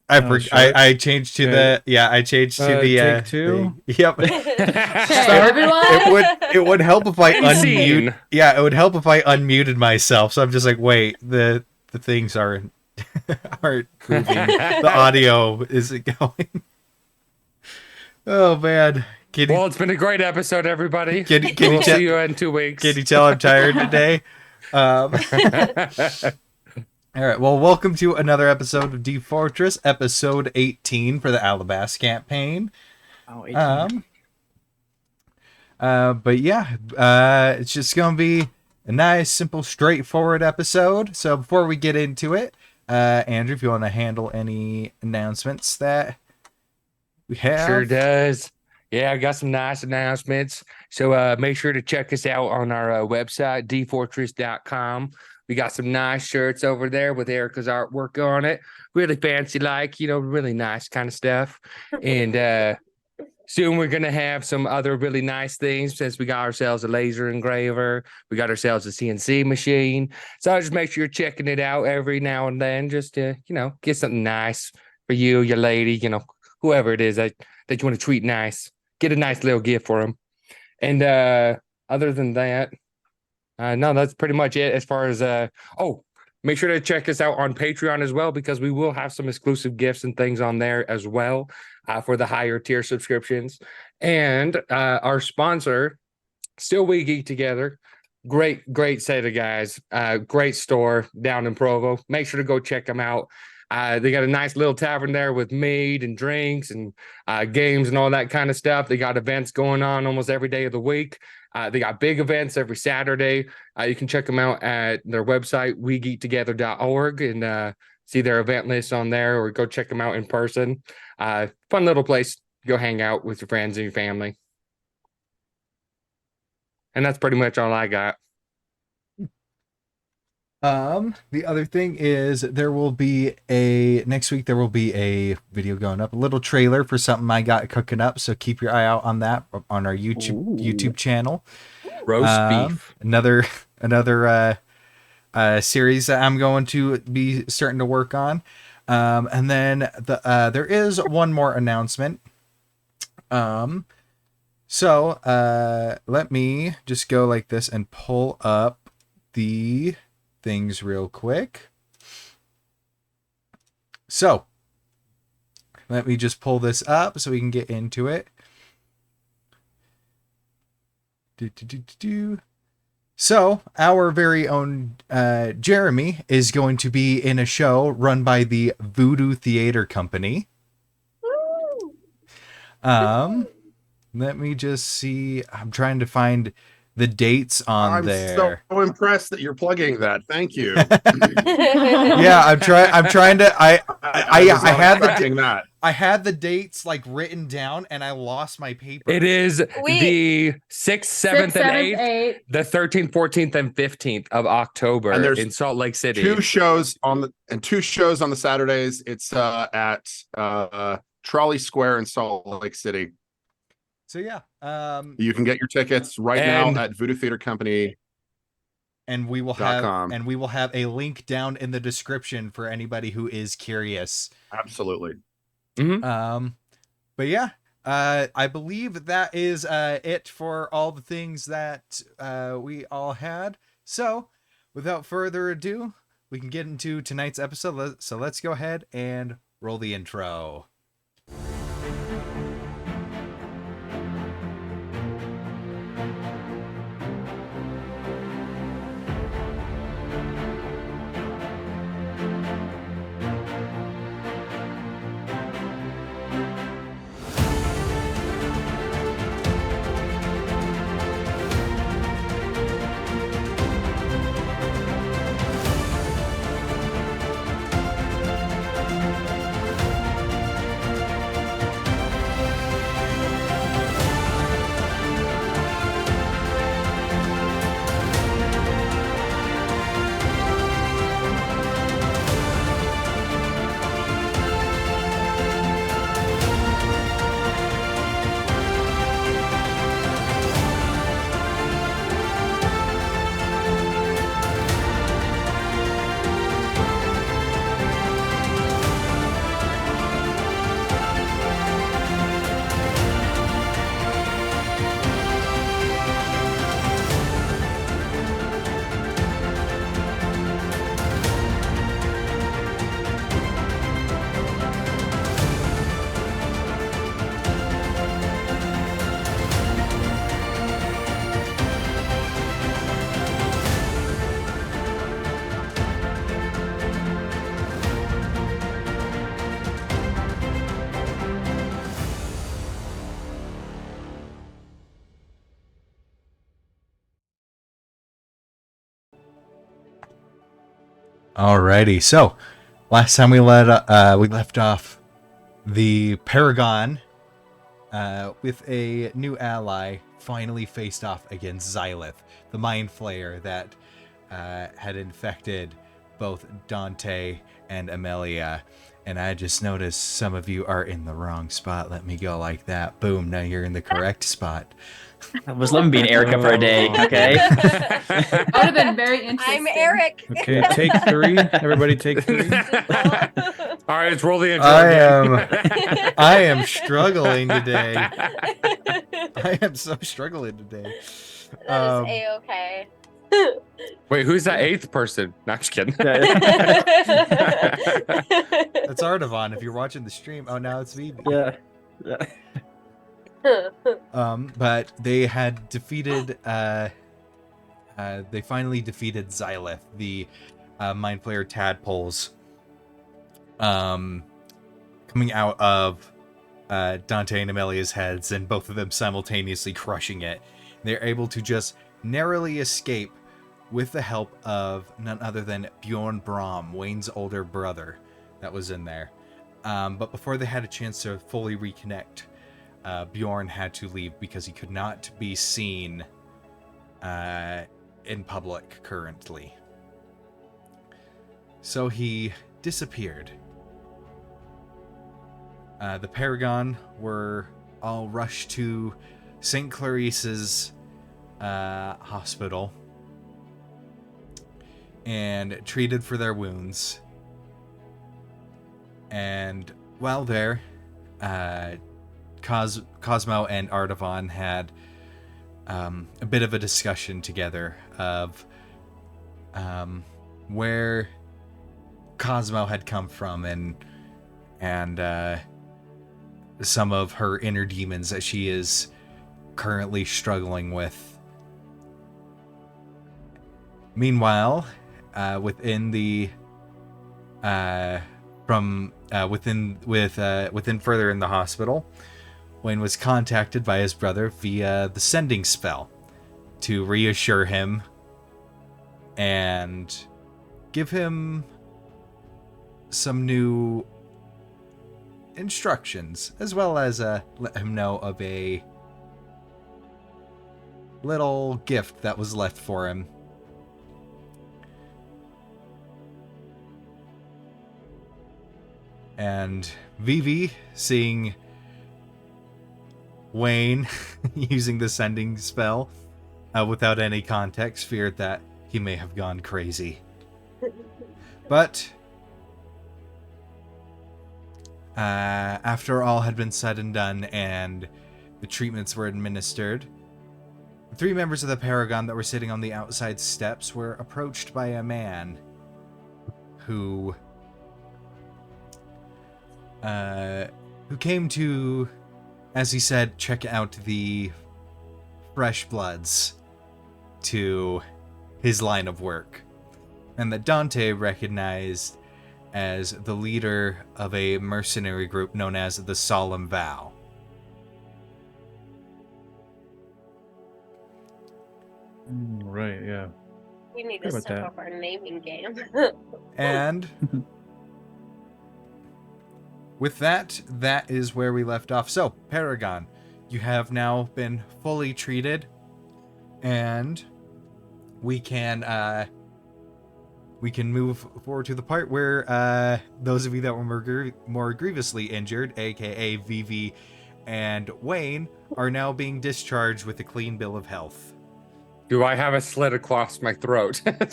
I changed to I changed to the take two. Yep. Everyone. It would help if I Scene. unmute. Yeah, it would help if I unmuted myself. So I'm just like, wait, the things aren't moving. The audio isn't going. Oh man. Well, it's been a great episode, everybody. We'll see you in 2 weeks. Can you tell I'm tired today? All right. Well, welcome to another episode of D-Fourtress, episode 18 for the Alabasta campaign. Oh, 18. But yeah, it's just gonna be a nice, simple, straightforward episode. So before we get into it, Andrew, if you want to handle any announcements that we have. Sure does. Yeah, I got some nice announcements. So make sure to check us out on our website, D-Fourtress.com. We got some nice shirts over there with Erica's artwork on it. Really fancy, really nice kind of stuff. And soon we're going to have some other really nice things since we got ourselves a laser engraver. We got ourselves a CNC machine. So just make sure you're checking it out every now and then just to, get something nice for you, your lady, whoever it is that you want to treat nice. Get a nice little gift for them. And other than that, no, that's pretty much it as far as make sure to check us out on Patreon as well, because we will have some exclusive gifts and things on there as well for the higher tier subscriptions. And our sponsor, Still We Geek Together, great set of guys, great store down in Provo. Make sure to go check them out. They got a nice little tavern there with mead and drinks and games and all that kind of stuff. They got events going on almost every day of the week. They got big events every Saturday. You can check them out at their website, wegeektogether.org, and see their event list on there, or go check them out in person. Fun little place to go hang out with your friends and your family. And that's pretty much all I got. The other thing is next week there will be a video going up, a little trailer for something I got cooking up. So keep your eye out on that on our YouTube channel. Roast beef. Another series that I'm going to be starting to work on. And then there is one more announcement. So let me just go like this and pull up the things real quick. So let me just pull this up so we can get into it. So our very own Jeremy is going to be in a show run by the Voodoo Theater Company. Let me just see. I'm trying to find the dates on there. I'm so impressed that you're plugging that. Thank you. Yeah, I'm trying to. I had the dates written down, and I lost my paper. It is the 6th, 7th, and 8th, the 13th, 14th, and 15th of October, and there's in Salt Lake City. Two shows on the Saturdays. It's at Trolley Square in Salt Lake City. So yeah, you can get your tickets now at Voodoo Theater Company. And we will have a link down in the description for anybody who is curious. Absolutely. Mm-hmm. But yeah, I believe that is it for all the things that we all had. So without further ado, we can get into tonight's episode. So let's go ahead and roll the intro. Alrighty, so last time we left off, the Paragon, with a new ally, finally faced off against Xylith, the Mind Flayer that had infected both Dante and Amelia. And I just noticed some of you are in the wrong spot. Let me go like that. Boom, now you're in the correct spot. I was loving being Erica for a day, okay? That would have been very interesting. I'm Eric. Okay, take 3. Everybody take 3. All right, let's roll the intro. I am struggling today. I am so struggling today. That is A-okay. Wait, who's that 8th person? No, I'm just kidding. That's Artavon. If you're watching the stream, oh, now it's Vivi. Yeah. But they had defeated. They finally defeated Xylith, the Mind Flayer tadpoles. Coming out of Dante and Amelia's heads, and both of them simultaneously crushing it. They're able to just narrowly escape with the help of none other than Bjorn Brom, Wayne's older brother, that was in there. But before they had a chance to fully reconnect, Bjorn had to leave because he could not be seen in public currently. So he disappeared. The Paragon were all rushed to St. Clarisse's hospital and treated for their wounds. And while there, Cosmo and Artavon had a bit of a discussion together of where Cosmo had come from and some of her inner demons that she is currently struggling with. Meanwhile, within further in the hospital, Wayne was contacted by his brother via the sending spell to reassure him and give him some new instructions, as well as let him know of a little gift that was left for him. And Vivi, seeing Wayne using the sending spell without any context, feared that he may have gone crazy. But after all had been said and done and the treatments were administered, the 3 members of the Paragon that were sitting on the outside steps were approached by a man who came to, as he said, check out the fresh bloods to his line of work, and that Dante recognized as the leader of a mercenary group known as the Solemn Vow. Right, yeah. We need How to about step that? up our naming game. And with that, that is where we left off. So, Paragon, you have now been fully treated, and we can move forward to the part where those of you that were more grievously injured, aka Vivi and Wayne, are now being discharged with a clean bill of health. Do I have a slit across my throat? Please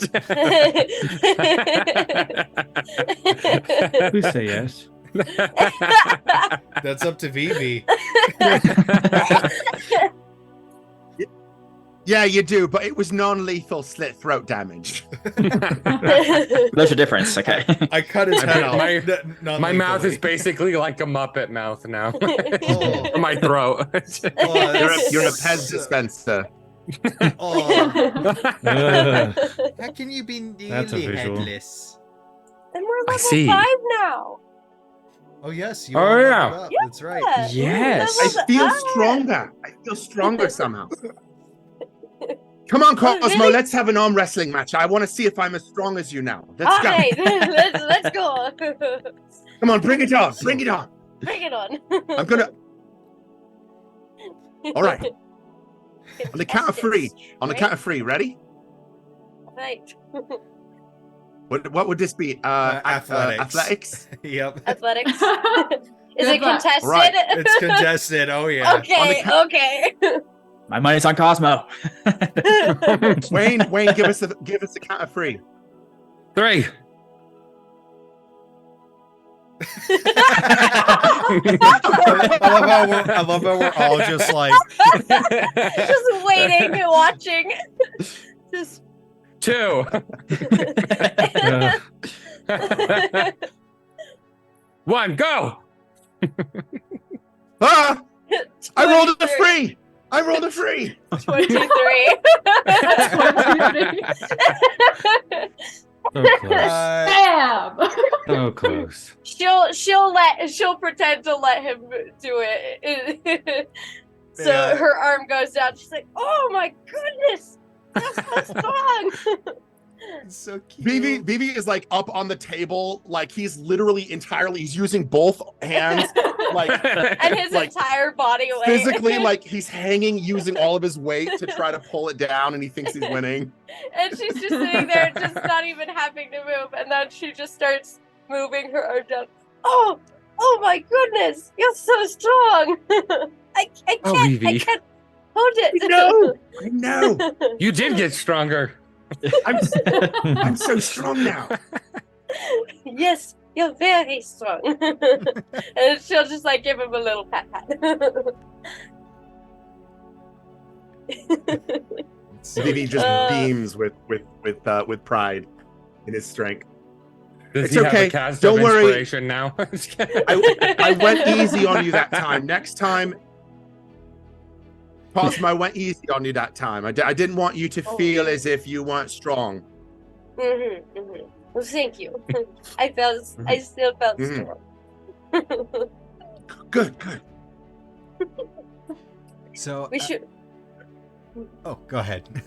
say yes. That's up to Vivi. Yeah, you do, but it was non-lethal slit throat damage. There's a difference, okay? I cut his head off. My mouth is basically like a Muppet mouth now. Oh. For my throat. You're a Pez dispenser. Oh. Ugh. How can you be That's a nearly visual. headless? And we're I level see. 5 now. Oh yes, you Oh, are yeah. leveled up. That's right. Yes. I Leveled feel up. stronger. I feel stronger somehow. Come on, Oh, Cosmo. really? Let's have an arm wrestling match. I want to see if I'm as strong as you now. Let's All go. right, let's go. Come on, bring it on. Bring it on. Bring it on. I'm gonna. All right. On the count of three. On the count of three. Ready? Right. What would this be? Athletics. Yep. Athletics. Is Good it luck. contested? Right. It's contested. Oh yeah. Okay. Okay. My money's on Cosmo. Wayne, give us the count of three. 3. I love how we're all just like, Just waiting and watching. Just 2. Yeah. 1. Go. Ah! I rolled a 23. three. I rolled a 3. 23. So close. uh, Bam! So close. She'll pretend to let him do it. So Yeah. her arm goes down. She's like, "Oh my goodness, that's so strong." it's so cute. Vivi is like up on the table, like he's literally he's using both hands, like And his Like, entire body weight. physically, like he's hanging using all of his weight to try to pull it down, and he thinks he's winning. And she's just sitting there, just not even having to move. And then she just starts moving her arm down. Oh my goodness, you're so strong. I Oh, can't Vivi. hold it. I know. You did get stronger. I'm so strong now. Yes, you're very strong. And she'll just like give him a little pat. Vivi just Uh, beams with pride in his strength. Does It's he okay. have a cast Don't of worry. inspiration now? I went easy on you that time. Next time, Cosmo, I went easy on you that time. I didn't want you to Oh. feel as if you weren't strong. Well, thank you. I still felt Mhm. strong. Good. So, We should go ahead.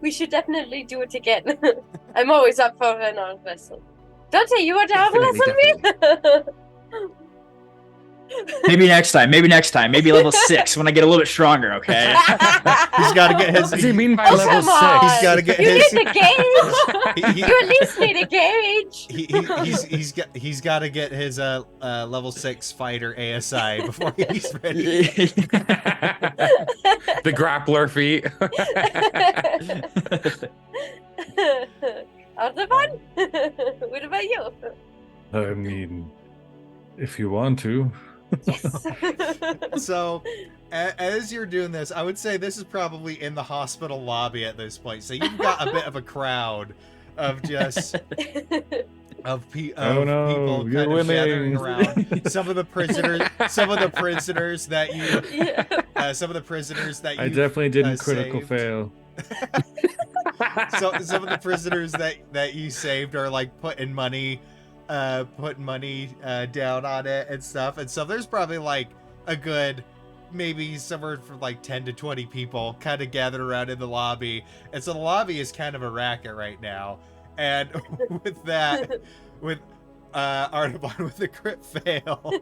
we should definitely do it again. I'm always up for an arm wrestle. Dante, you are down to Definitely, wrestle me? Maybe next time. Maybe level 6 when I get a little bit stronger. Okay. He's got to get his. What does he mean by Oh, level come on. 6? He's got to get You his. need to gauge. he- You at least need a gauge. he's got to get his level 6 fighter ASI before he's ready. The grappler feet. How's the fun? What about you? I mean, if you want to. Yes. So, as you're doing this, I would say this is probably in the hospital lobby at this point. So you've got a bit of a crowd of just Oh no, people you're kind of gathering winning. around. Some of the prisoners that you, Yeah. some of the prisoners that you. I definitely didn't critical saved. fail. So some of the prisoners that you saved are like putting money down on it and stuff, and so there's probably like a good maybe somewhere from like 10 to 20 people kind of gathered around in the lobby, and so the lobby is kind of a racket right now. And with that, with Artaban with the crit fail,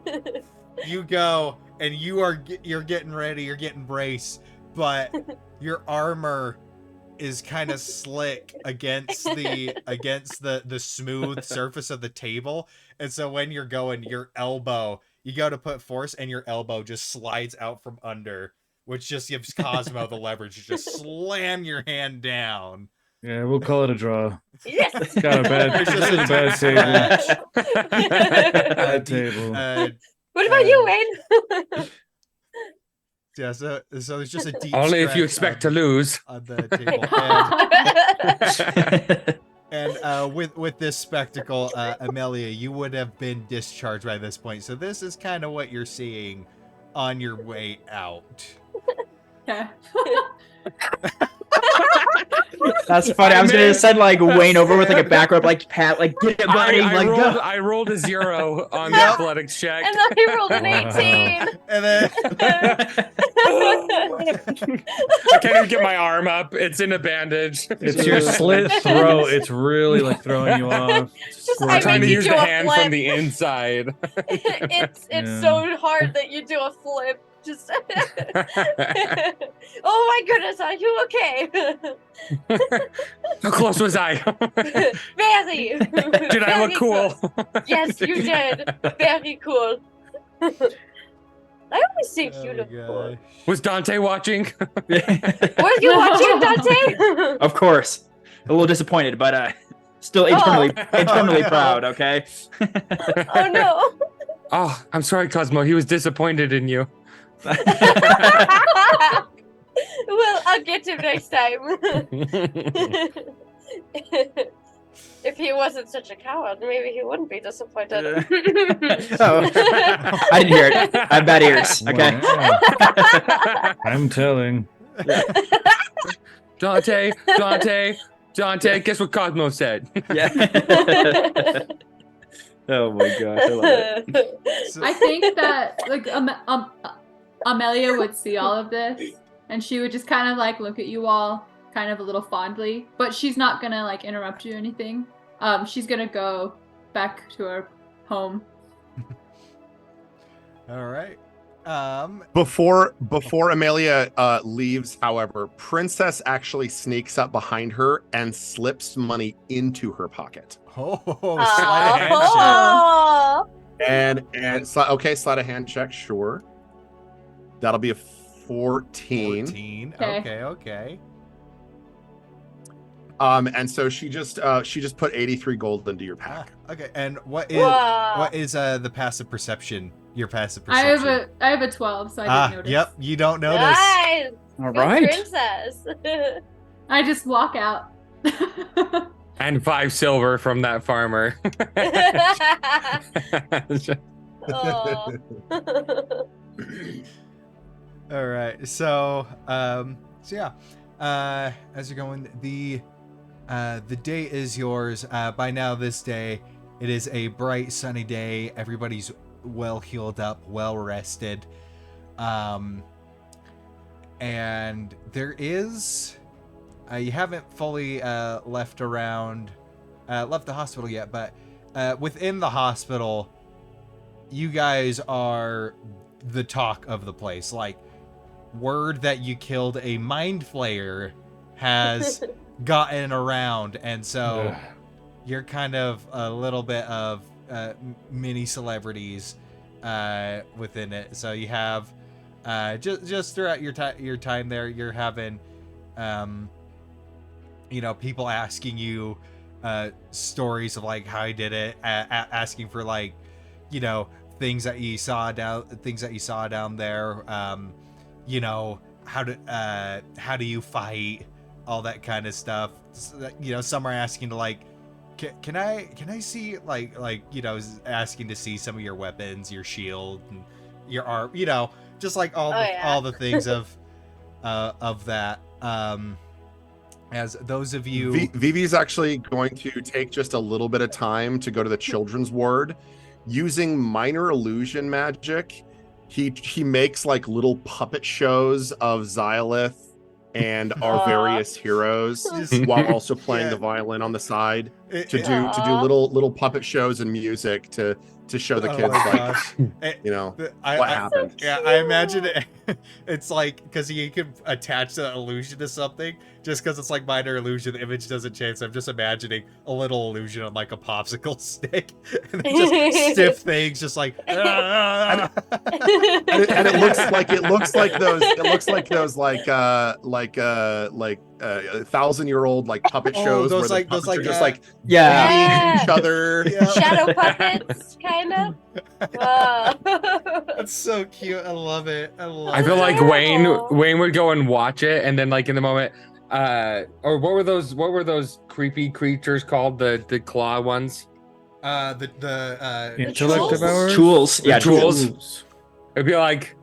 you go and you're getting ready, you're getting brace, but your armor is kind of slick against the smooth surface of the table, and so when you're going, your elbow, you go to put force and your elbow just slides out from under, which just gives Cosmo the leverage to just slam your hand down. Yeah, we'll call it a draw. Yes. Got a bad, It's just a bad deep table. scratch. Bad table. What about you, Wayne? Yeah, so there's just a deep Only if you scratch expect to lose. on the table. And with this spectacle, Amelia, you would have been discharged by this point. So this is kind of what you're seeing on your way out. Okay. That's funny. I was gonna send like Wayne over with like a back rub, like pat, like get it, buddy. I Like go. rolled a 0 on the Yep. athletics check. And then he rolled an Wow. 18. And then I can't even get my arm up. It's in a bandage. It's your slit throat. It's really like throwing you off. Just, I'm I trying to make you use do the a hand flip. from the inside. It's Yeah. so hard that you do a flip. Just oh my goodness, are you okay? How close was I? Very. Did I look Very cool? Yes, you did. Very cool. I always think you Oh, look cool. gosh. Was Dante watching? Were you watching, Dante? Of course, a little disappointed, but still internally no. proud. Okay. Oh no. Oh, I'm sorry, Cosmo. He was disappointed in you. Well, I'll get him next time. If he wasn't such a coward, maybe he wouldn't be disappointed. Oh, I didn't hear it. I have bad ears. Okay. Wow. I'm telling. Dante, guess what Cosmo said? Yeah. Oh my gosh, I love it. So- I think that like Amelia would see all of this, and she would just kind of like look at you all, kind of a little fondly, but she's not gonna like interrupt you or anything. She's gonna go back to her home. all right. Before Amelia leaves, however, Princess actually sneaks up behind her and slips money into her pocket. Oh, sleight of hand check. Oh. Sleight of hand check, sure. That'll be a 14. 14. Okay. Okay. And so she just put 83 gold into your Ah, pack. okay. And what Wow. is the passive perception? Your passive I perception. have a 12, so I didn't notice. Yep. You don't notice. Nice. All Good right. princess. I just walk out. And 5 silver from that farmer. Oh. All right. So yeah. As you're going, the day is yours. By now, this day, it is a bright, sunny day. Everybody's well healed up, well rested. And there is, you haven't fully left the hospital yet, but within the hospital, you guys are the talk of the place. Like, word that you killed a mind flayer has gotten around, and so you're kind of a little bit of mini celebrities within it. So you have just throughout your time there, you're having people asking you stories of like how you did it, asking for like things that you saw down there, how do you fight, all that kind of stuff. Some are asking to like, can I see like asking to see some of your weapons, your shield, and your arm, just like all the things of that. As those of you, Vivi's actually going to take just a little bit of time to go to the children's ward. Using minor illusion magic, he makes like little puppet shows of Xylith and our various heroes, Just- while also playing Yeah. the violin on the side it- to it- do little puppet shows and music to show the oh kids my like gosh. what happened. Yeah, I imagine it's like because you can attach the illusion to something just because it's like minor illusion, the image doesn't change. So I'm just imagining a little illusion on like a popsicle stick, and then just stiff things, just like. And it looks like those 1,000-year-old like puppet Oh, shows those where like- the those puppets like, are just like Yeah. Yeah. eating each other. Yeah. Shadow puppets, kind of. Wow. That's so cute. I love it. I feel like Terrible. Wayne would go and watch it, and then like in the moment, or what were those creepy creatures called? The claw ones? the Intellect tools? devour. Tools. Yeah, Tools. tools. It'd be like,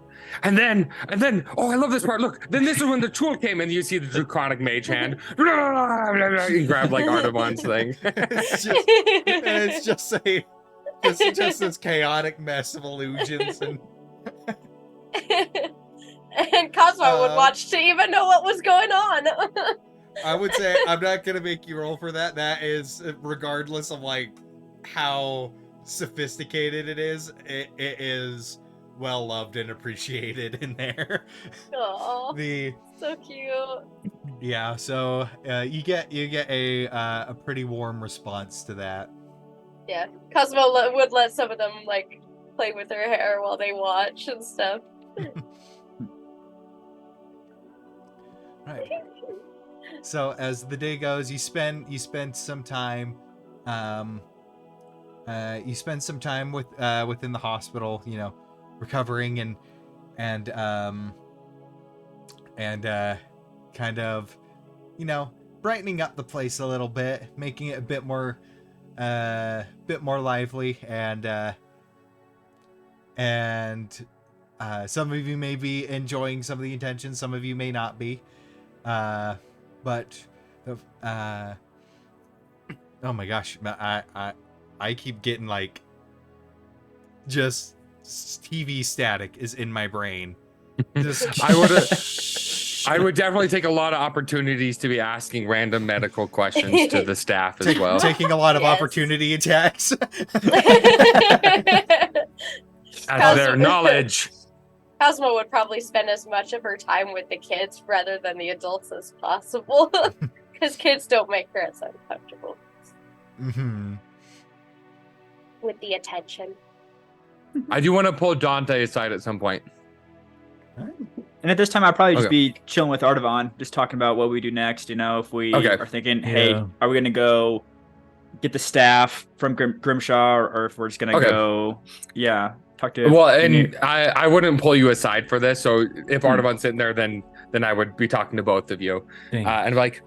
And then, oh, I love this part. Look, then this is when the tool came in. You see the draconic mage hand. And grab like Artamon's thing. It's just this chaotic mess of illusions and And Cosmo would watch to even know what was going on. I would say I'm not gonna make you roll for that. That is, regardless of like how sophisticated it is well loved and appreciated in there. Aw, so cute. Yeah, so you get a pretty warm response to that. Yeah, Cosmo would let some of them like play with her hair while they watch and stuff. Right. So as the day goes, you spend some time with within the hospital, you know, recovering and kind of, you know, brightening up the place a little bit, making it a bit more lively, and some of you may be enjoying some of the intentions, some of you may not be. But oh my gosh, I keep getting like just TV static is in my brain. Just I would definitely take a lot of opportunities to be asking random medical questions to the staff as well. taking a lot of opportunity attacks. As their knowledge. Cosmo would probably spend as much of her time with the kids rather than the adults as possible. Because kids don't make her as uncomfortable. Mm-hmm. With the attention. I do want to pull Dante aside at some point. And at this time, I'd probably just be chilling with Artavan, just talking about what we do next. You know, if we are thinking, hey, are we going to go get the staff from Grimshaw, or if we're just going to go, talk to... Well, and I wouldn't pull you aside for this, so if Artavan's sitting there, then I would be talking to both of you. And like,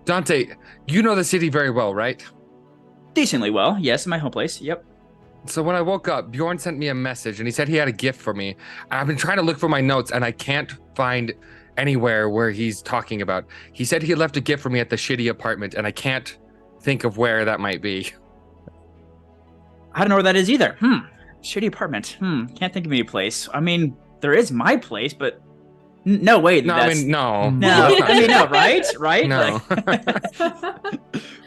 Dante, you know the city very well, right? Decently well, yes, my home place, yep. So when I woke up, Bjorn sent me a message, and he said he had a gift for me. I've been trying to look for my notes, and I can't find anywhere where he's talking about. He said he left a gift for me at the shitty apartment, and I can't think of where that might be. I don't know where that is either. Shitty apartment. Can't think of any place. I mean, there is my place, but no, wait. No, I mean, no. No, I mean, no, right? Right? No. Like...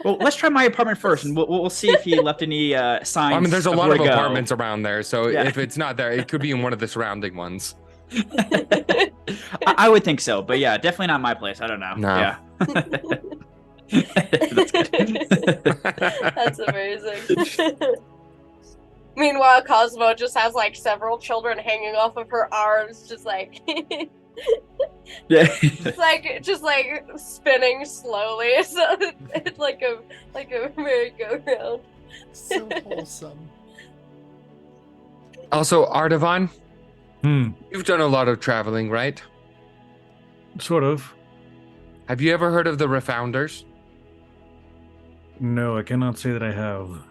Well, let's try my apartment first, and we'll see if he left any signs. I mean, there's a lot of apartments go. Around there, so if it's not there, it could be in one of the surrounding ones. I would think so, but yeah, definitely not my place. I don't know. No. Yeah. That's good. That's amazing. Meanwhile, Cosmo just has like several children hanging off of her arms, just like just like spinning slowly, so it's like a merry-go-round. So wholesome. Also, Artavan, you've done a lot of traveling, right? Sort of. Have you ever heard of the Refounders? No, I cannot say that I have.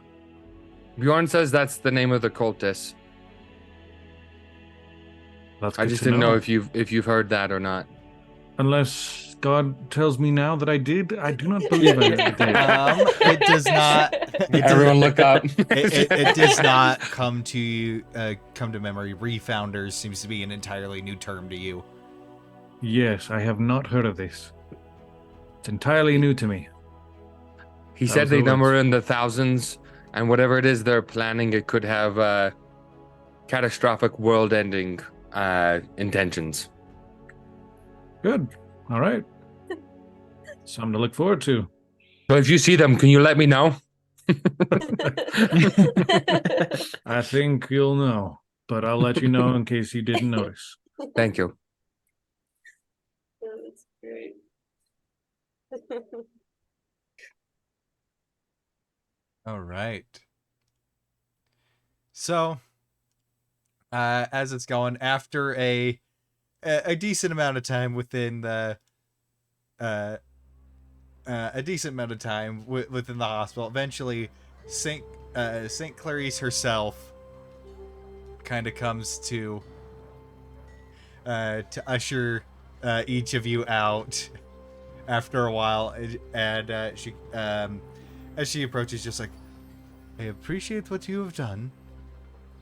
Bjorn says that's the name of the cultists. That's I just didn't know if you've heard that or not. Unless God tells me now that I did, I do not believe I did. It does not. Everyone look up. It does not come to memory. Refounders seems to be an entirely new term to you. Yes, I have not heard of this. It's entirely new to me. He said they number in the thousands, and whatever it is they're planning, it could have catastrophic world-ending intentions. Good. All right. Something to look forward to. So if you see them, can you let me know? I think you'll know, but I'll let you know in case you didn't notice. Thank you. That's great. All right. So, as it's going, after a decent amount of time within the within the hospital, eventually Saint Clarice herself kind of comes to usher each of you out after a while, and she as she approaches, just like, I appreciate what you have done.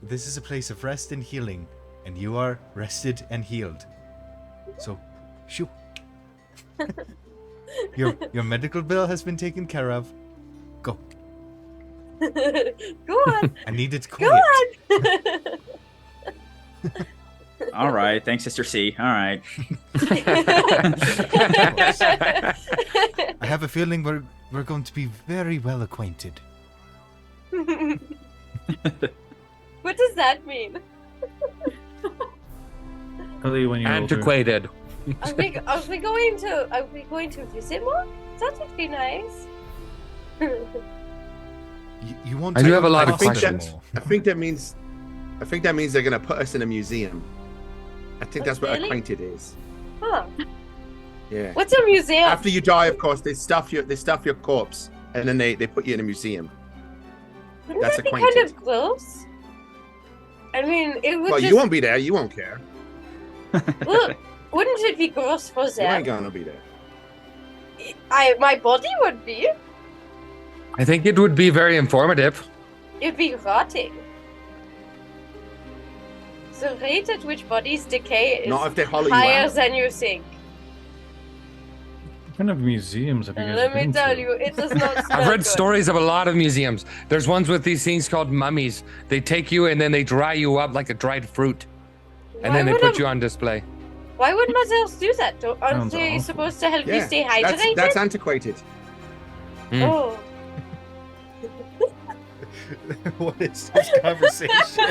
This is a place of rest and healing, and you are rested and healed. So, shoo. Your medical bill has been taken care of. Go. Go on. I need it Go quiet. on. All right. Thanks, Sister C. All right. I have a feeling we're going to be very well acquainted. What does that mean? Ellie, when you're older. Antiquated. Are we going to visit more? That would be nice. You won't. I do take have a lot my of hospital. questions. I think that means they're gonna put us in a museum. I think that's what Really? acquainted is. Huh. Yeah. What's a museum? After you die, of course, they stuff your corpse, and then they put you in a museum. Wouldn't that's that be acquainted. kind of gross? I mean, it would Well, just. you won't be there. You won't care. Well, wouldn't it be gross for You them? ain't gonna be there. My body would be. I think it would be very informative. It'd be rotting. The rate at which bodies decay is Not if they hollow you higher out. than you think. What kind of museums have you guys Let me been tell to? you, it does not smell I've read good. stories of a lot of museums. There's ones with these things called mummies. They take you and then they dry you up like a dried fruit, and Why then they would put a- you on display. Why would museums do that? Aren't Sounds they awful. supposed to help you Yeah, stay hydrated? that's antiquated. Oh. What is this conversation?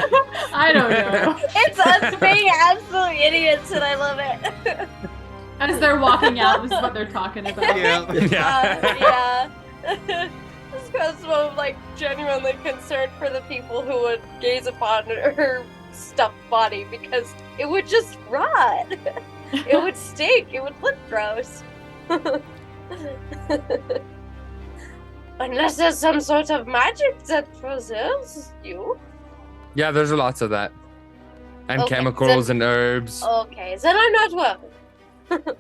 I don't know. It's us being absolute idiots, and I love it. As they're walking out, this is what they're talking about. Yeah. This goes from like genuinely concerned for the people who would gaze upon her stuffed body because it would just rot. It would stink. It would look gross. Unless there's some sort of magic that preserves you. Yeah, there's lots of that, and Okay, chemicals then- and herbs. Okay, then I'm not worried.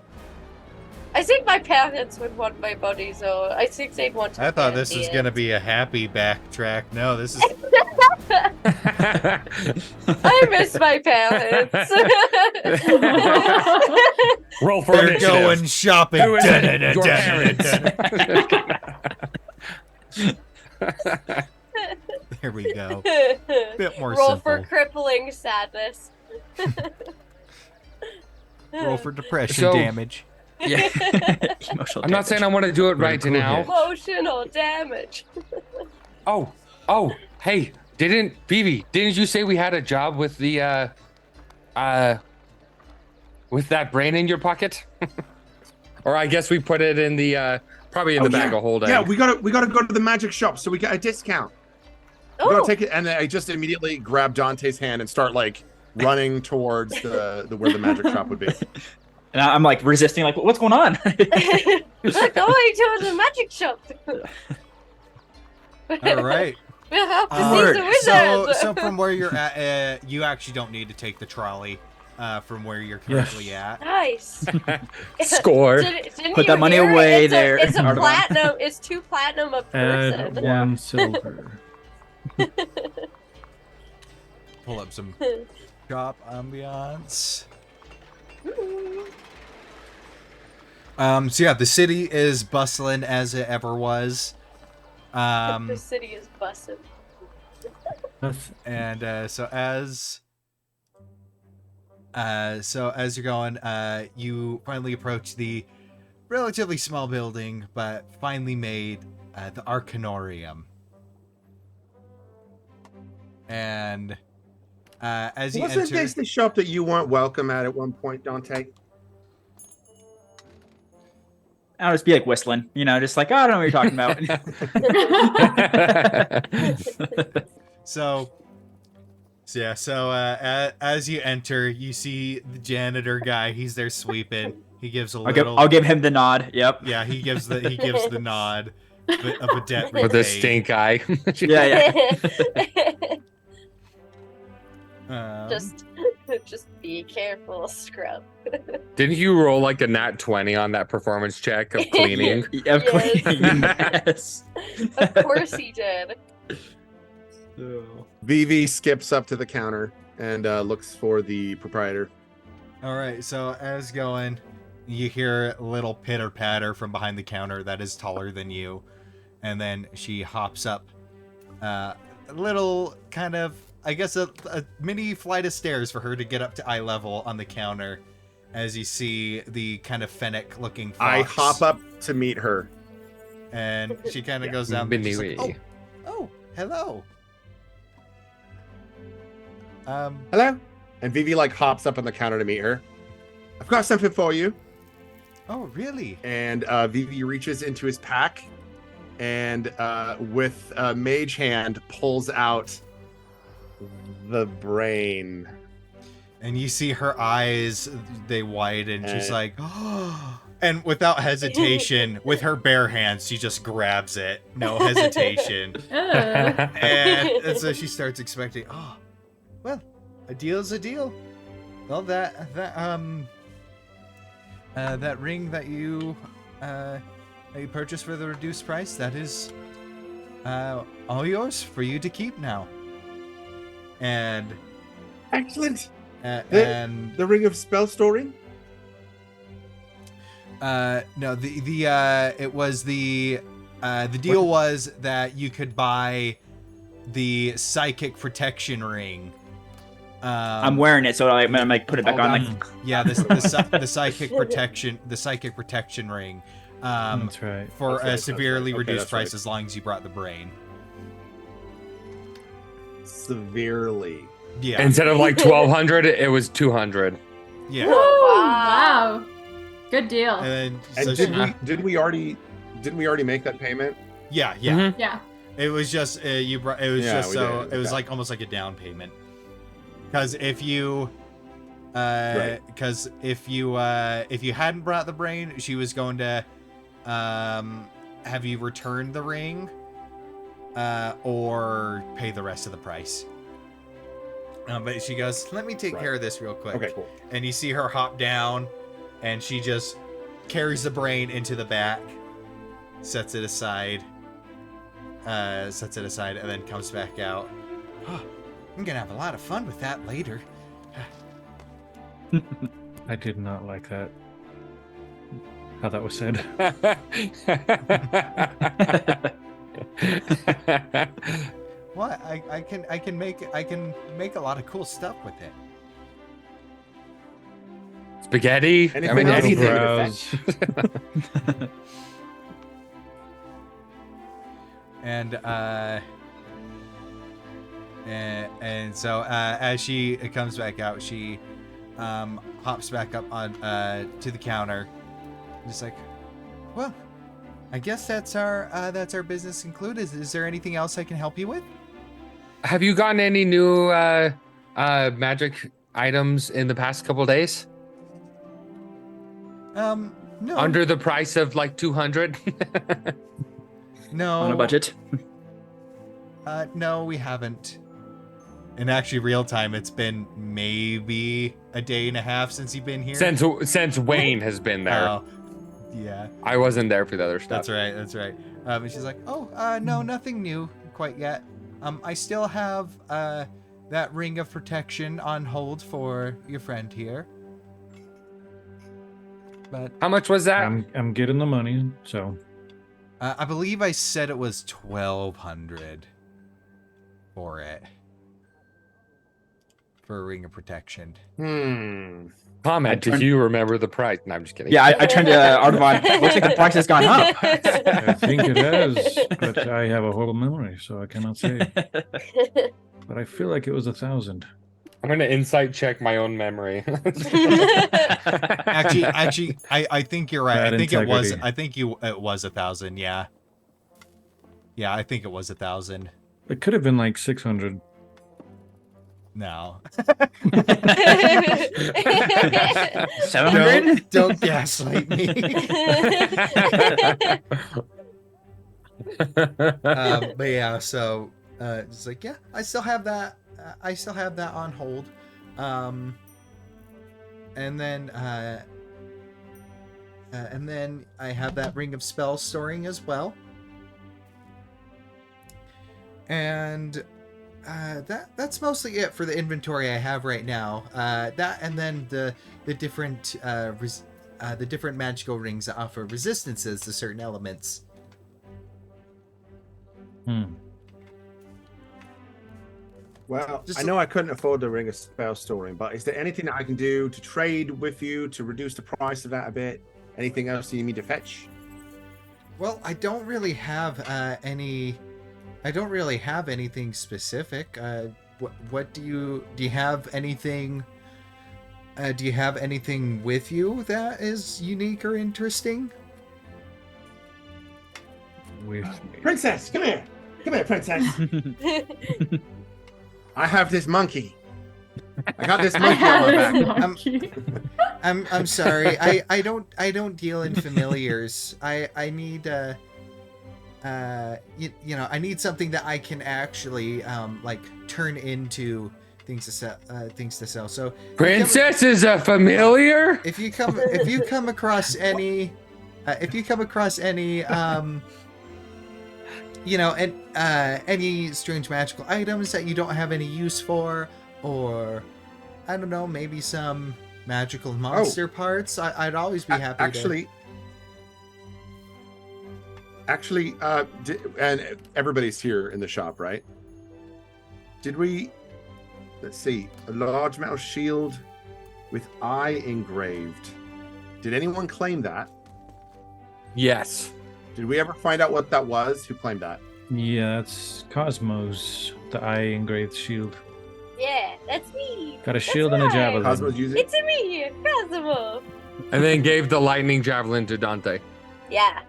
I think my parents would want my body, so I think they'd want to. I thought this see was it. gonna be a happy backtrack. No, this is. I miss my parents. Roll for They're initiative. going shopping. Who is it? Your Da-da-da-da-da-da. parents. There we go. Bit more Roll simple. for crippling sadness. Roll for depression So- damage. Yeah. Emotional I'm not saying I want to do it right cool now. hit. Emotional damage. Oh, hey, didn't you say we had a job with the with that brain in your pocket? Or I guess we put it in the probably in the bag of holding. Yeah, we gotta go to the magic shop so we get a discount. We Oh, gotta take it, and then I just immediately grab Dante's hand and start like running towards the where the magic shop would be. And I'm like resisting, like, what's going on? we're going to the magic shop. All right. We'll have to Onward. see the wizard. So from where you're at, you actually don't need to take the trolley from where you're currently at. Nice. Score. Didn't Put you that money hear? away It's there, It's a Artaban. platinum. It's 2 platinum a Add person. 1 silver. Pull up some shop ambiance. So yeah, the city is bustling as it ever was. The city is busted. And so as you're going, you finally approach the relatively small building, but finally made the Arcanorium. And as you Wasn't enter, this the shop that you weren't welcome at one point, Dante? I'll just be like whistling, just like, oh, I don't know what you're talking about. So as you enter, you see the janitor guy. He's there sweeping. He gives a little. I'll give him the nod. Yep. Yeah, he gives the nod of a debt With a repaid. stink eye. Yeah. Just be careful, scrub. Didn't you roll like a nat 20 on that performance check of cleaning? Of cleaning. Yes. Of course he did. Vivi skips up to the counter and looks for the proprietor. All right, so as going, you hear a little pitter patter from behind the counter that is taller than you, and then she hops up a little kind of, I guess, a mini flight of stairs for her to get up to eye level on the counter. As you see the kind of fennec looking fox. I hop up to meet her, and she kind of goes down. And she's like, oh, hello. Hello. And Vivi like hops up on the counter to meet her. I've got something for you. Oh, really? And Vivi reaches into his pack and with a mage hand pulls out the brain. And you see her eyes, they widen. She's like, oh. And without hesitation, with her bare hands, she just grabs it. No hesitation. and so she starts expecting, oh, well, a deal's a deal. Well, that ring that you purchased for the reduced price, that is all yours for you to keep now. And excellent. And the ring of spell storing? No, it was the deal was that you could buy the psychic protection ring. I'm wearing it, so I'm gonna put it back on. Yeah, the psychic protection ring. That's right. For a severely reduced price, right. as long as you brought the brain. Severely. Yeah. Instead of like 1,200, it was 200. Yeah. Oh, wow. Good deal. And so did we already make that payment? Yeah. Mm-hmm. Yeah. It was just it was like almost like a down payment. Because if you if you hadn't brought the brain, she was going to have you return the ring or pay the rest of the price. But she goes, let me take care of this real quick. Okay, cool. And you see her hop down, and she just carries the brain into the back, sets it aside, and then comes back out. Oh, I'm gonna have a lot of fun with that later. I did not like that. How that was said. What? I can make a lot of cool stuff with it. Spaghetti. Anything anything. And so as she comes back out, she hops back up on to the counter, just like, well, I guess that's our business concluded. Is there anything else I can help you with? Have you gotten any new magic items in the past couple days? No. Under the price of like 200? No. On a budget? No, we haven't. In actually real time, it's been maybe a day and a half since you've been here. Since Wayne has been there. Oh, yeah. I wasn't there for the other stuff. That's right. And she's like, oh, no, nothing new quite yet. I still have that ring of protection on hold for your friend here. But how much was that? I'm getting the money, so. I believe I said it was 1,200 for it. For a ring of protection. Comment if you remember the price. No, I'm just kidding. Yeah, I turned to Artavon. Looks like the price has gone up. I think it has, but I have a horrible memory, so I cannot say. But I feel like it was 1,000. I'm gonna insight check my own memory. actually, I think you're right. Bad I think integrity. it was 1,000. Yeah. Yeah, I think it was 1,000. It could have been like 600. No. 700? Don't gaslight me. But yeah, so it's like, yeah, I still have that I still have that on hold. And then I have that Ring of Spell storing as well. And that's mostly it for the inventory I have right now. That and then the different magical rings that offer resistances to certain elements. Well, I know I couldn't afford the Ring of Spell storing, but is there anything that I can do to trade with you to reduce the price of that a bit? Anything else you need me to fetch? Well, I don't really have anything specific. What do you have anything? Do you have anything with you that is unique or interesting? Princess, come here, princess. I have this monkey. I got this monkey on my back. I'm sorry. I don't deal in familiars. I need I need something that I can actually like turn into things to sell. So Princess is a familiar. If you come across any any strange magical items that you don't have any use for, or I don't know, maybe some magical monster parts, I'd always be happy Actually, and everybody's here in the shop, right? Let's see, a large metal shield with eye engraved. Did anyone claim that? Yes. Did we ever find out what that was? Who claimed that? Yeah, it's Cosmos, the eye engraved shield. Yeah, that's me. Got a shield and a javelin. Cosmos using It's me, Cosmo. And then gave the lightning javelin to Dante. Yeah.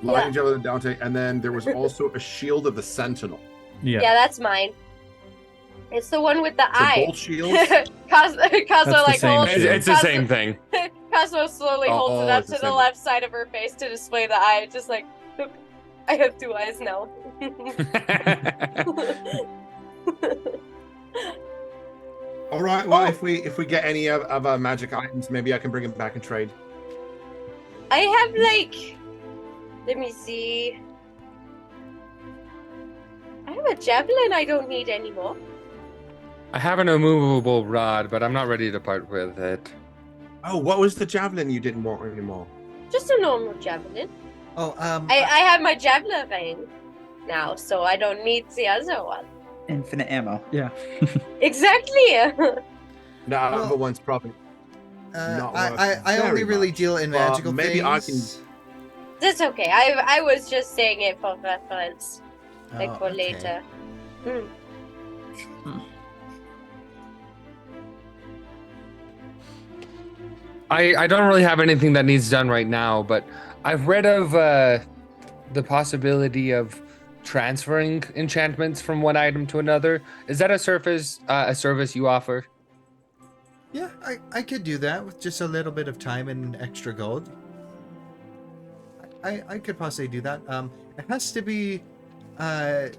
Lightning javelin to Dante, and then there was also a shield of the Sentinel. Yeah. Yeah, that's mine. It's the one with the eye. Both shields. Cosmo like holds. It's the same thing. Cosmo slowly holds it up to the left side of her face to display the eye. Just like, look, I have two eyes now. All right. Well, if we get any of our magic items, maybe I can bring them back and trade. I have like, let me see. I have a javelin I don't need anymore. I have an immovable rod, but I'm not ready to part with it. Oh, what was the javelin you didn't want anymore? Just a normal javelin. Oh, I have my javelin ring now, so I don't need the other one. Infinite ammo. Yeah. Exactly. No, other one's probably not I only really deal in magical maybe things. That's okay. I was just saying it for reference, like for okay. later. I don't really have anything that needs done right now, but I've read of the possibility of transferring enchantments from one item to another. Is that a service you offer? Yeah, I could do that with just a little bit of time and extra gold. I could possibly do that. It has to be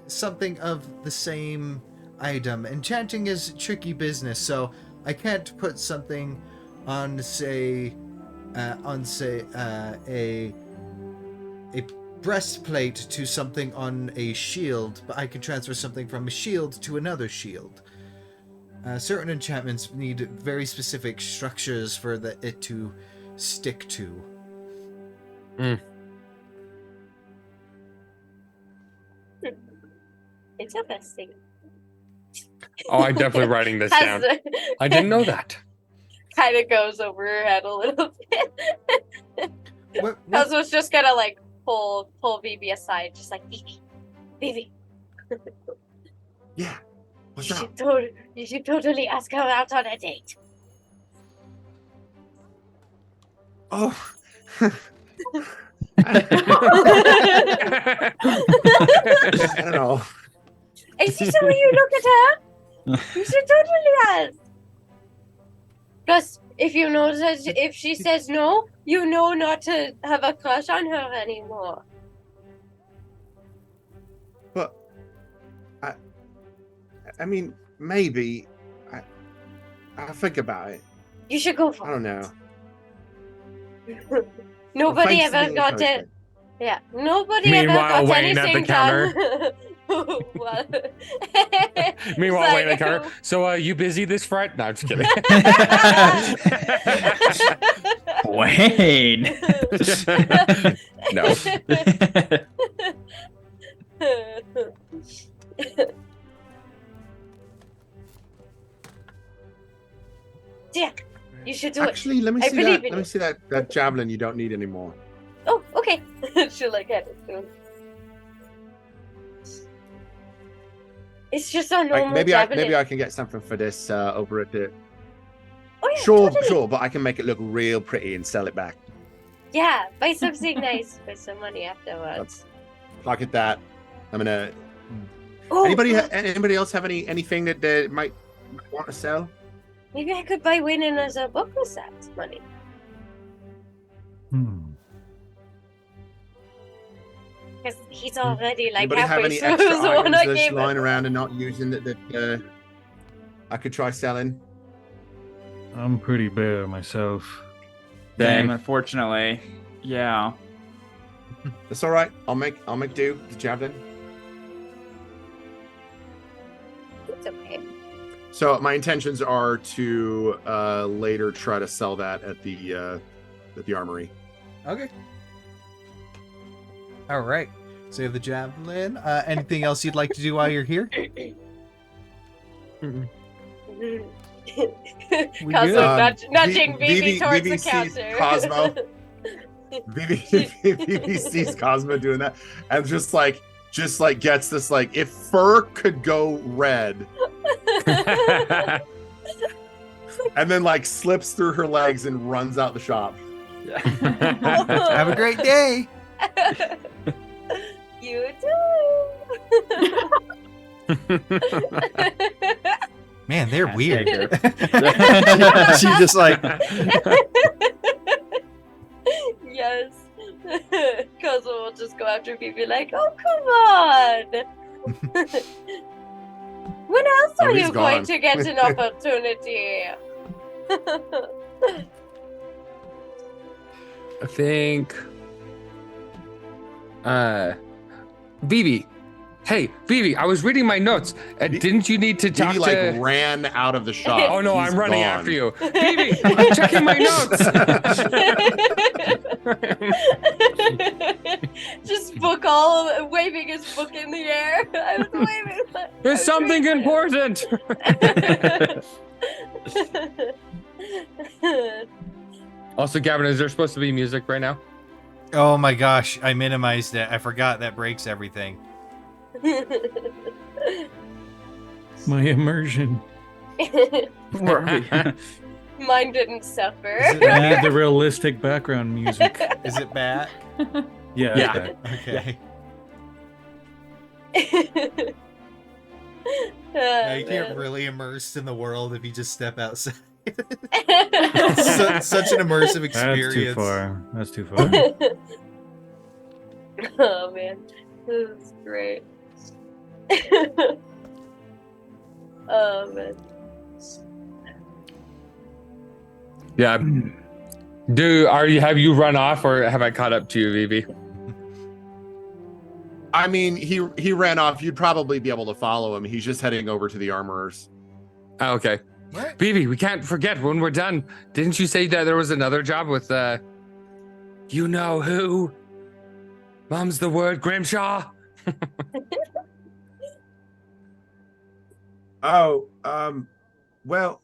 something of the same item. Enchanting is tricky business, so I can't put something on a breastplate to something on a shield, but I can transfer something from a shield to another shield. Certain enchantments need very specific structures for it to stick to. Interesting. Oh, I'm definitely writing this down. I didn't know that. Kind of goes over her head a little bit. Cosmo's just gonna like pull Vivi aside, just like Vivi. Yeah. What's up? You should totally ask her out on a date. Oh. I don't know. I see the way you look at her. You should totally ask. Plus, if you know that if she says no, you know not to have a crush on her anymore. But I mean, maybe. I'll think about it. You should go for I don't know. it. Nobody Thanks for ever the got it. encouragement. Yeah, nobody Meanwhile, ever got Wayne at the anything counter. done. What? Meanwhile, It's Wayne like- the counter. So, you busy this Friday? No, I'm just kidding. Wayne. No. Yeah, you should do it. Actually, let me I see believe that. in Let me see that javelin you don't need anymore. Oh, okay. She'll like hand it to him. It's just a normal Maybe javelin. I can get something for this over at the. Oh, yeah, Sure, totally. sure, but I can make it look real pretty and sell it back. Yeah, buy something nice for some money afterwards. Pocket that. I'm gonna. Oh, Anybody else have anything that they might want to sell? maybe I could buy Wayne another book with that money. Because he's already like Anybody have halfway any through extra the one items I that's gave lying him. around and not using that I could try selling? I'm pretty bare myself. Damn, unfortunately. Yeah. That's all right. I'll make do. The javelin. It's okay. So my intentions are to later try to sell that at the armory. Okay. All right. So you have the javelin. Anything else you'd like to do while you're here? Cosmo nudging V- Vivi towards the Vivi sees counter. Cosmo. Vivi sees Cosmo doing that, and just gets this like, if fur could go red, and then like slips through her legs and runs out the shop. Have a great day. You too. Man, they're Yeah, weird. take she just like Yes. Cosmo will just go after Vivi like, oh, come on. When else are he's you going gone. to get an opportunity? I think. Vivi. Hey, Vivi, I was reading my notes. Didn't you need to talk Vivi to. ran out of the shop. Oh no, He's I'm running gone. after you. Vivi, I'm checking my notes. Just book all of it, waving his book in the air. I was waving. There's something important. Also, Gavin, is there supposed to be music right now? oh my gosh, I minimized it. I forgot that breaks everything. My immersion. Mine didn't suffer. Is it I need bad? the realistic background music. Is it bad? Yeah. Yeah. Okay. Oh, Now you get man. really immersed in the world if you just step outside. Such Such an immersive That's experience. too far. That's too far. Oh man, this is great. Oh man. Yeah. Have you run off, or have I caught up to you, Vivi? I mean, he ran off. You'd probably be able to follow him. He's just heading over to the armorers. Oh, okay. What? Vivi, we can't forget when we're done. Didn't you say that there was another job with you know who? Mom's the word, Grimshaw. Oh, well,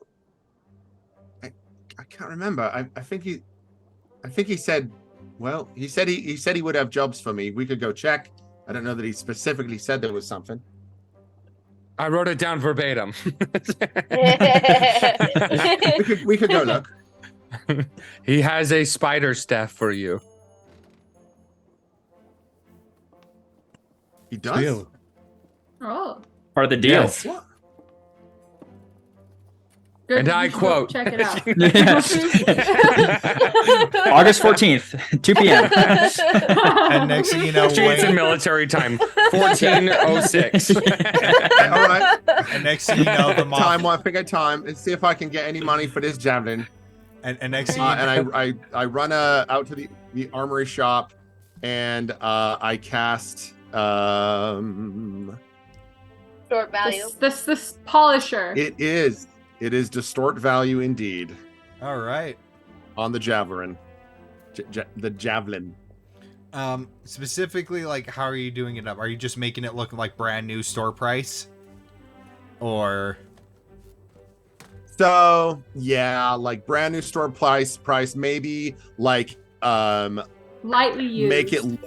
I can't remember. I think he said, well, he said he would have jobs for me. We could go check. I don't know that he specifically said there was something. I wrote it down verbatim. We could go look. He has a spider staff for you. He does. Deal. Oh. Part of the deal. Yes. What? Good, And I you should go quote, check it out. August 14th, 2 p.m. And next thing you know, actually, it's in Wayne, military time, 1406. All right. and next thing you know, the Time, moth, one pick a time, and see if I can get any money for this javelin. and next thing you know, And I run out to the armory shop, and I cast Short value. This polisher. it is distort value indeed all right. on the javelin. The javelin. Specifically, like, how are you doing it up? Are you just making it look like brand new store price? Or So yeah, like brand new store price, maybe like Lightly used.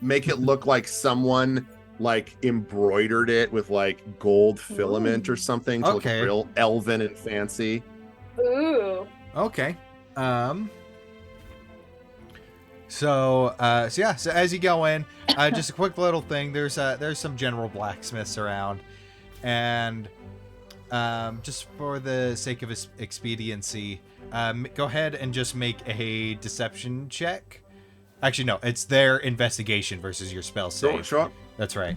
make it look like someone like embroidered it with like gold filament or something to Okay. look real elven and fancy. Ooh. okay. So as you go in, just a quick little thing. There's some general blacksmiths around, and just for the sake of expediency, go ahead and just make a deception check. Actually, no, it's their investigation versus your spell save. Sure. That's right.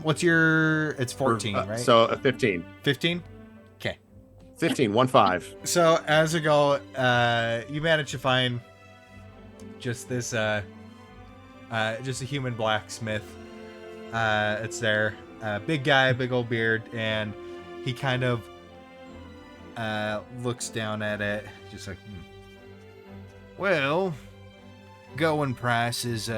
What's your? It's 14, right? So a 15. 15. 15, 1-5. So as you go, you manage to find just this, just a human blacksmith. It's there, big guy, big old beard, and he kind of looks down at it, just like, Well, going price is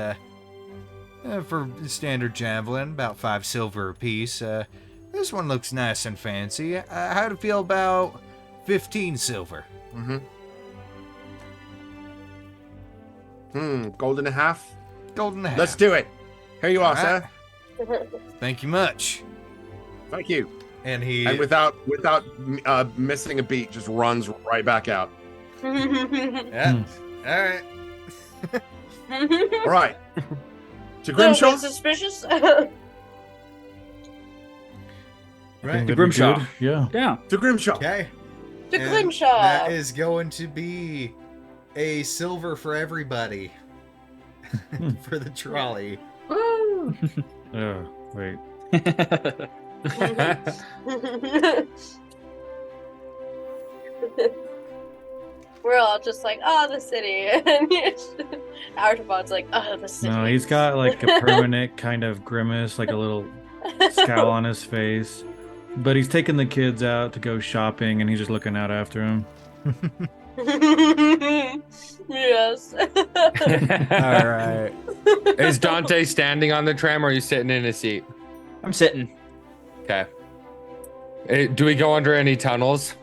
for standard javelin about 5 silver apiece. This one looks nice and fancy. How'd it feel about 15 silver? Gold and a half. Gold and a half. Let's do it. Here you are, All right. sir. Thank you much. Thank you. And he And without missing a beat, just runs right back out. yeah. All right. All right. To So, Grimshaw. suspicious? Right. The Grimshaw. Yeah. Yeah. To Grimshaw. Okay. To And Grimshaw. That is going to be a silver for everybody for the trolley. Woo! Oh, wait. We're all just like, oh, the city. And Artabon's like, oh, the city. No, he's got like a permanent kind of grimace, like a little scowl on his face. But he's taking the kids out to go shopping and he's just looking out after him. Yes. All right. Is Dante standing on the tram or are you sitting in a seat? I'm sitting. Okay. Do we go under any tunnels?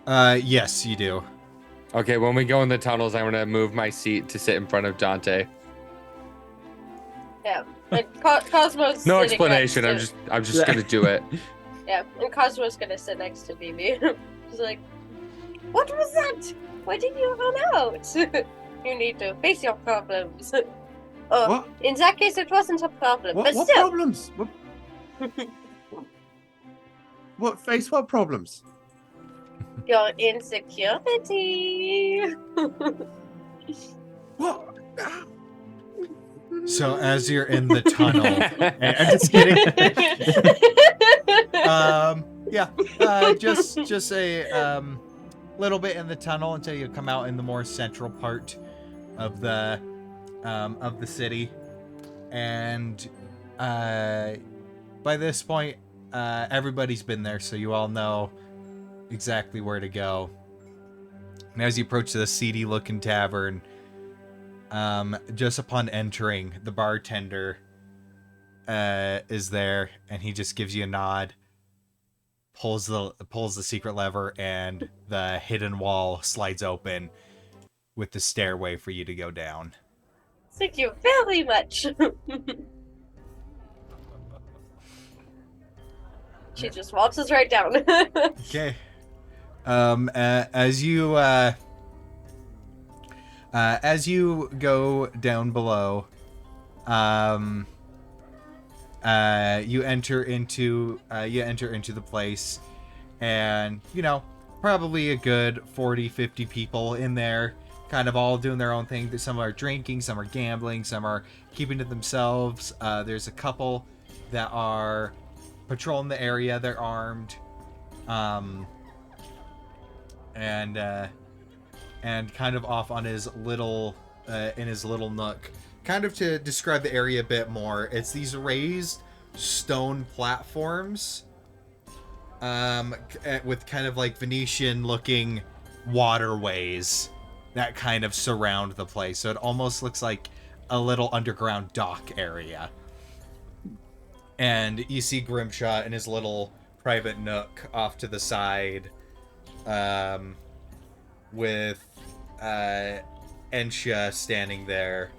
Yes, you do. Okay, when we go in the tunnels, I'm gonna move my seat to sit in front of Dante. Yeah. And Cosmo's No sitting explanation. next I'm just gonna do it. Yeah, and Cosmo's gonna sit next to Bibi. She's like, what was that? Why didn't you run out? You need to face your problems. What? In that case, it wasn't a problem. What but still. problems? What face? What problems? Your insecurity. What? So as you're in the tunnel, and I'm just kidding. Just a little bit in the tunnel until you come out in the more central part of the city, and by this point, everybody's been there, so you all know exactly where to go. And as you approach the seedy-looking tavern, just upon entering, the bartender is there, and he just gives you a nod, pulls the secret lever, and the hidden wall slides open with the stairway for you to go down. Thank you very much. She just walks us right down. Okay. As you go down below, you enter into the place, and probably a good 40-50 people in there, kind of all doing their own thing. Some are drinking, some are gambling, some are keeping to themselves. There's a couple that are patrolling the area. They're armed, and kind of off on his little in his little nook. Kind of to describe the area a bit more, it's these raised stone platforms, with kind of like Venetian-looking waterways that kind of surround the place. So it almost looks like a little underground dock area. And you see Grimshaw in his little private nook off to the side, with Ensha standing there.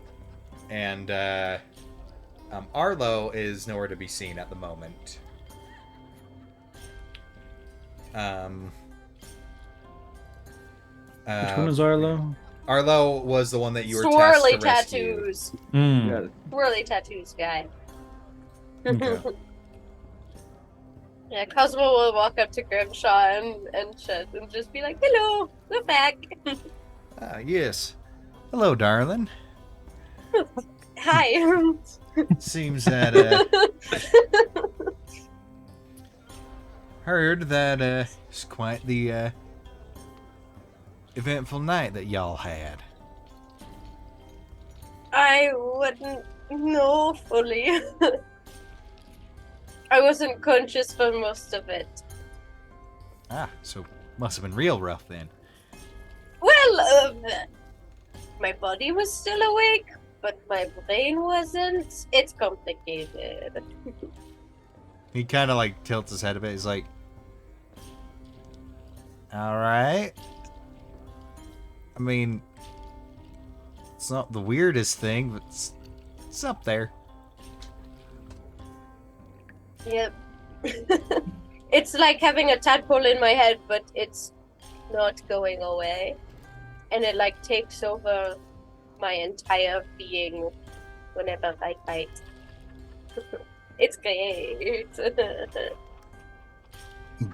And Arlo is nowhere to be seen at the moment. Which one is Arlo? Arlo was the one that you were Swirly tasked to rescue. tattoos. Mm. Swirly tattoos guy. Okay. Yeah, Cosmo will walk up to Grimshaw and shit and just be like, "Hello, we're back." Yes. Hello, darling. Hi. Seems that heard that it's quite the eventful night that y'all had. I wouldn't know fully. I wasn't conscious for most of it. So must have been real rough then. Well, my body was still awake, but my brain wasn't. It's complicated. He kind of like tilts his head a bit. He's like, all right. I mean, it's not the weirdest thing, but it's up there. Yep. It's like having a tadpole in my head, but it's not going away. And it like takes over my entire being whenever I fight. It's great.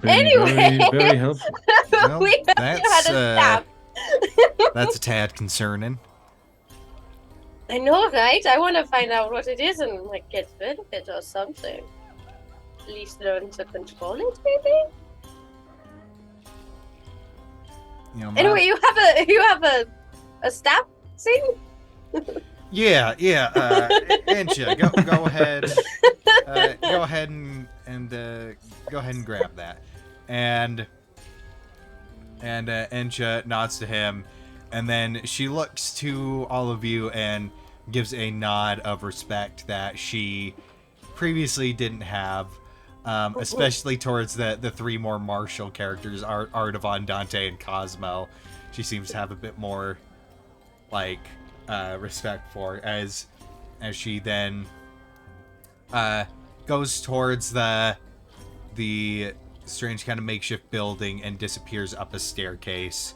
Anyway, very helpful. Well, we had a staff. That's a tad concerning. I know, right? I want to find out what it is and like get rid of it or something. At least learn to control it, maybe. Anyway, you have a staff thing. Yeah. Ensha, go ahead. Go ahead and grab that. And Ensha nods to him, and then she looks to all of you and gives a nod of respect that she previously didn't have, especially towards the three more martial characters, Artavan, Dante, and Cosmo. She seems to have a bit more respect for, as she then goes towards the strange kind of makeshift building and disappears up a staircase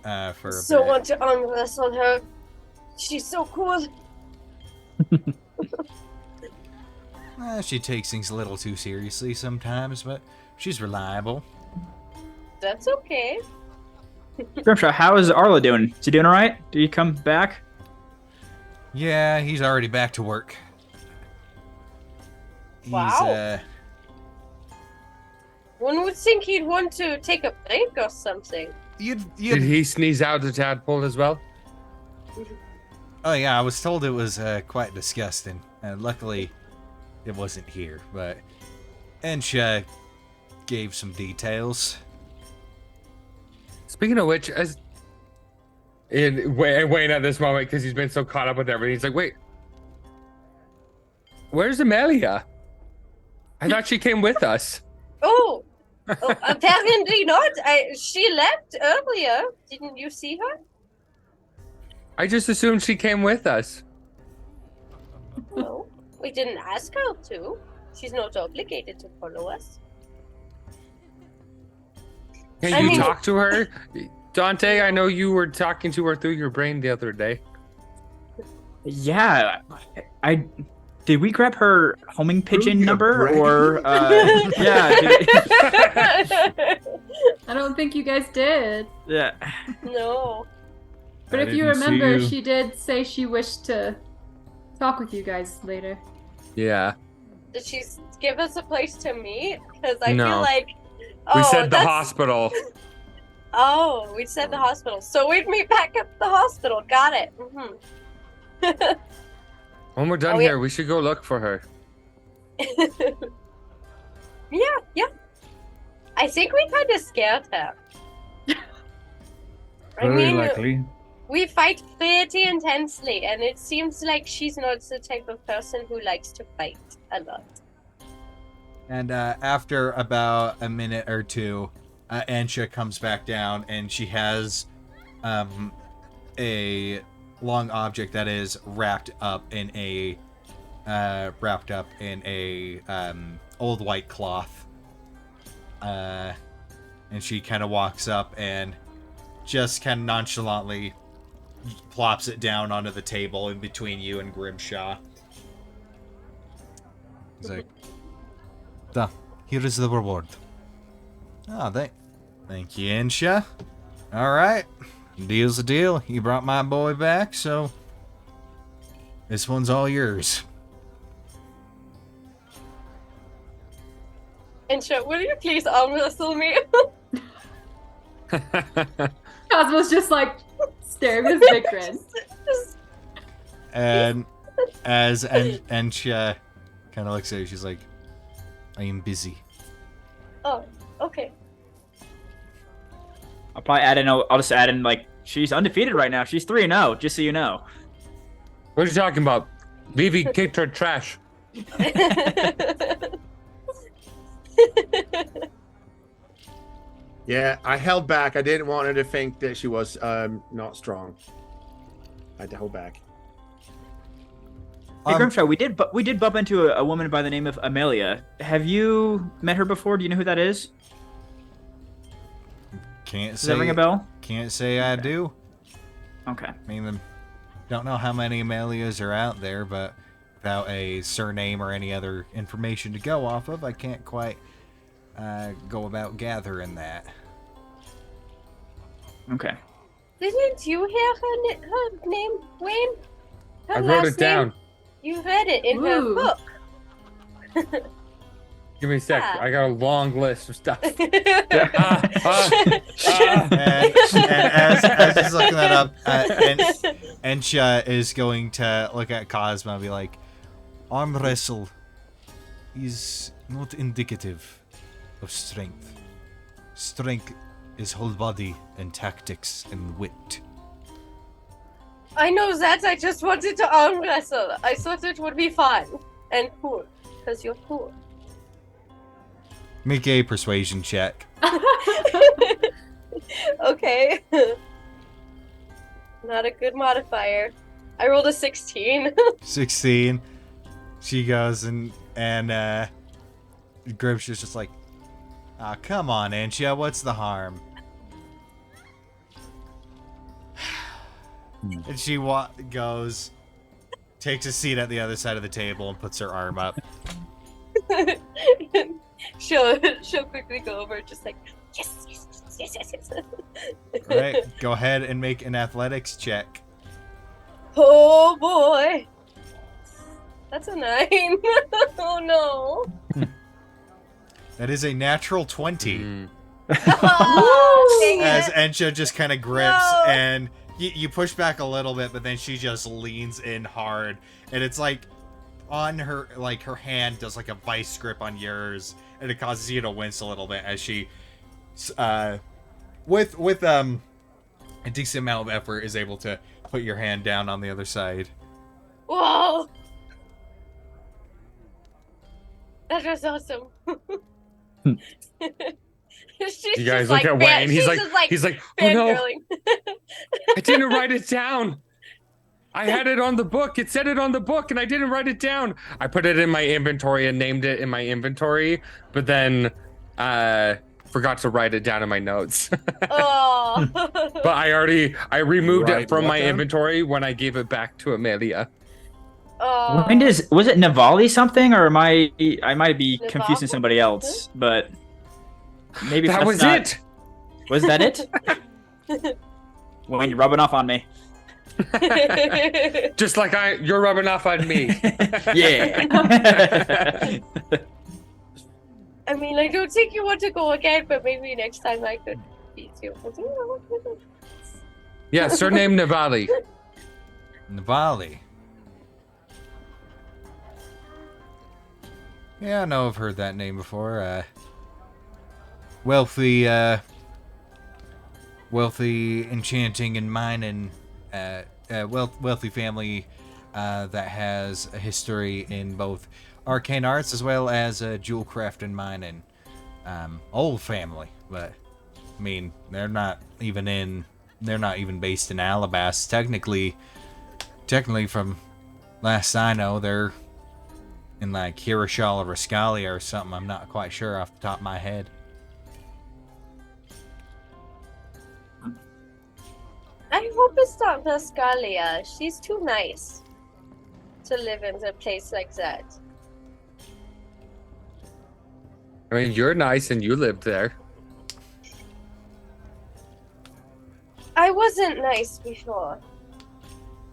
for a So bit. want to arm wrestle her. She's so cool. She takes things a little too seriously sometimes, but she's reliable. That's okay. Grimshaw, how is Arlo doing? Is he doing all right? Did he come back? Yeah, he's already back to work. He's, Wow. One would think he'd want to take a break or something. Did he sneeze out the tadpole as well? Oh yeah, I was told it was quite disgusting, and luckily it wasn't here. But Ensha gave some details. Speaking of which, Wayne at this moment, because he's been so caught up with everything, he's like, wait, where's Amelia? I thought she came with us. Oh, apparently not. She left earlier. Didn't you see her? I just assumed she came with us. No, we didn't ask her to. She's not obligated to follow us. Can you talk to her? Dante, I know you were talking to her through your brain the other day. Yeah, I Did we grab her homing pigeon Ooh, number Greg. or yeah? I don't think you guys did. Yeah. No. But I if you didn't see remember, you. she did say she wished to talk with you guys later. Yeah. Did she give us a place to meet? Because I No. feel like. We Oh, said the that's- hospital. Oh, we said the hospital. So we'd meet back at the hospital. Got it. Mm-hmm. When we're done Oh, yeah. here, we should go look for her. Yeah. I think we kind of scared her. I Very mean, likely. we fight pretty intensely, and it seems like she's not the type of person who likes to fight a lot. And after about a minute or two, Ansha comes back down, and she has a long object that is wrapped up in a old white cloth. And she kind of walks up and just kind of nonchalantly plops it down onto the table in between you and Grimshaw. He's like, here is the reward. Oh, thank you, Ansha. All right, deal's a deal. You brought my boy back, so this one's all yours. And sure, will you please arm wrestle me? Cosmo's just like staring with his big grin. And as Ansha kind of looks at you, she's like, I am busy. Oh, okay. I'll probably add in. I'll just add in like she's undefeated right now. She's 3-0. Just so you know. What are you talking about? Vivi kicked her trash. Yeah, I held back. I didn't want her to think that she was not strong. I had to hold back. Hey, Grimshaw, we did bump into a woman by the name of Amelia. Have you met her before? Do you know who that is? Does Does that ring a bell? Can't say I do. Okay. I mean, don't know how many Amelias are out there, but without a surname or any other information to go off of, I can't quite go about gathering that. Okay. Didn't you hear her name, Wayne? Her I wrote last it down. name? You read it in her Ooh. book. Give me a sec. Yeah. I got a long list of stuff. And as he's looking that up, Ansha is going to look at Cosmo and be like, arm wrestle is not indicative of strength. Strength is whole body and tactics and wit. I know that. I just wanted to arm wrestle. I thought it would be fun and cool, because you're cool. Make a persuasion check. Okay. Not a good modifier. I rolled a 16. 16. She goes and Grips is just like, ah, come on, Ansha, what's the harm? And she goes, takes a seat at the other side of the table and puts her arm up. she'll quickly go over, just like, yes. Right, go ahead and make an athletics check. Oh boy, that's a 9. Oh no. That is a natural 20. Mm. Oh, dang As it. Ansha just kind of grips No. and you push back a little bit, but then she just leans in hard, and it's like on her, like her hand does like a vice grip on yours, and it causes you to wince a little bit as she, with a decent amount of effort, is able to put your hand down on the other side. Whoa. That was awesome. She's You guys just look like at Wayne. He's like, just oh no, fangirling. I didn't write it down. I had it on the book. It said it on the book, and I didn't write it down. I put it in my inventory and named it in my inventory, but then forgot to write it down in my notes. Oh. But I removed Write it from what my down? inventory when I gave it back to Amelia. When was it Navali something, or I might be confusing somebody else, but maybe that was it. Was that it? When you're rubbing off on me. Just like you're rubbing off on me. Yeah. I mean, I don't think you want to go again, but maybe next time I could beat you. Yeah, surname Navali. Navali. Yeah, I know I've heard that name before. Wealthy, enchanting and mining, wealthy family that has a history in both arcane arts as well as jewel craft and mining. Old family, but I mean they're not even based in Alabas. Technically, from last I know, they're in like Hirashal or Rascalia or something. I'm not quite sure off the top of my head. I hope it's not Nascalia. She's too nice to live in a place like that. I mean, you're nice and you lived there. I wasn't nice before.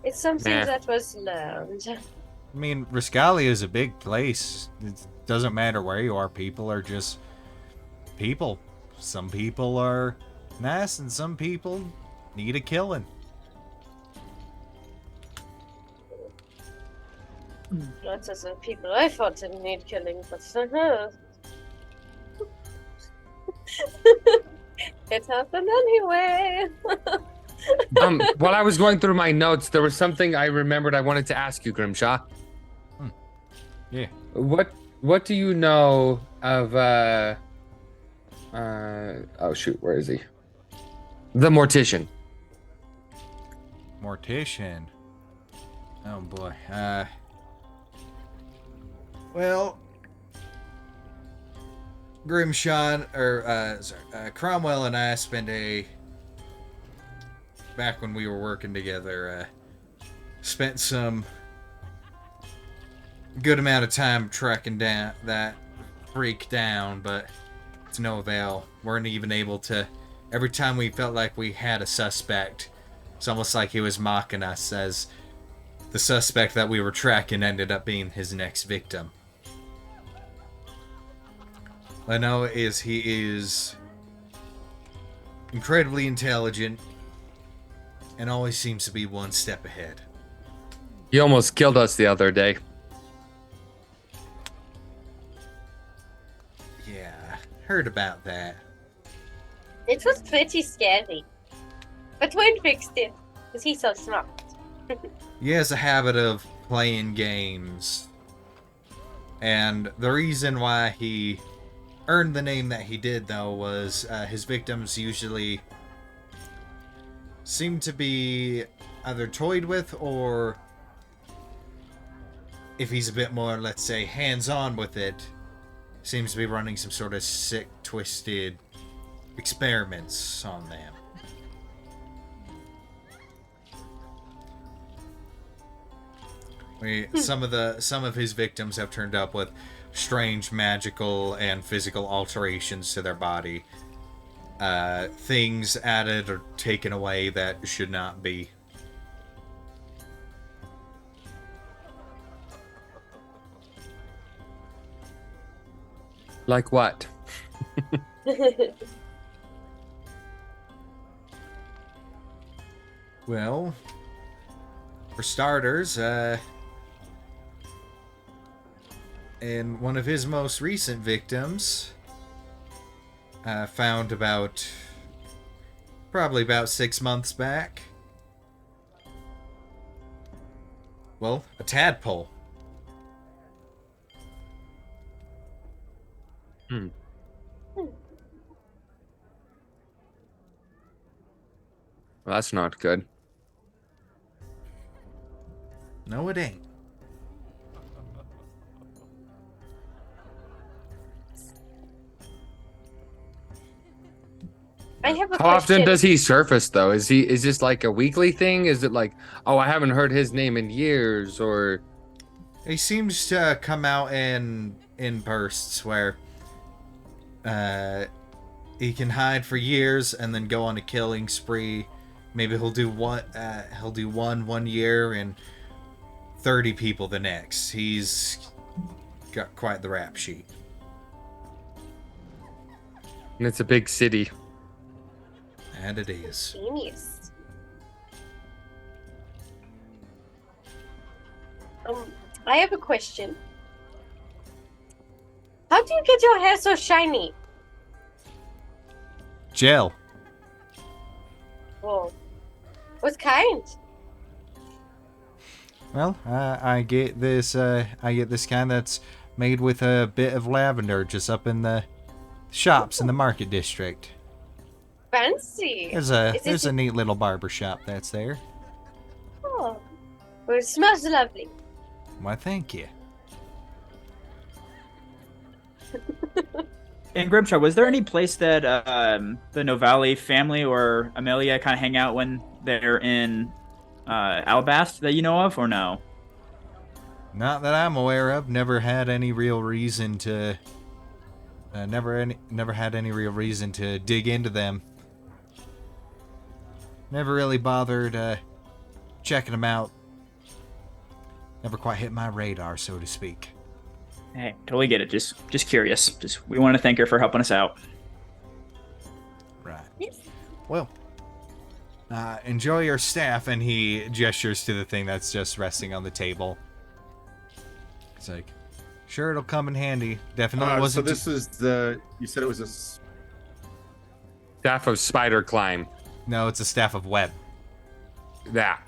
It's something that was learned. I mean, Rascalia is a big place. It doesn't matter where you are. People are just people. Some people are nice and some people need a killing. Not as the people I thought didn't need killing, but it happened anyway. While I was going through my notes, there was something I remembered I wanted to ask you, Grimshaw. Yeah. What do you know of oh shoot, where is he? The Mortician. Mortician. Oh boy. Well, Grimshaw Cromwell and I spent back when we were working together, spent some good amount of time tracking down that freak down, but to no avail. Weren't even able to. Every time we felt like we had a suspect, it's almost like he was mocking us, as the suspect that we were tracking ended up being his next victim. All I know is he is incredibly intelligent and always seems to be one step ahead. He almost killed us the other day. Yeah, heard about that. It was pretty scary. But Wayne fixed it, because he's so smart. He has a habit of playing games. And the reason why he earned the name that he did, though, was his victims usually seem to be either toyed with, or if he's a bit more, let's say, hands-on with it, seems to be running some sort of sick, twisted experiments on them. Some of his victims have turned up with strange magical and physical alterations to their body. Things added or taken away that should not be. Like what? Well, for starters, and one of his most recent victims, found probably about 6 months back. Well, a tadpole. Well, that's not good. No, it ain't. I have a How often question. does he surface, though? Is this like a weekly thing? Is it like, oh, I haven't heard his name in years, or He seems to come out in bursts where he can hide for years and then go on a killing spree. Maybe he'll do one year and 30 people the next. He's got quite the rap sheet. And it's a big city. And it is. Genius. I have a question. How do you get your hair so shiny? Gel. Whoa. What kind? Well, I get this kind that's made with a bit of lavender just up in the shops in the market district. Fancy. There's a neat little barber shop that's there. Oh. Well, it smells lovely. Why, thank you. And Grimshaw, was there any place that the Novali family or Amelia kind of hang out when they're in Alabast that you know of, or no? Not that I'm aware of. Never had any real reason to. Never had any real reason to dig into them. Never really bothered checking them out. Never quite hit my radar, so to speak. Hey, totally get it. Just curious. We want to thank her for helping us out. Right. Yes. Well, enjoy your staff, and he gestures to the thing that's just resting on the table. It's like, sure, it'll come in handy. Definitely wasn't. So this is the. You said it was a. Staff of spider climb. No, it's a staff of web. That.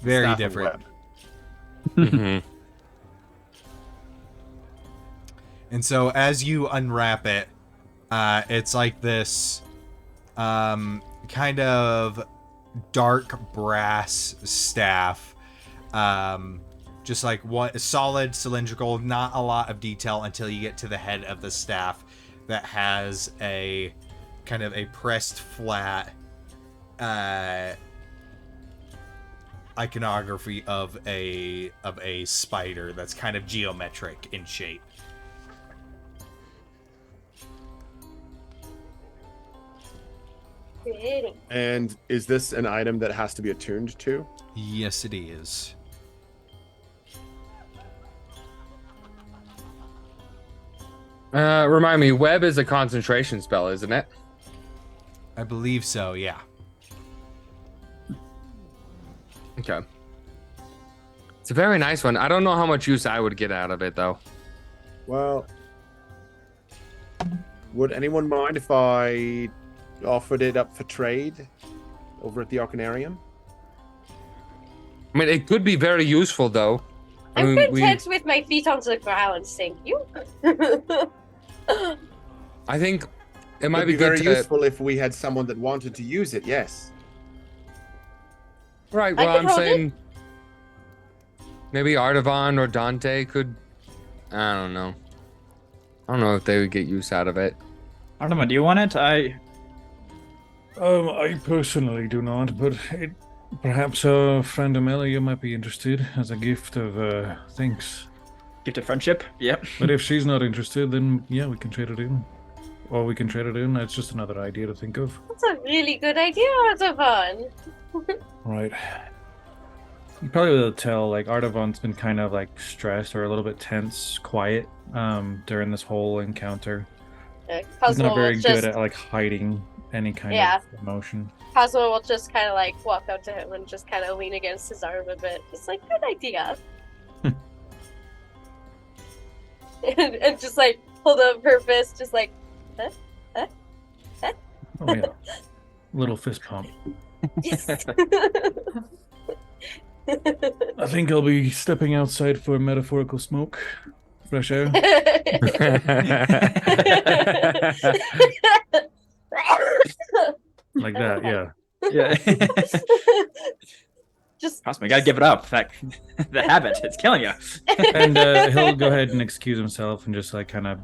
Very staff of different. web. Mm-hmm. And so as you unwrap it, it's like this kind of dark brass staff. Just like what solid, cylindrical, not a lot of detail until you get to the head of the staff that has a kind of a pressed flat iconography of a spider that's kind of geometric in shape. And is this an item that has to be attuned to? Yes, it is. Remind me, web is a concentration spell, isn't it? I believe so, yeah. Okay. It's a very nice one. I don't know how much use I would get out of it, though. Well, would anyone mind if I offered it up for trade over at the Arcanarium? I mean, it could be very useful, though. I'm content with my feet on the ground, thank you. I think it might It'd be good very useful if we had someone that wanted to use it, yes. Right, I well, could I'm hold saying maybe Artavan or Dante could. I don't know. I don't know if they would get use out of it. Artavan, do you want it? I personally do not, but perhaps friend Amelia might be interested as a gift of thanks. Gift of friendship? Yep. But if she's not interested, then yeah, we can trade it in. Or we can trade it in. It's just another idea to think of. That's a really good idea, Artavan. Right. You probably will tell, like, Artavan's been kind of, like, stressed or a little bit tense, quiet, during this whole encounter. He's not very good at, like, hiding any kind of emotion. Cosmo will just kind of, like, walk up to him and just kind of lean against his arm a bit. It's like, good idea. and just, like, hold up her fist, just like, huh? Oh, yeah. Little fist pump. Yes. I think I'll be stepping outside for metaphorical smoke. Fresh air. Like that, yeah. Yeah. Just Cosmo, you gotta give it up. The habit, it's killing you. And he'll go ahead and excuse himself and just like kind of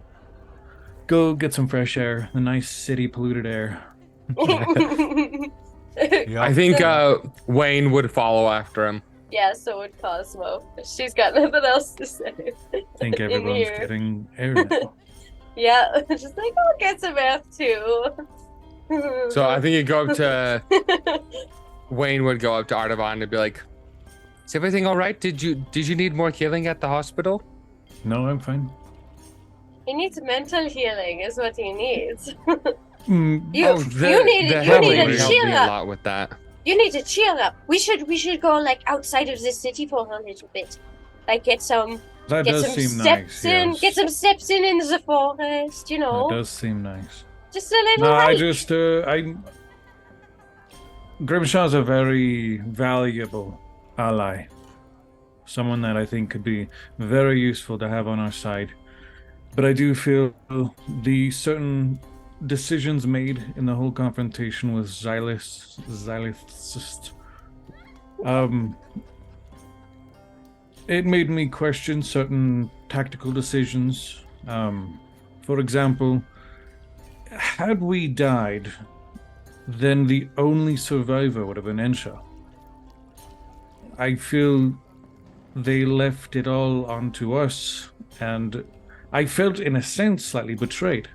go get some fresh air, the nice city polluted air. I think Wayne would follow after him. Yeah, so would Cosmo. She's got nothing else to say. I think everyone's getting air now. Yeah, just like, I'll get some F too. So I think you go up to Wayne would go up to Artavan and be like, "Is everything all right? Did you need more healing at the hospital?" No, I'm fine. He needs mental healing, is what he needs. Mm. You need to cheer a up. lot with that. You need to cheer up. We should go like outside of the city for a little bit, like get some steps in, yes. get some steps in the forest. You know, That does seem nice. just a little. No, hike. Grimshaw's a very valuable ally. Someone that I think could be very useful to have on our side. But I do feel the certain decisions made in the whole confrontation with Xylith, it made me question certain tactical decisions. For example, had we died, then the only survivor would have been Ensha. I feel they left it all onto us, and I felt, in a sense, slightly betrayed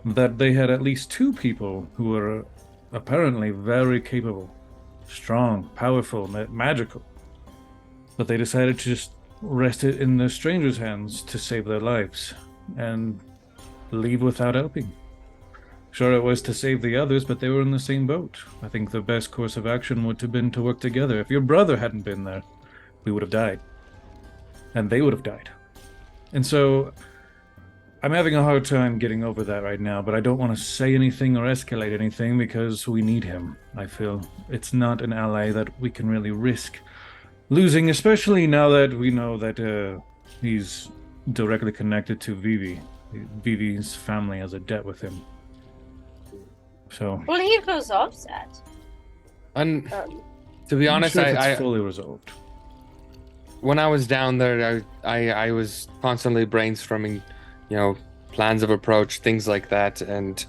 that they had at least two people who were apparently very capable, strong, powerful, magical, but they decided to just rest it in the stranger's hands to save their lives and leave without helping. Sure, it was to save the others, but they were in the same boat. I think the best course of action would have been to work together. If your brother hadn't been there, we would have died. And they would have died. And so, I'm having a hard time getting over that right now, but I don't want to say anything or escalate anything because we need him. I feel it's not an ally that we can really risk losing, especially now that we know that he's directly connected to Vivi. Vivi's family has a debt with him. So. Well, he resolves that. And to be honest, it's fully resolved. When I was down there, I was constantly brainstorming, plans of approach, things like that, and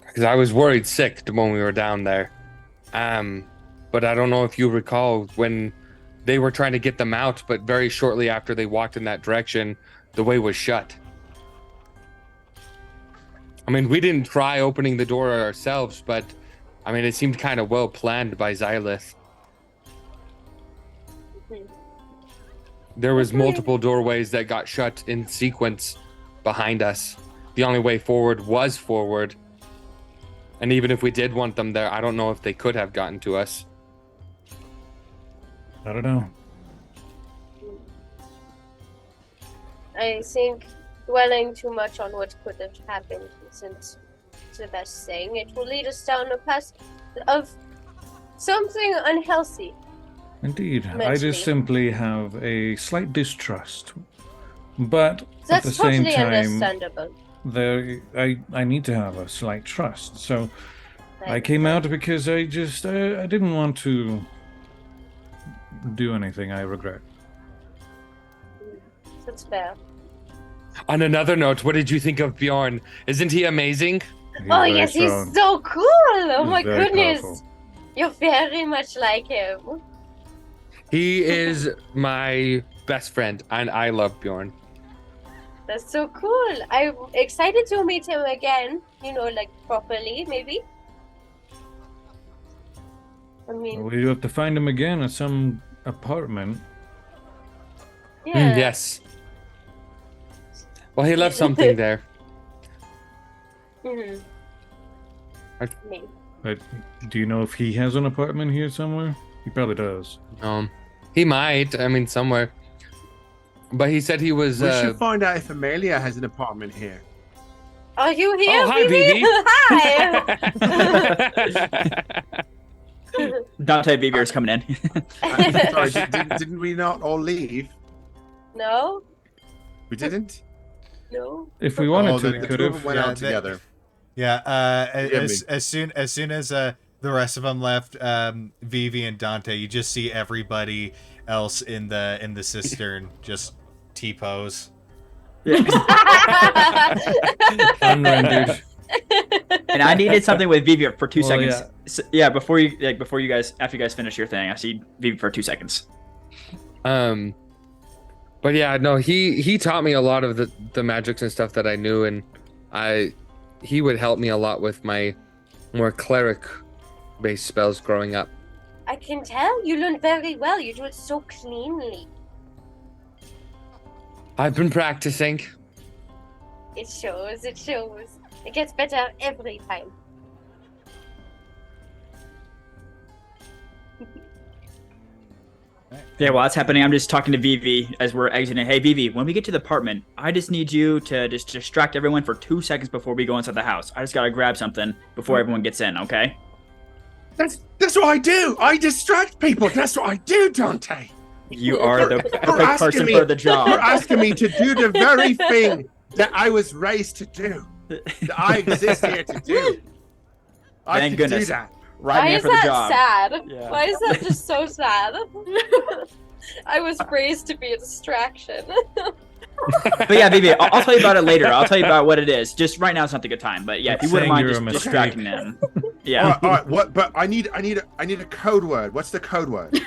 because I was worried sick when we were down there. But I don't know if you recall when they were trying to get them out, but very shortly after they walked in that direction, the way was shut. I mean, we didn't try opening the door ourselves, but I mean, it seemed kind of well planned by Xylith. There was multiple doorways that got shut in sequence behind us. The only way forward was forward. And even if we did want them there, I don't know if they could have gotten to us. I don't know. I think dwelling too much on what could have happened isn't the best thing. It will lead us down a path of something unhealthy. Indeed. Mentally. I just simply have a slight distrust. But that's at the same totally time, understandable. I need to have a slight trust. So I came out because I didn't want to do anything I regret. That's fair. On another note, what did you think of Bjorn? Isn't he amazing? Yes, strong. he's so cool. Oh my goodness. Powerful. You're very much like him. He is my best friend, and I love Bjorn. That's so cool. I'm excited to meet him again, properly, maybe. I mean, We have to find him again at some apartment. yeah. Yes. Well, he left something there. Mm-hmm. Me. But do you know if he has an apartment here somewhere? He probably does. He might. I mean, somewhere. But he said he was. We should find out if Amelia has an apartment here. Are you here, Oh, hi, Vivi? Hi. Dante Vivi's coming in. Sorry, didn't we not all leave? No. We didn't? No. If we wanted to, we the could two of have. them went out together. As soon as the rest of them left, Vivi and Dante, you just see everybody else in the cistern just T-pose. Unrendered. And I needed something with Vivi for 2 Well, seconds. yeah. So, before you guys, after you guys finish your thing, I see Vivi for 2 seconds. But yeah, no, he taught me a lot of the magics and stuff that I knew, and he would help me a lot with my more cleric based spells growing up. I can tell you learn very well. You do it so cleanly. I've been practicing. It shows. It shows. It gets better every time. Yeah, while that's happening, I'm just talking to Vivi as we're exiting. Hey, Vivi, when we get to the apartment, I just need you to just distract everyone for 2 seconds before we go inside the house. I just gotta grab something before everyone gets in, okay? That's what I do. I distract people. That's what I do, Dante. You are the You're perfect person for the You're job. asking me to do the very thing that I was raised to do. That I exist here to do. I Thank can goodness. do that. Right Why man is for the that job. sad? Yeah. Why is that just so sad? I was raised to be a distraction. But yeah, Vivi, I'll tell you about it later. I'll tell you about what it is. Just right now, it's not a good time. But yeah, if you wouldn't mind just distracting them. Yeah. All right. What? But I need a code word. What's the code word?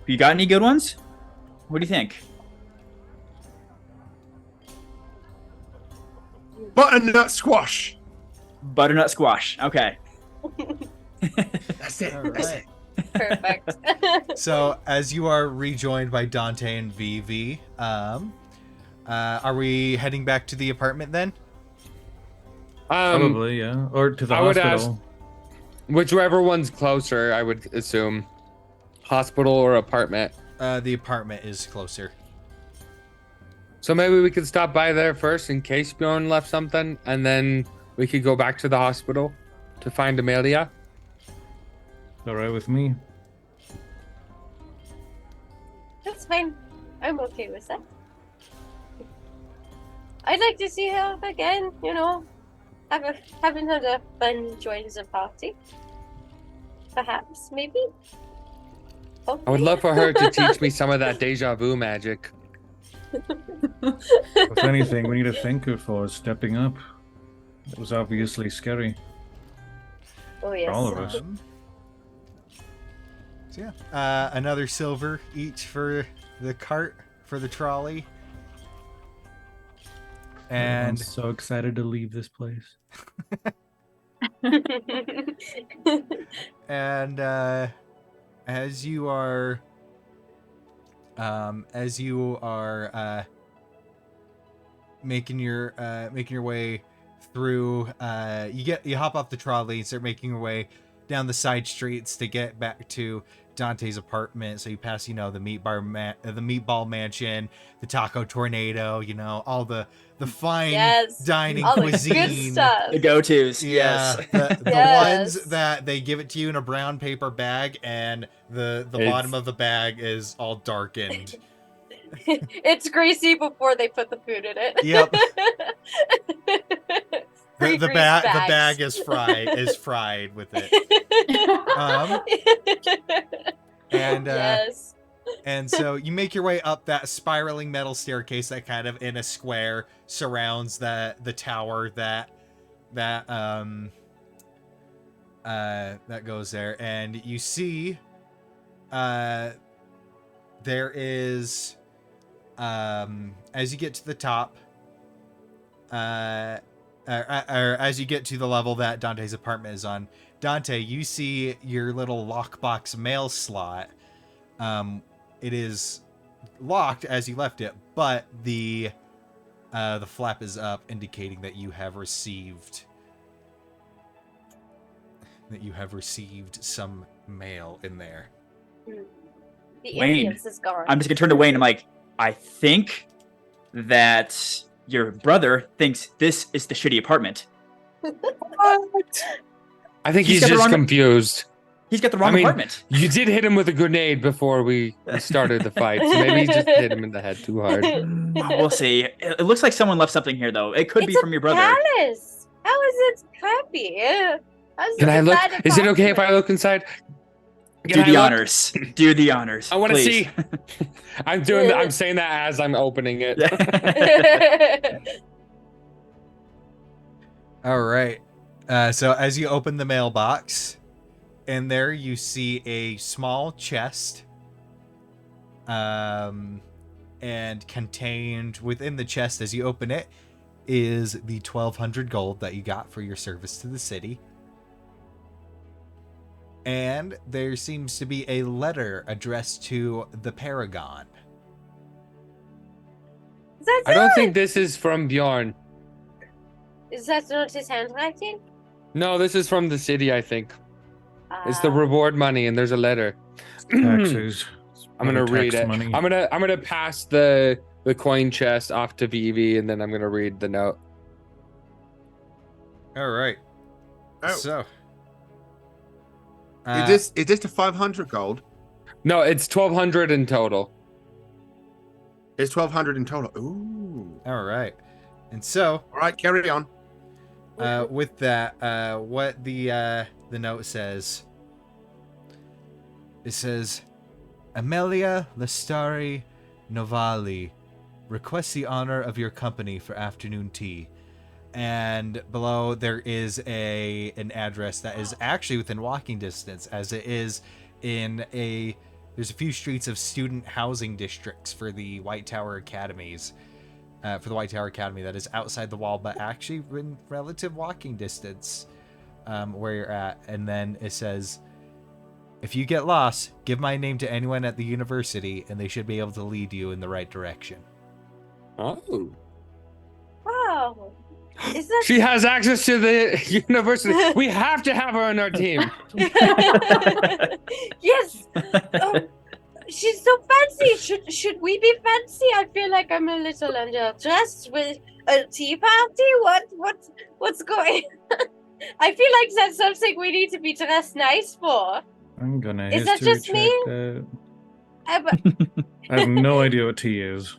You got any good ones? What do you think? Butternut squash. Butternut squash. Okay. That's it. All That's right. it. Perfect. So as you are rejoined by Dante and Vivi, are we heading back to the apartment then? Probably, yeah. Or to the I would hospital. Whichever one's closer, I would assume. Hospital or apartment. The apartment is closer. So maybe we could stop by there first in case Bjorn left something, and then we could go back to the hospital to find Amelia. All right with me. That's fine. I'm okay with that. I'd like to see her again, you know. Having had a fun joins a party. Perhaps, maybe. I would love for her to teach me some of that deja vu magic. If anything, we need to thank her for stepping up. It was obviously scary. Oh yes. For all of us. So yeah, another silver each for the cart, for the trolley. I'm And so excited to leave this place. and as you are making your way through, you hop off the trolley and start making your way down the side streets to get back to Dante's apartment. So you pass, the meatball mansion, the taco tornado, all the fine dining all cuisine. The good stuff. The go-tos. Yeah, Yes. the Yes. ones that they give it to you in a brown paper bag, and the bottom of the bag is all darkened. It's greasy before they put the food in it. Yep. Free The grease bag bags. is fried with it. And yes. and so you make your way up that spiraling metal staircase that kind of in a square surrounds the tower that goes there, and you see there is as you get to the top or as you get to the level that Dante's apartment is on, Dante, you see your little lockbox mail slot. It is locked as you left it, but the flap is up, indicating that you have received some mail in there. The Wayne, ambience is gone. I'm just gonna turn to Wayne. I'm like, I think that your brother thinks this is the shitty apartment. I think He's he's got the just wrong- confused. He's got the wrong apartment. You did hit him with a grenade before we started the fight, so maybe he just hit him in the head too hard. We'll see. It looks like someone left something here, though. It could be It's from a your brother. Palace. How is it crappy? Can I look? Is it okay if I look inside? Do the honors. Do the honors. I want to please. see. I'm saying that as I'm opening it. All right. So as you open the mailbox, in there you see a small chest And contained within the chest as you open it is the 1,200 gold that you got for your service to the city. And there seems to be a letter addressed to the Paragon. That's I don't think this is from Bjorn. Is that not his handwriting? No, this is from the city, I think. It's the reward money, and there's a letter. Taxes. I'm gonna read tax it. money. I'm gonna pass the coin chest off to Vivi, and then I'm gonna read the note. All right. Oh. So. Is this to 500 gold? No, it's 1,200 in total. It's 1,200 in total. Ooh. All right. And so. All right, carry on. With that, what the note says. It says, Amelia Lestari Novali requests the honor of your company for afternoon tea. And below there is an address that is actually within walking distance, as it is there's a few streets of student housing districts for the White Tower Academies. For the White Tower Academy that is outside the wall, but actually in relative walking distance where you're at. And then it says, if you get lost, give my name to anyone at the university, and they should be able to lead you in the right direction. Oh. Wow. Is that... She has access to the university. We have to have her on our team. Yes. She's so fancy. Should we be fancy? I feel like I'm a little underdressed with a tea party. What's going? I feel like that's something we need to be dressed nice for. I'm gonna. Is that just me? I have no idea what tea is.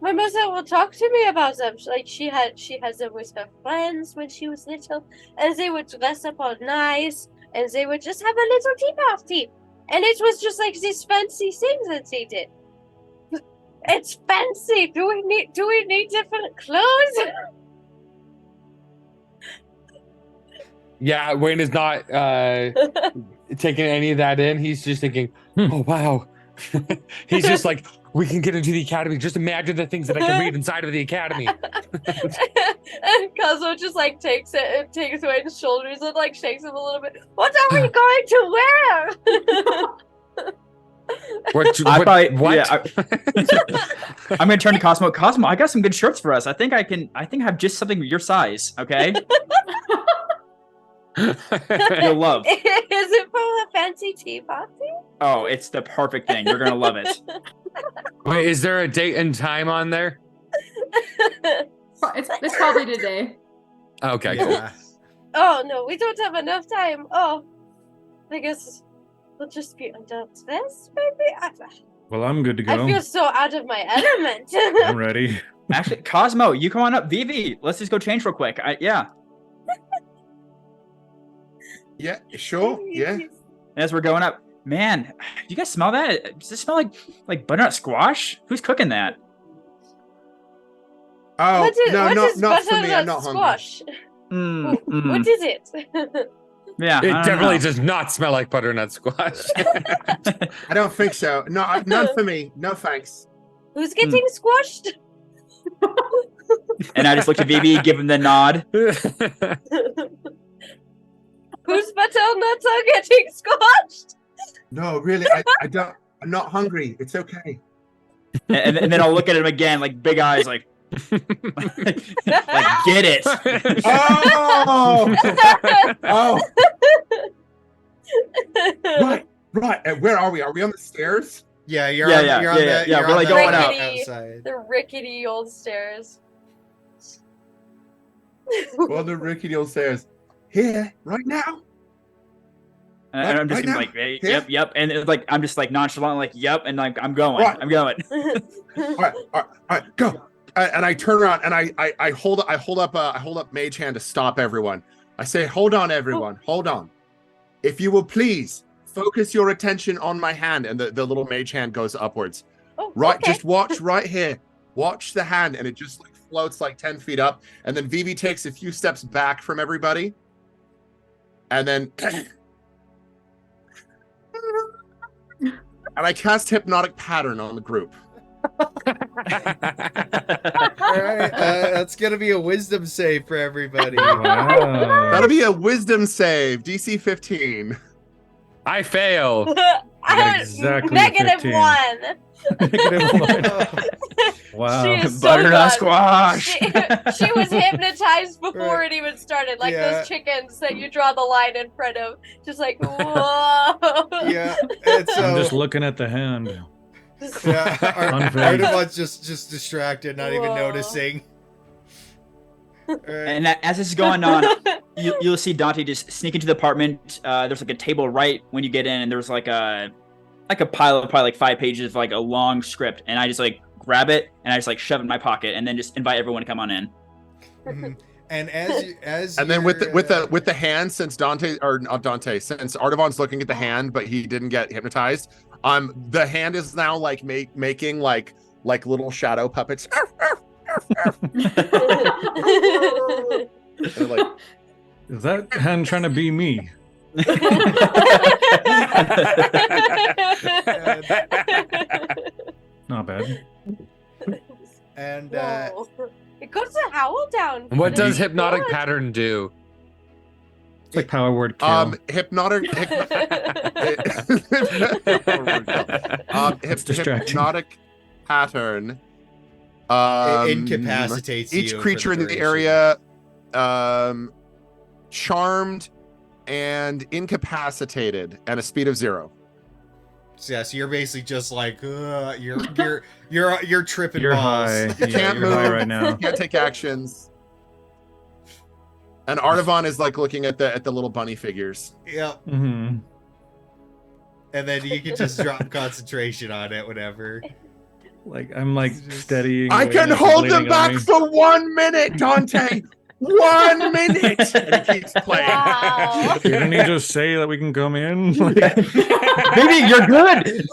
My mother will talk to me about them. She has them with her friends when she was little, and they would dress up all nice, and they would just have a little tea party, and it was just like these fancy things that they did. It's fancy. Do we need different clothes? Yeah, Wayne is not taking any of that in. He's just thinking, oh, wow. He's just like, we can get into the academy. Just imagine the things that I can read inside of the academy. And Cosmo just like takes Wayne's shoulders and like shakes him a little bit. What are we going to wear? What? Yeah, I'm gonna turn to Cosmo. Cosmo, I got some good shirts for us. I think I have just something your size. Okay. You'll love. Is it for a fancy tea party? Oh, it's the perfect thing. You're gonna love it. Wait, is there a date and time on there? It's probably today. Okay, Yeah. Oh no, we don't have enough time. Oh, I guess we'll just be adults this, maybe. Well, I'm good to go. I feel so out of my element. I'm ready. Actually, Cosmo, you come on up. Vivi, let's just go change real quick. Yeah. Yeah, sure. Yeah. As we're going up, man, do you guys smell that? Does it smell like butternut squash? Who's cooking that? Oh, what is not for me. I'm butternut not squash? What What is it? Yeah, It definitely does not smell like butternut squash. I don't think so. No, none for me. No thanks. Who's getting squashed? And I just looked at Vivi, give him the nod. Whose butternuts are getting squashed? No, really, I don't. I'm not hungry. It's okay. And then I'll look at him again, like big eyes, like get it. Oh, oh. Right. Where are we? Are we on the stairs? Yeah, you're Yeah, on, yeah, you're on yeah, the, yeah, you're we're on like the going out. outside. The rickety old stairs. On the rickety old stairs. Here, right now. And I'm just Right gonna now? like, hey, Here? yep, and it's like I'm just like nonchalant, like, yep, and like I'm going, Right. I'm going. All right, go. And I turn around and I hold up Mage Hand to stop everyone. I say, hold on, everyone, hold on. If you will please focus your attention on my hand, and the little Mage Hand goes upwards. Oh, Right, okay. just watch right here. Watch the hand, and it just like floats like 10 feet up, and then Vivi takes a few steps back from everybody, and then And I cast Hypnotic Pattern on the group. All right, that's gonna be a wisdom save for everybody. Wow. That'll be a Wisdom save, DC 15. I fail. got exactly negative 15. 1. Wow. She is so Butternut done. squash. She was hypnotized before Right. it even started, like Yeah. those chickens that you draw the line in front of. Just like, whoa. Yeah, and so I'm just looking at the hand. yeah, Unfazed. Artemon's just distracted, not even Whoa. noticing. All right. And as this is going on, you'll see Dante just sneak into the apartment. There's like a table right when you get in, and there's like a pile of probably like 5 pages of like a long script, and I just like grab it and I just like shove it in my pocket, and then just invite everyone to come on in. Mhm. And as And then with you're, the hand, since since Artavon's looking at the hand, but he didn't get hypnotized. The hand is now like making like little shadow puppets. They're like, Is that hand trying to be me? Not bad. and Whoa. It goes to Howl down. What does Good. hypnotic pattern do? It's like power word kill. hypnotic distracting. hypnotic pattern. it incapacitates Each you for creature in the duration. area charmed and incapacitated and a speed of 0. So, yeah, so you're basically just like you're tripping You're balls. high. You Yeah, can't you're move. high right now. You can't take actions. And Artavon is like looking at the little bunny figures. Yep. Mm-hmm. And then you can just drop concentration on it, whatever. Like I'm like Just- steadying. I away can and it's hold bleeding them on back me. for 1 minute, Dante. 1 minute. And he keeps playing. Wow. Didn't he just say that we can come in? Baby, you're good.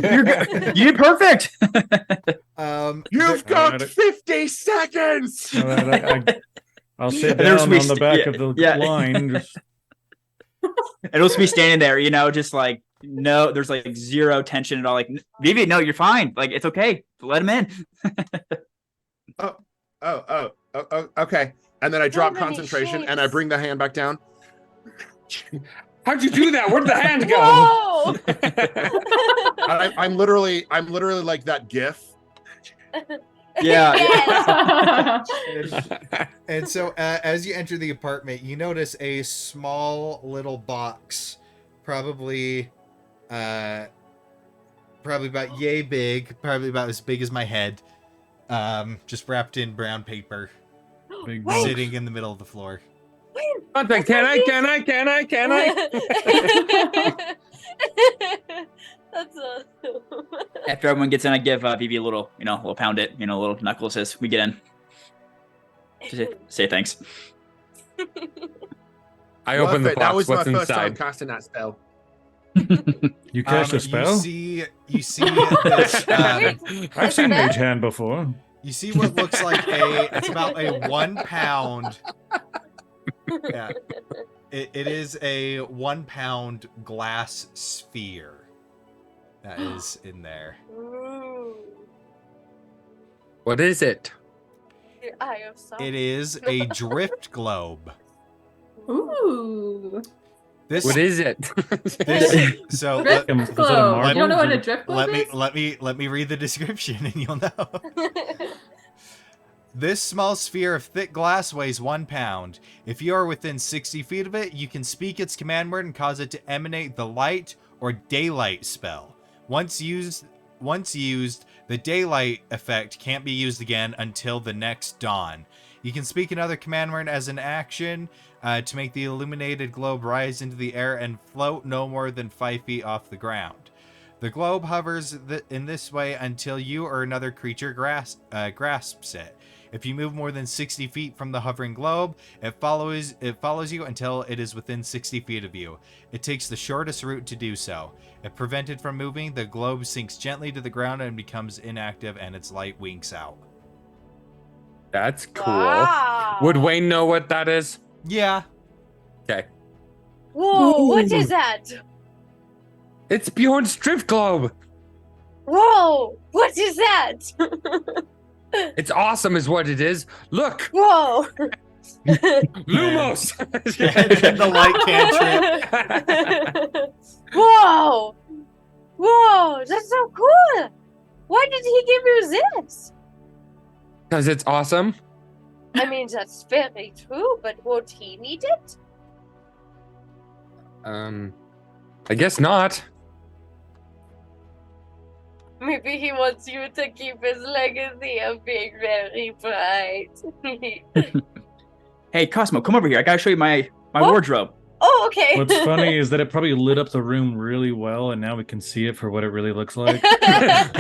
You're good. You did perfect. You've All got right. 50 seconds. All right, I'll sit And there's down me on the back yeah, of the yeah. line. Just, And it'll just be standing there, just like no, there's like zero tension at all. Like, Vivi, no, you're fine. Like, it's okay. Let him in. Oh, okay. And then I drop many concentration and I shapes. bring the hand back down. How'd you do that? Where'd the hand go? Whoa. I'm literally like that GIF. Yeah. Yes. And so as you enter the apartment, you notice a small little box, probably about yay big, probably about as big as my head, just wrapped in brown paper, big Wait. sitting in the middle of the floor. Can I? That's a... After everyone gets in, I give Vivi a little, little pound it, little knuckles as we get in. Just say thanks. I open the That box. was my What's first time inside? casting that spell. you cast a spell? You see this. I've seen Mage Hand before. You see what looks like it's about a 1 pound. Yeah. It is a 1 pound glass sphere that is in there. Ooh. What is it? The Eye of Sauron. It is a drift globe. Ooh. This What is it? so Drift Was it a globe. marble? You don't know what a drift globe let is? me read the description and you'll know. This small sphere of thick glass weighs 1 pound. If you are within 60 feet of it, you can speak its command word and cause it to emanate the light or daylight spell. Once used, the daylight effect can't be used again until the next dawn. You can speak another command word as an action to make the illuminated globe rise into the air and float no more than 5 feet off the ground. The globe hovers in this way until you or another creature grasps it. If you move more than 60 feet from the hovering globe, it follows you until it is within 60 feet of you. It takes the shortest route to do so. If prevented from moving, the globe sinks gently to the ground and becomes inactive and its light winks out. That's cool. Wow. Would Wayne know what that is? Yeah. Whoa, what is that? It's Bjorn's drift globe. Whoa! What is that? It's awesome, is what it is. Look, Whoa! Lumos. And the light cantrip. Whoa! Whoa! That's so cool. Why did he give you this? Because it's awesome. I mean, that's very true, but won't he need it? I guess not. Maybe he wants you to keep his legacy of being very bright. Hey, Cosmo, come over here. I gotta show you my wardrobe. Oh, okay. What's funny is that it probably lit up the room really well, and now we can see it for what it really looks like. It's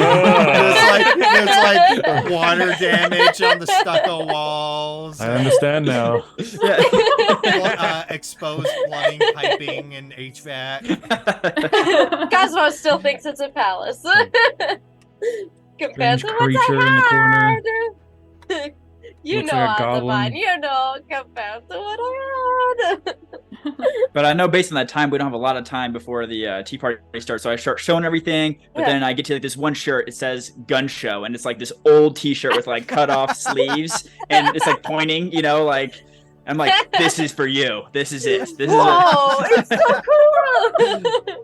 like water damage on the stucco walls. I understand now. Exposed plumbing, piping, and HVAC. Cosmo still thinks it's a palace. Compared Strange to what's creature in the corner. You Looks know, like a goblin. Azaban, you know, compared to what I had. But I know based on that time, we don't have a lot of time before the tea party starts. So I start showing everything, but then I get to this one shirt. It says gun show, and it's like this old T-shirt with like cut off sleeves, and it's like pointing, you know, like I'm like, this is for you. This is it. This Whoa, is it. it's so cool.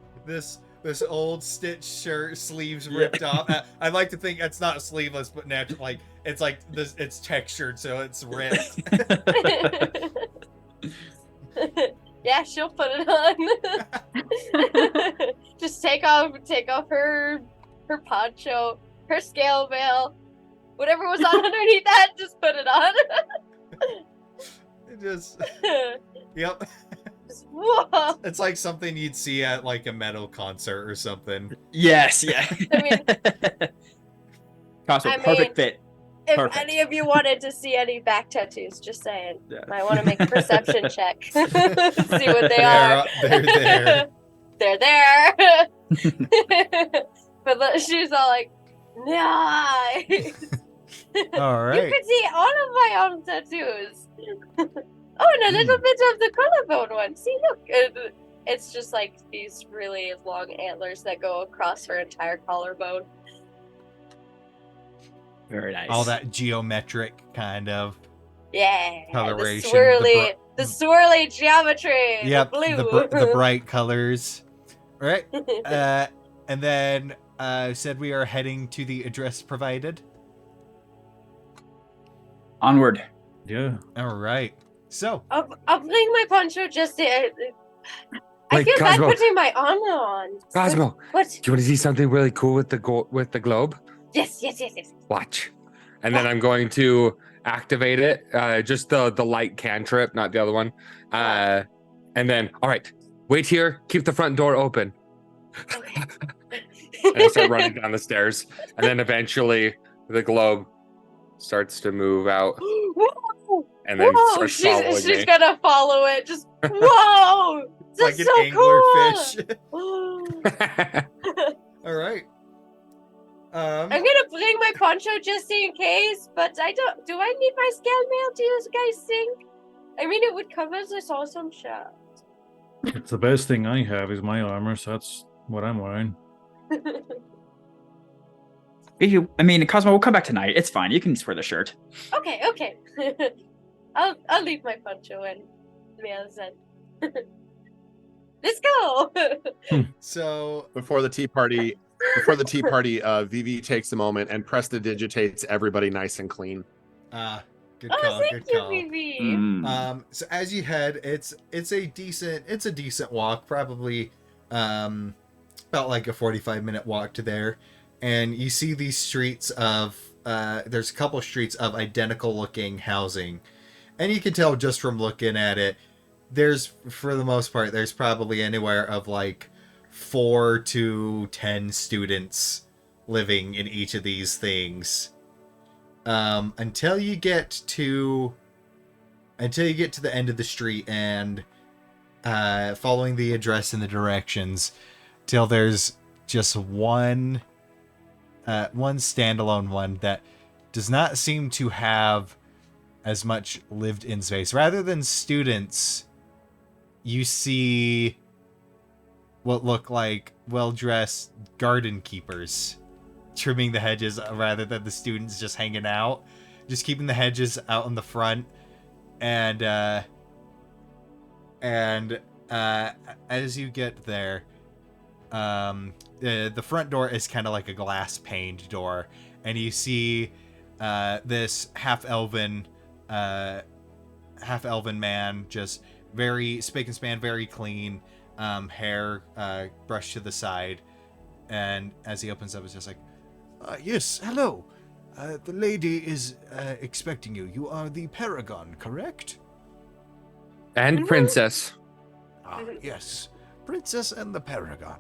This old stitched shirt, sleeves ripped off. I like to think it's not sleeveless, but natural. Like it's like this. It's textured, so it's ripped. Yeah, she'll put it on. Just take off her poncho, her scale veil, whatever was on underneath that. Just put it on. It just, yep. Whoa. It's like something you'd see at like a metal concert or something. Yes, yeah. I mean, Cosmo, I perfect mean, fit. if Perfect. any of you wanted to see any back tattoos, just saying. Yeah. I want to make a perception check. See what they are. They're there. They're there. But she's all like, nice. All right. You could see all of my own tattoos. Oh, and a little bit of the collarbone one. See, look. It's just like these really long antlers that go across her entire collarbone. Very nice. All that geometric kind of The coloration. swirly geometry. Yep, The blue. the bright colors. All right. And then said we are heading to the address provided. Onward. Yeah. All right. So I'll bring my poncho just to. I Wait, feel bad Cosmo. putting my armor on. Cosmo, What? do you want to see something really cool with the globe? Yes. Watch. And then I'm going to activate it. Just the light cantrip, not the other one. And then, all right, wait here. Keep the front door open. Okay. And I start running down the stairs. And then eventually the globe starts to move out. Whoa! And then Whoa! starts following She's me. gonna follow it. Just whoa! like That's an so anglerfish. cool. All right. I'm gonna bring my poncho just in case, but I don't. Do I need my scale mail? Do you guys think? I mean, it would cover this awesome shot. It's the best thing I have is my armor, so that's what I'm wearing. I mean, Cosmo, we'll come back tonight. It's fine. You can just wear the shirt. Okay. I'll leave my poncho and mail then. Let's go. So Before the tea party, Vivi takes a moment and prestidigitates everybody nice and clean. good Oh, call. thank Good you, call. Vivi. So as you head, it's a decent walk, probably about like a 45-minute walk to there, and you see these streets of there's a couple streets of identical looking housing, and you can tell just from looking at it, there's for the most part there's probably anywhere of like 4 to 10 students living in each of these things. Until you get to the end of the street and following the address and the directions till there's just one standalone one that does not seem to have as much lived in space. Rather than students, you see what look like well-dressed garden keepers trimming the hedges rather than the students just hanging out. Just keeping the hedges out in the front. And as you get there, the front door is kind of like a glass paned door, and you see this half-elven man, just very spick and span, very clean, hair brushed to the side, and as he opens up, it's just like, yes, hello. The lady is expecting you. You are the Paragon, correct? And princess. Yes. Princess and the Paragon.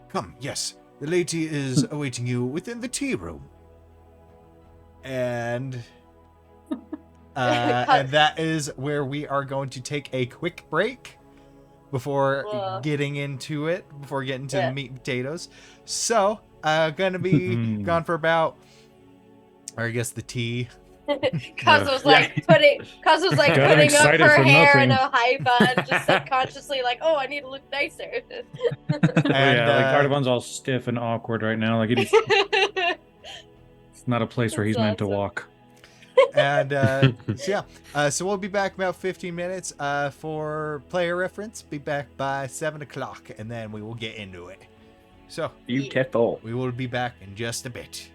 Come, yes. The lady is awaiting you within the tea room. And that is where we are going to take a quick break before getting into it, before getting to the meat and potatoes. So, gonna be gone for about, or I guess the tea. Cuz was like putting up her hair in a high bun, just subconsciously like, oh, I need to look nicer. Like Artaban's all stiff and awkward right now. Like it's not a place where he's meant to walk. And so we'll be back in about 15 minutes. For player reference, be back by 7 o'clock, and then we will get into it. So beautiful. We will be back in just a bit.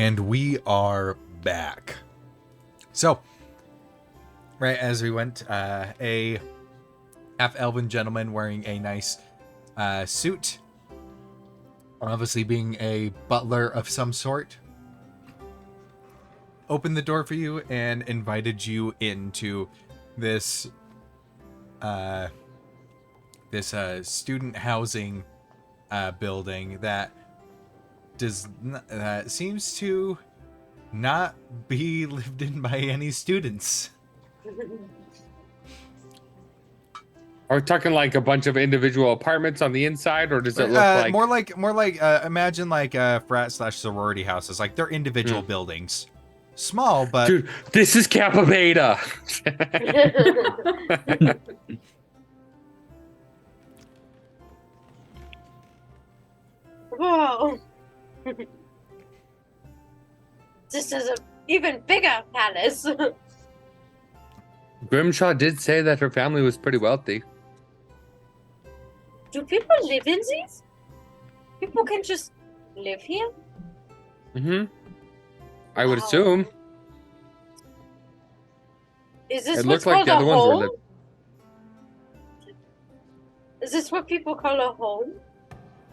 And we are back. So, right as we went, a half-elven gentleman wearing a nice suit, obviously being a butler of some sort, opened the door for you and invited you into this student housing building that seems to not be lived in by any students. Are we talking like a bunch of individual apartments on the inside, or does it look like more like imagine like frat/sorority houses, like they're individual buildings, small, but dude, this is Kappa Beta. Whoa. This is an even bigger palace. Grimshaw did say that her family was pretty wealthy. Do people live in these? People can just live here? Mm-hmm. I would assume. Is this It what's looked like called the a other ones were home? Is this what people call a home?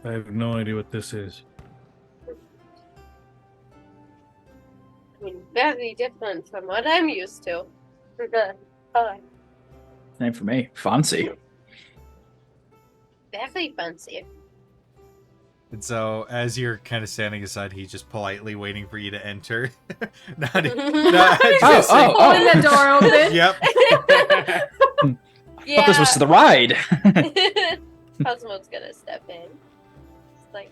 I have no idea what this is. I mean, very different from what I'm used to. Name for me. Fancy. Very fancy. And so, as you're kind of standing aside, he's just politely waiting for you to enter. not just Pulling the door open. Yep. I thought this was the ride. Cosmo's gonna step in. It's like,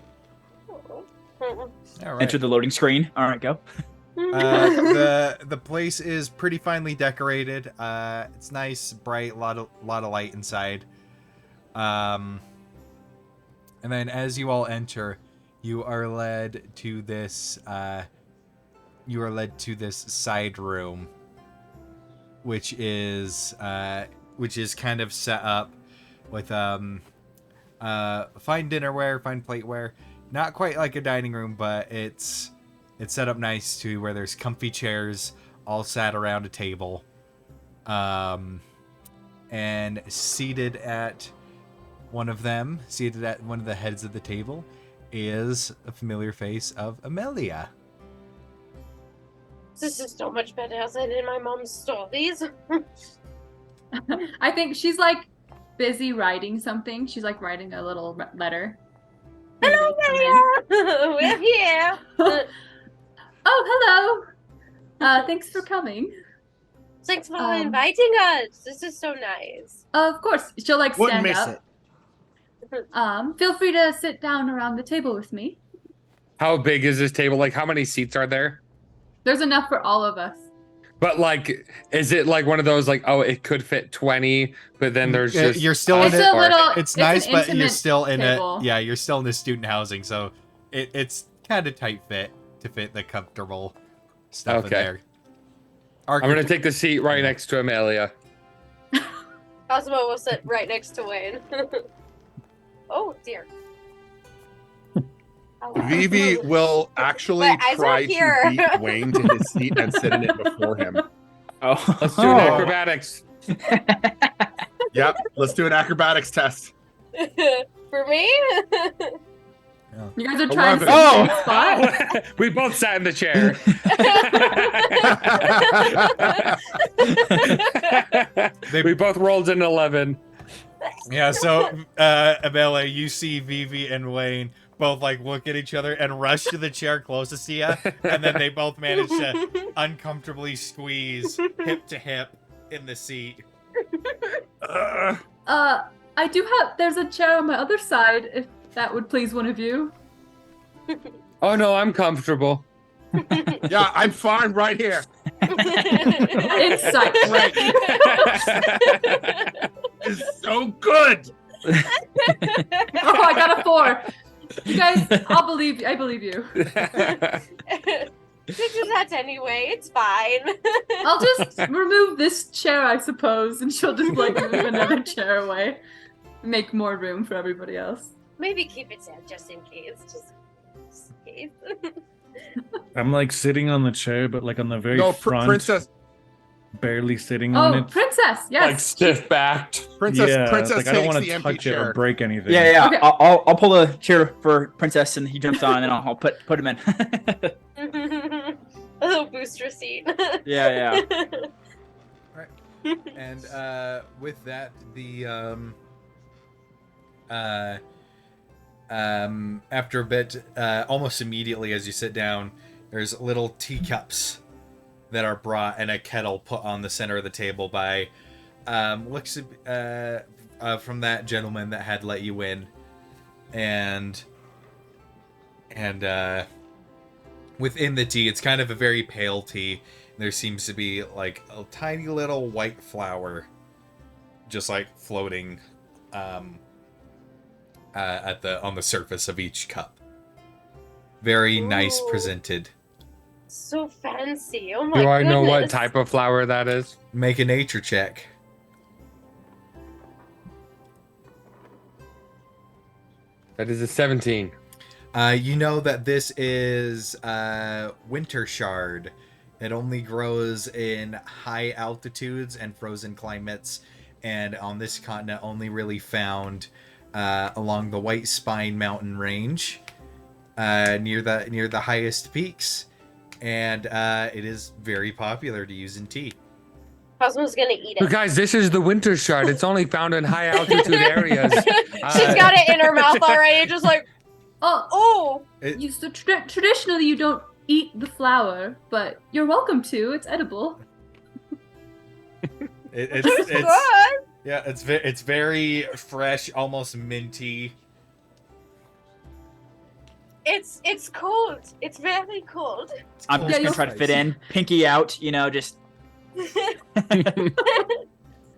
oh. All right. Enter the loading screen. All right, go. The place is pretty finely decorated. It's nice, bright, lot of light inside. And then as you all enter, you are led to this side room, which is kind of set up with fine dinnerware, fine plateware. Not quite like a dining room, but it's set up nice to where there's comfy chairs all sat around a table. And seated at one of the heads of the table, is a familiar face of Amelia. This is so much better than in my mom's stories. I think she's like busy writing something. She's like writing a little letter. Hello, Maria! We're here! Oh, hello! Thanks for coming. Thanks for inviting us. This is so nice. Of course. She'll like stand Wouldn't miss up. Feel free to sit down around the table with me. How big is this table? Like, how many seats are there? There's enough for all of us. But like, is it like one of those like, oh, it could fit 20, but then there's just you're still in It's it. a little. It's nice, but you're intimate still in table. it. Yeah, you're still in the student housing, so it's kind of tight fit to fit the comfortable stuff in there. I'm gonna take the seat right next to Amelia. Cosmo will sit right next to Wayne. Oh dear. Vivi will actually My eyes try are here. to beat Wayne to his seat and sit in it before him. Oh, Let's do an acrobatics. Yep, let's do an acrobatics test. For me? You guys are trying to 11. sit in the spot. We both sat in the chair. We both rolled an 11. Yeah, so Amelia, you see Vivi and Wayne both like look at each other and rush to the chair closest to you, and then they both manage to uncomfortably squeeze hip to hip in the seat. I do have. There's a chair on my other side. If that would please one of you. Oh no, I'm comfortable. Yeah, I'm fine right here. Insight. Great. It's so good. Oh, I got a 4. You guys, I believe you. You do that anyway. It's fine. I'll just remove this chair, I suppose, and she'll just like move another chair away, make more room for everybody else. Maybe keep it there just in case. Just in case. I'm like sitting on the chair, but like on the very No, front, princess. barely sitting on it. Princess, yes. Like stiff backed. Princess like I don't takes want the to empty touch it or chair. break anything. Yeah. Okay. I'll pull a chair for Princess, and he jumps on, and then I'll put him in. A little booster seat. Yeah. And with that, the after a bit, almost immediately as you sit down, there's little teacups that are brought and a kettle put on the center of the table by looks from that gentleman that had let you in, and within the tea, it's kind of a very pale tea. There seems to be like a tiny little white flower just like floating on the surface of each cup. Very nice Ooh. presented. So fancy. Oh my Do I know what goodness. type of flower that is? Make a nature check. That is a 17. You know that this is winter shard. It only grows in high altitudes and frozen climates, and on this continent only really found along the White Spine mountain range, near the highest peaks, and it is very popular to use in tea. Cosmo's gonna eat But it. guys, this is the winter shard. It's only found in high altitude areas. She's got it in her mouth already, just like, oh. Traditionally, you don't eat the flower, but you're welcome to. It's edible. It's Good. yeah, it's very fresh, almost minty. It's cold. It's very cold. I'm just gonna try to fit in, pinky out, just.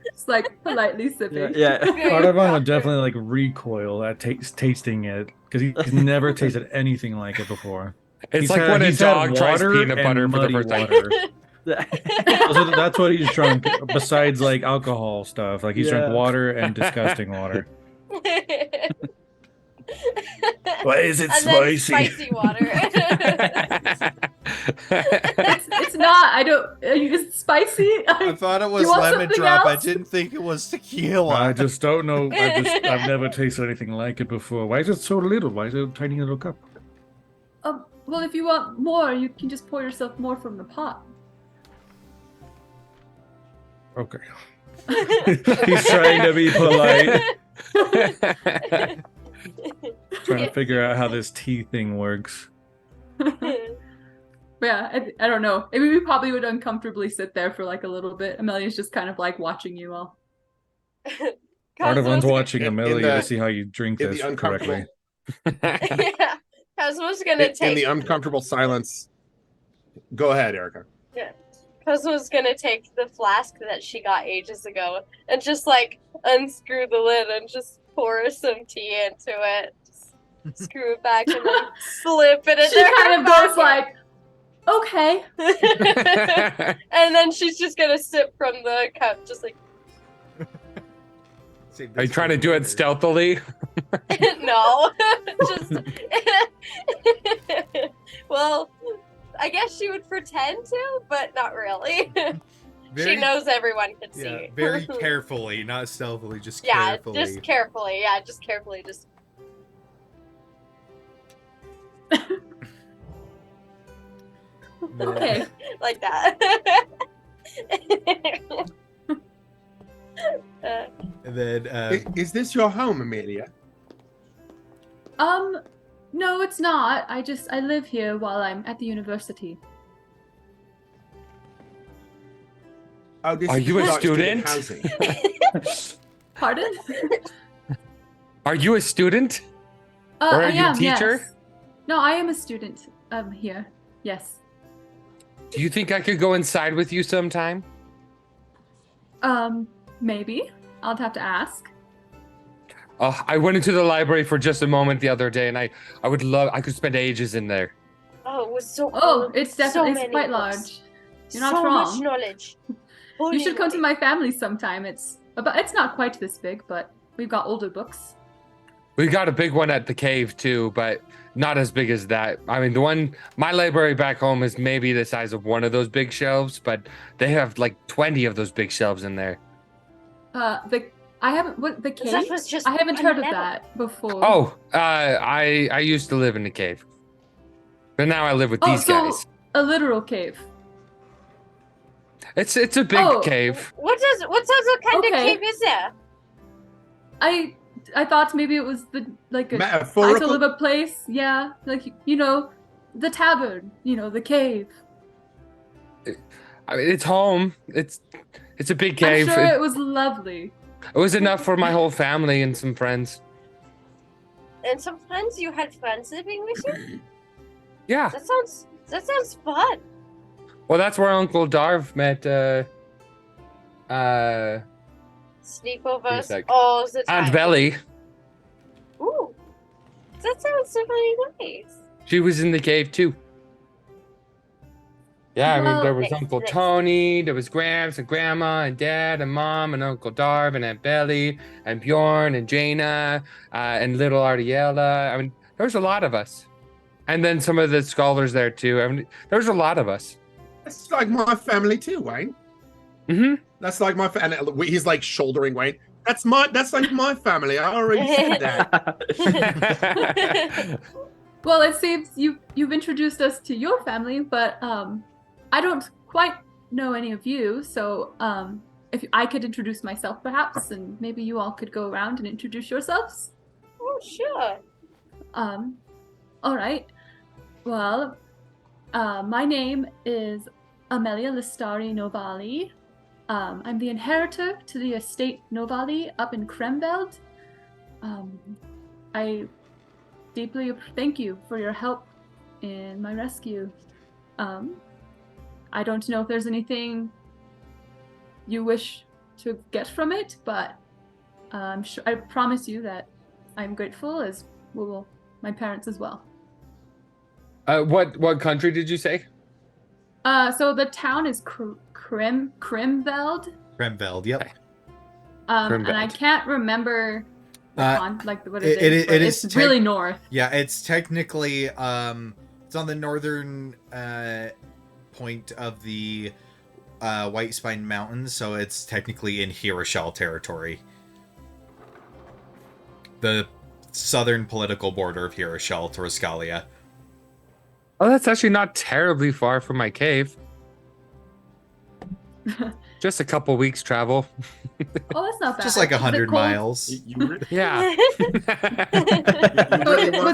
Just like politely sipping. Yeah. Artavan would definitely like recoil at tasting it because he's never tasted anything like it before. It's He's like had- when a he's had dog tries water peanut and butter for the muddy first time. water. That's what he's drunk. Besides like alcohol stuff, like he's drunk water and disgusting water. Why is it And then spicy? spicy water. It's not. I don't. It's spicy. I thought it was you want lemon something drop. I else? didn't think it was tequila. I just don't know. I've never tasted anything like it before. Why is it so little? Why is it a tiny little cup? Well, if you want more, you can just pour yourself more from the pot. Okay. He's trying to be polite. Trying to figure out how this tea thing works. Yeah, I don't know. Maybe we probably would uncomfortably sit there for like a little bit. Amelia's just kind of like watching you all. Artavan's watching in Amelia the- to see how you drink in this the correctly. Yeah. Cosmo's gonna In take the uncomfortable silence. Go ahead, Erica. Cosmo's gonna take the flask that she got ages ago and just like unscrew the lid and just pour some tea into it. Just screw it back and then slip it in She there. kind of goes like, okay. And then she's just gonna sip from the cup, just like Are you trying to do it stealthily? no. Just well, I guess she would pretend to, but not really. She knows everyone can see. Yeah, very carefully, not stealthily, just Yeah, carefully. just carefully. Yeah, just carefully. Just. Okay. Like that. And then Is this your home, Amelia? No, it's not. I live here while I'm at the university. Oh, this Are is you a not student? housing. Pardon? Are you a student? Or are I you a am, teacher? yes. No, I am a student here. Yes. Do you think I could go inside with you sometime? Maybe. I'll have to ask. I went into the library for just a moment the other day, and I could spend ages in there. Oh, it was so cool. Oh, it's definitely many quite books. large. You're not so wrong. much knowledge. You should come to Holy my family sometime. It's not quite this big, but we've got older books. We got a big one at the cave too, but not as big as that. I mean, my library back home is maybe the size of one of those big shelves, but they have like 20 of those big shelves in there. The cave? That was just I haven't heard of level. that before. Oh, I used to live in the cave, but now I live with these guys. A literal cave. It's a big cave. What kind of cave is there? I thought maybe it was a Metaphorical title of a place. Yeah, like the tavern. The cave. I mean, it's home. It's a big cave. I'm sure it was lovely. It was enough for my whole family and some friends. And some friends? You had friends living with you? Yeah. That sounds fun. Well, that's where Uncle Darv met. Sleepovers all the time. Aunt Belly. Ooh, that sounds really nice. She was in the cave too. Yeah, I mean, there was Uncle Tony, there was Gramps and Grandma and Dad and Mom and Uncle Darv and Aunt Belly and Bjorn and Jaina and little Ariella. I mean, there was a lot of us. And then some of the scholars there too. I mean, there was a lot of us. That's like my family too, Wayne. Mm-hmm. That's like my family. He's like shouldering Wayne. That's like my family. I already said that. Well, it seems you've introduced us to your family, but I don't quite know any of you. So if I could introduce myself, perhaps, and maybe you all could go around and introduce yourselves. Oh, sure. All right. Well, my name is Amelia Listari Novali. I'm the inheritor to the estate Novali up in Kremveld. I deeply thank you for your help in my rescue. I don't know if there's anything you wish to get from it, but I'm sure, I promise you that I'm grateful, as will my parents as well. What country did you say? So the town is Kremveld. Kremveld, yep. And I can't remember what it is. It's really north. Yeah, it's technically it's on the northern point of the White Spine Mountains, so it's technically in Hiroshal territory. The southern political border of Hiroshal to Raskalia. Oh, that's actually not terribly far from my cave. Just a couple weeks travel. Oh, that's not bad. Just like 100 miles. Yeah. Was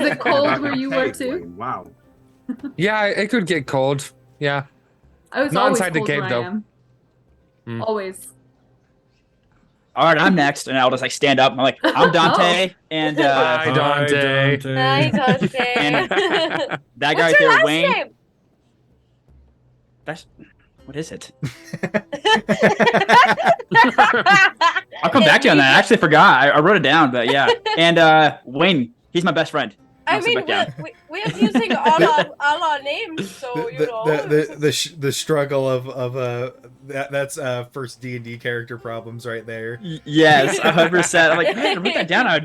it cold where you were too? Wow. Yeah, it could get cold. Yeah. I was not always inside the cold cave where though. I am. Always. All right, I'm next, and I'll just stand up. I'm like, I'm Dante, and Hi, Dante. Hi, Dante. And that guy What's your there, last Wayne. name? That's what is it? I'll come back to you on that. I actually forgot. I wrote it down, but yeah. And Wayne, he's my best friend. I mean, we're using all our names, so the struggle of that's first D&D character problems right there. Yes, 100%. I'm like, man, I wrote that down. I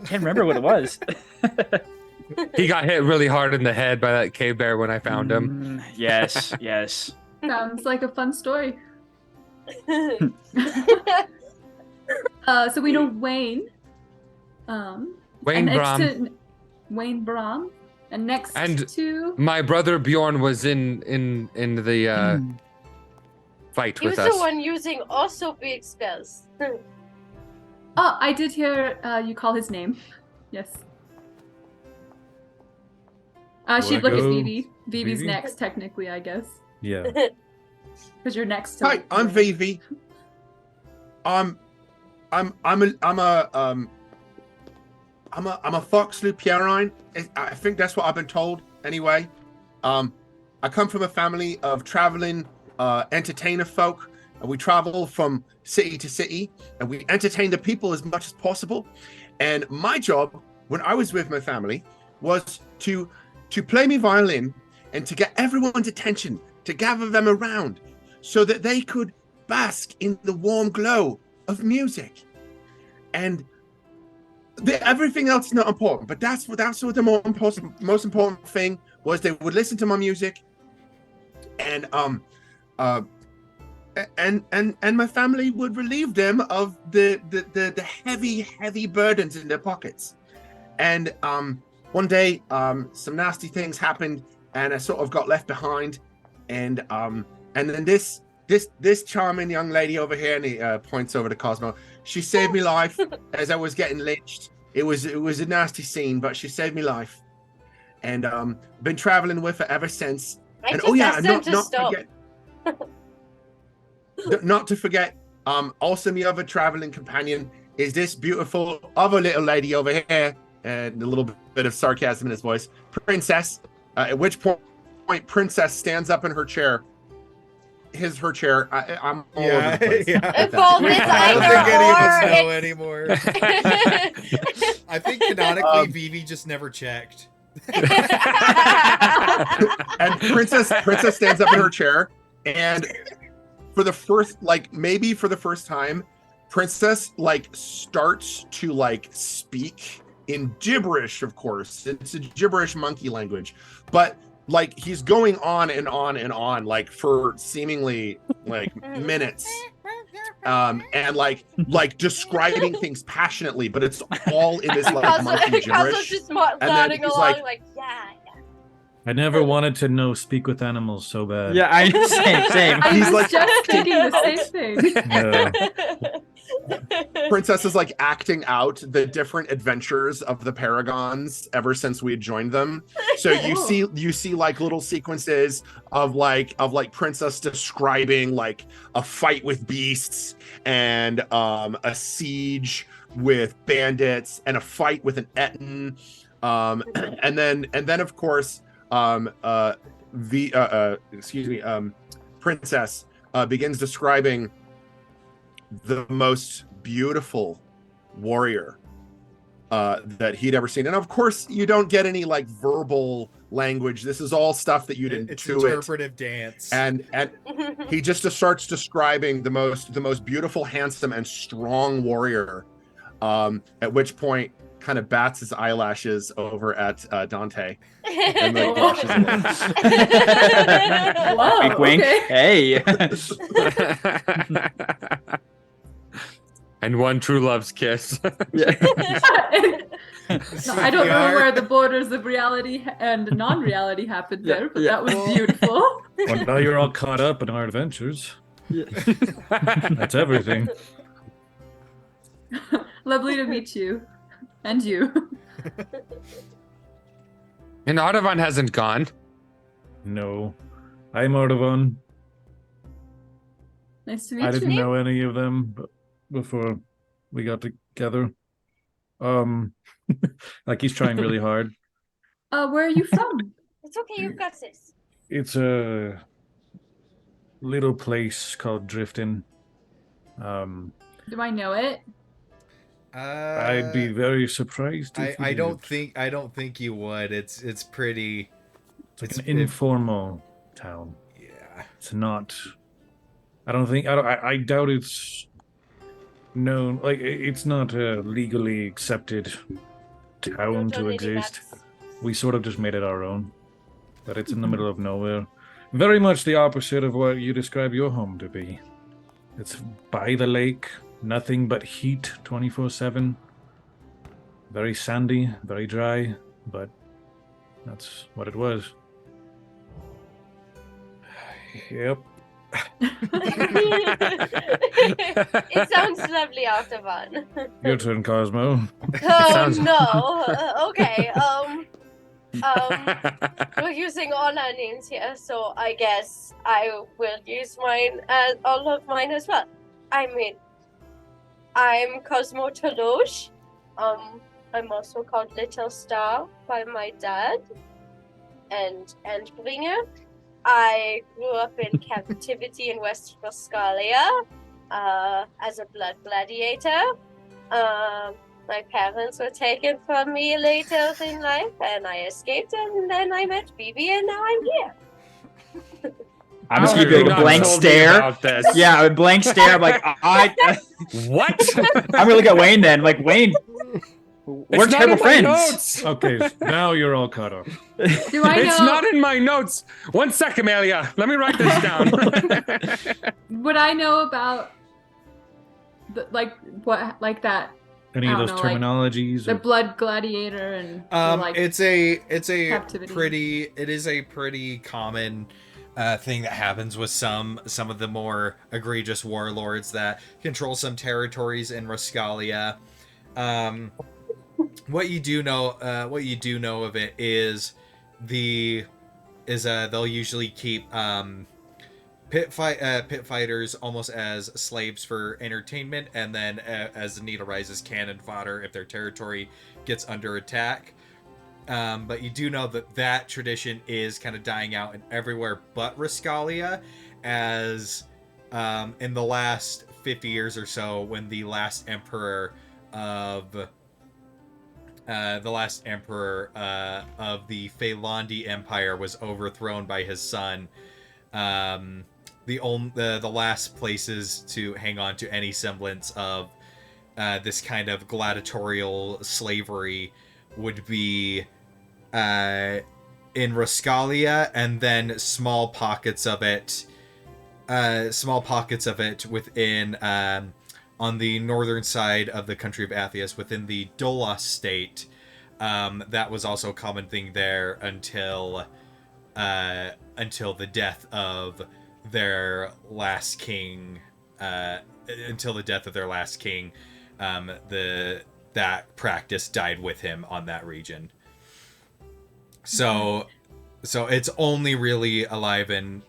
can't remember what it was. He got hit really hard in the head by that cave bear when I found him. Yes. Sounds like a fun story. So we know Wayne. Wayne Brom. Wayne Brom. And next to my brother Bjorn was in the fight with us. He was the one using also big spells. Oh, I did hear you call his name. Yes. She'd look at Vivi. Vivi's next, technically, I guess. Yeah. Because you're next to. Hi, I'm Vivi. I'm a fox Lupierine. I think that's what I've been told. Anyway, I come from a family of traveling entertainer folk, and we travel from city to city, and we entertain the people as much as possible. And my job, when I was with my family, was to play me violin and to get everyone's attention, to gather them around, so that they could bask in the warm glow of music. And everything else is not important, but that's what the most important thing was. They would listen to my music, and and my family would relieve them of the heavy burdens in their pockets. And one day some nasty things happened, and I sort of got left behind, and then this charming young lady over here, and he points over to Cosmo. She saved me life as I was getting lynched. It was a nasty scene, but she saved me life, and been traveling with her ever since. And not to forget, also my other traveling companion is this beautiful other little lady over here, and a little bit of sarcasm in his voice, Princess. At which point, Princess stands up in her chair. Her chair. I'm all over the place. Yeah. Both I don't think any of us know anymore. I think canonically, Vivi just never checked. And Princess stands up in her chair, and for the first time, Princess starts to speak in gibberish. Of course, it's a gibberish monkey language, but he's going on and on and on for seemingly minutes, and describing things passionately, but it's all in this monkey gibberish. Just nodding along yeah. I never wanted to know speak with animals so bad. Yeah, same. I was just thinking the same thing. Yeah. Princess is acting out the different adventures of the Paragons ever since we had joined them. So you see little sequences of Princess describing a fight with beasts, and a siege with bandits, and a fight with an Etten, and then of course Princess begins describing the most beautiful warrior that he'd ever seen. And of course, you don't get any verbal language. This is all stuff that you'd intuit. It's interpretive dance. And he just starts describing the most beautiful, handsome, and strong warrior. At which point, kind of bats his eyelashes over at Dante. And blushes a little. Wow, wink, okay. Hey. And one true love's kiss. No, I don't know where the borders of reality and non-reality happened there, but that was beautiful. Well, now you're all caught up in our adventures. That's everything. Lovely to meet you. And you. And Audubon hasn't gone. No. I'm Audubon. Nice to meet you. I didn't know any of them before we got together. He's trying really hard. Where are you from? It's okay, you've got this. It's a little place called Driftin. Do I know it? I'd be very surprised if I don't think you would. It's pretty. It's an informal town. Yeah. It's not. I doubt it's known. It's not a legally accepted town to exist. We sort of just made it our own. But it's in the middle of nowhere. Very much the opposite of what you describe your home to be. It's by the lake. Nothing but heat 24/7. Very sandy, very dry, but that's what it was. Yep. It sounds lovely, Audubon. Your turn, Cosmo. Oh no. Okay. We're using all our names here, so I guess I will use mine as all of mine as well. I'm Cosmo Toloche. I'm also called Little Star by my dad and Bringer. I grew up in captivity in West Frascalia as a blood gladiator. My parents were taken from me later in life, and I escaped, and then I met Bibi, and now I'm here. I'm just giving you a blank stare. Yeah, a blank stare. I'm like, What? I'm gonna look at Wayne then. Like, Wayne, We're terrible friends. Okay, now you're all caught up. Do I know? It's not in my notes. 1 sec, Amelia. Let me write this down. Would I know about that? Any of those terminologies? The blood gladiator and it's a captivity. it is a pretty common thing that happens with some of the more egregious warlords that control some territories in Rascalia. What you do know of it is they'll usually keep pit fighters almost as slaves for entertainment, and then as the need arises, cannon fodder if their territory gets under attack. But you do know that tradition is kind of dying out in everywhere but Rascalia, as in the last 50 years or so, when the last emperor of the Phaelandi Empire was overthrown by his son. The last places to hang on to any semblance of this kind of gladiatorial slavery would be in Rascalia, and then small pockets of it within on the northern side of the country of Athias, within the Dolos state. That was also a common thing there until the death of their last king. That practice died with him on that region. So it's only really alive and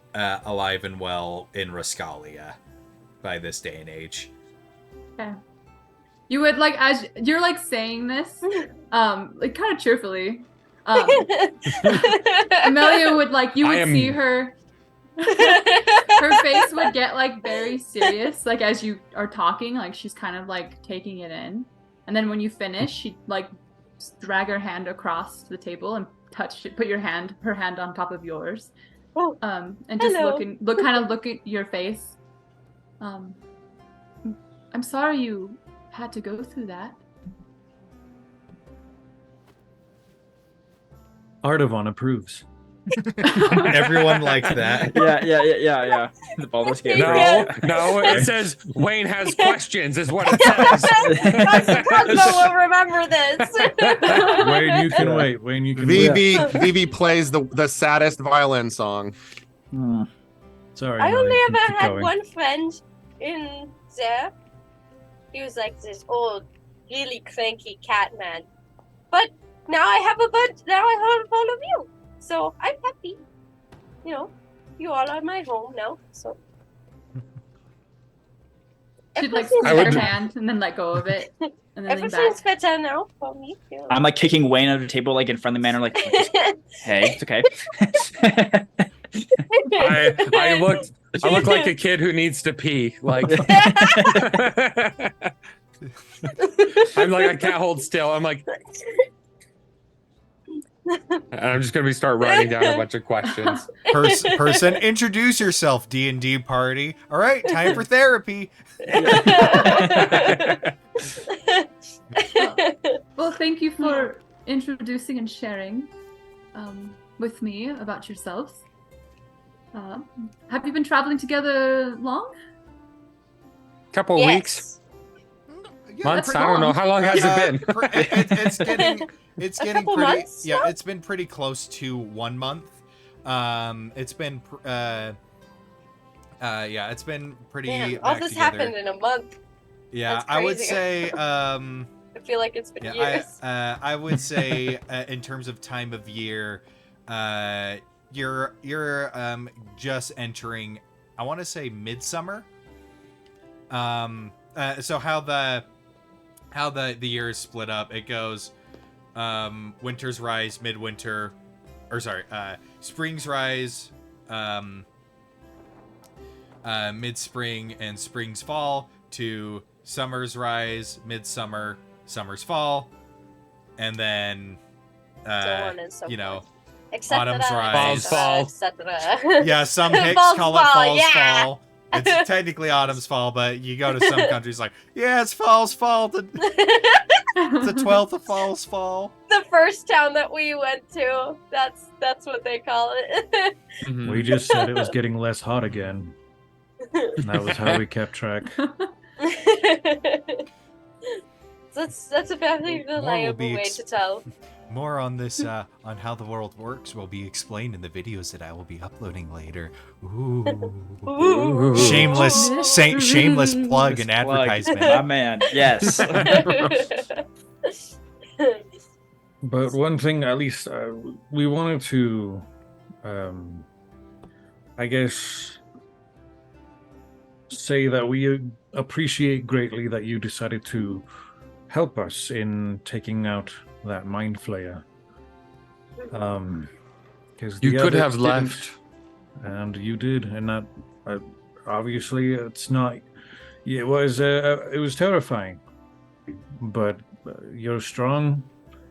well in Rascalia by this day and age. Okay. You would as you're saying this, kind of cheerfully. Amelia would see her. Her face would get very serious, as you are talking, she's kind of taking it in, and then when you finish, she'd drag her hand across the table and put her hand on top of yours, and just look at your face. I'm sorry you had to go through that. Artavan approves. Everyone liked that. Yeah. The Baldur's Gate. No, it says Wayne has questions, is what it says. Cosmo will remember this. Wayne, you can wait. Wayne, you can Vivi plays the saddest violin song. Sorry. I only ever had one friend in there. He was this old, really cranky cat man. But now I have a bunch. Now I have all of you. So I'm happy. You all are my home now. So she'd squeeze her hand and then let go of it, and then everything's better now for me. I'm kicking Wayne under the table in friendly manner, hey, it's okay. I look like a kid who needs to pee. I'm I can't hold still. I'm I'm just gonna start writing down a bunch of questions. Person, introduce yourself, D&D party. All right, time for therapy. Well, thank you for introducing and sharing with me about yourselves. Have you been traveling together long? Couple weeks. Months? I don't know. How long has it been? It's getting pretty. Months, yeah, it's been pretty close to 1 month. It's been. It's been pretty. Man, all this together. happened in a month. Yeah, I would say. I feel like it's been years. I would say, in terms of time of year, you're just entering. I want to say midsummer. So how the year is split up, it goes winter's rise, midwinter, spring's rise, mid-spring and spring's fall, to summer's rise, midsummer, summer's fall, and then so on and so forth. Autumn's rise, fall's fall. Etc. Yeah, some hicks call it fall's fall. It's technically Autumn's fall, but you go to some countries like, yeah, it's fall's fault. It's the 12th of fall's fall. The first town that we went to, that's what they call it. We just said it was getting less hot again. And that was how we kept track. That's a very reliable way to tell. More on this, on how the world works, will be explained in the videos that I will be uploading later. Ooh. Shameless plug and advertisement. My man, yes. But one thing, at least, we wanted to, I guess, say that we appreciate greatly that you decided to help us in taking out that mind flayer. Because you could have left, and you did, and that obviously it's not. It was terrifying, but you're strong,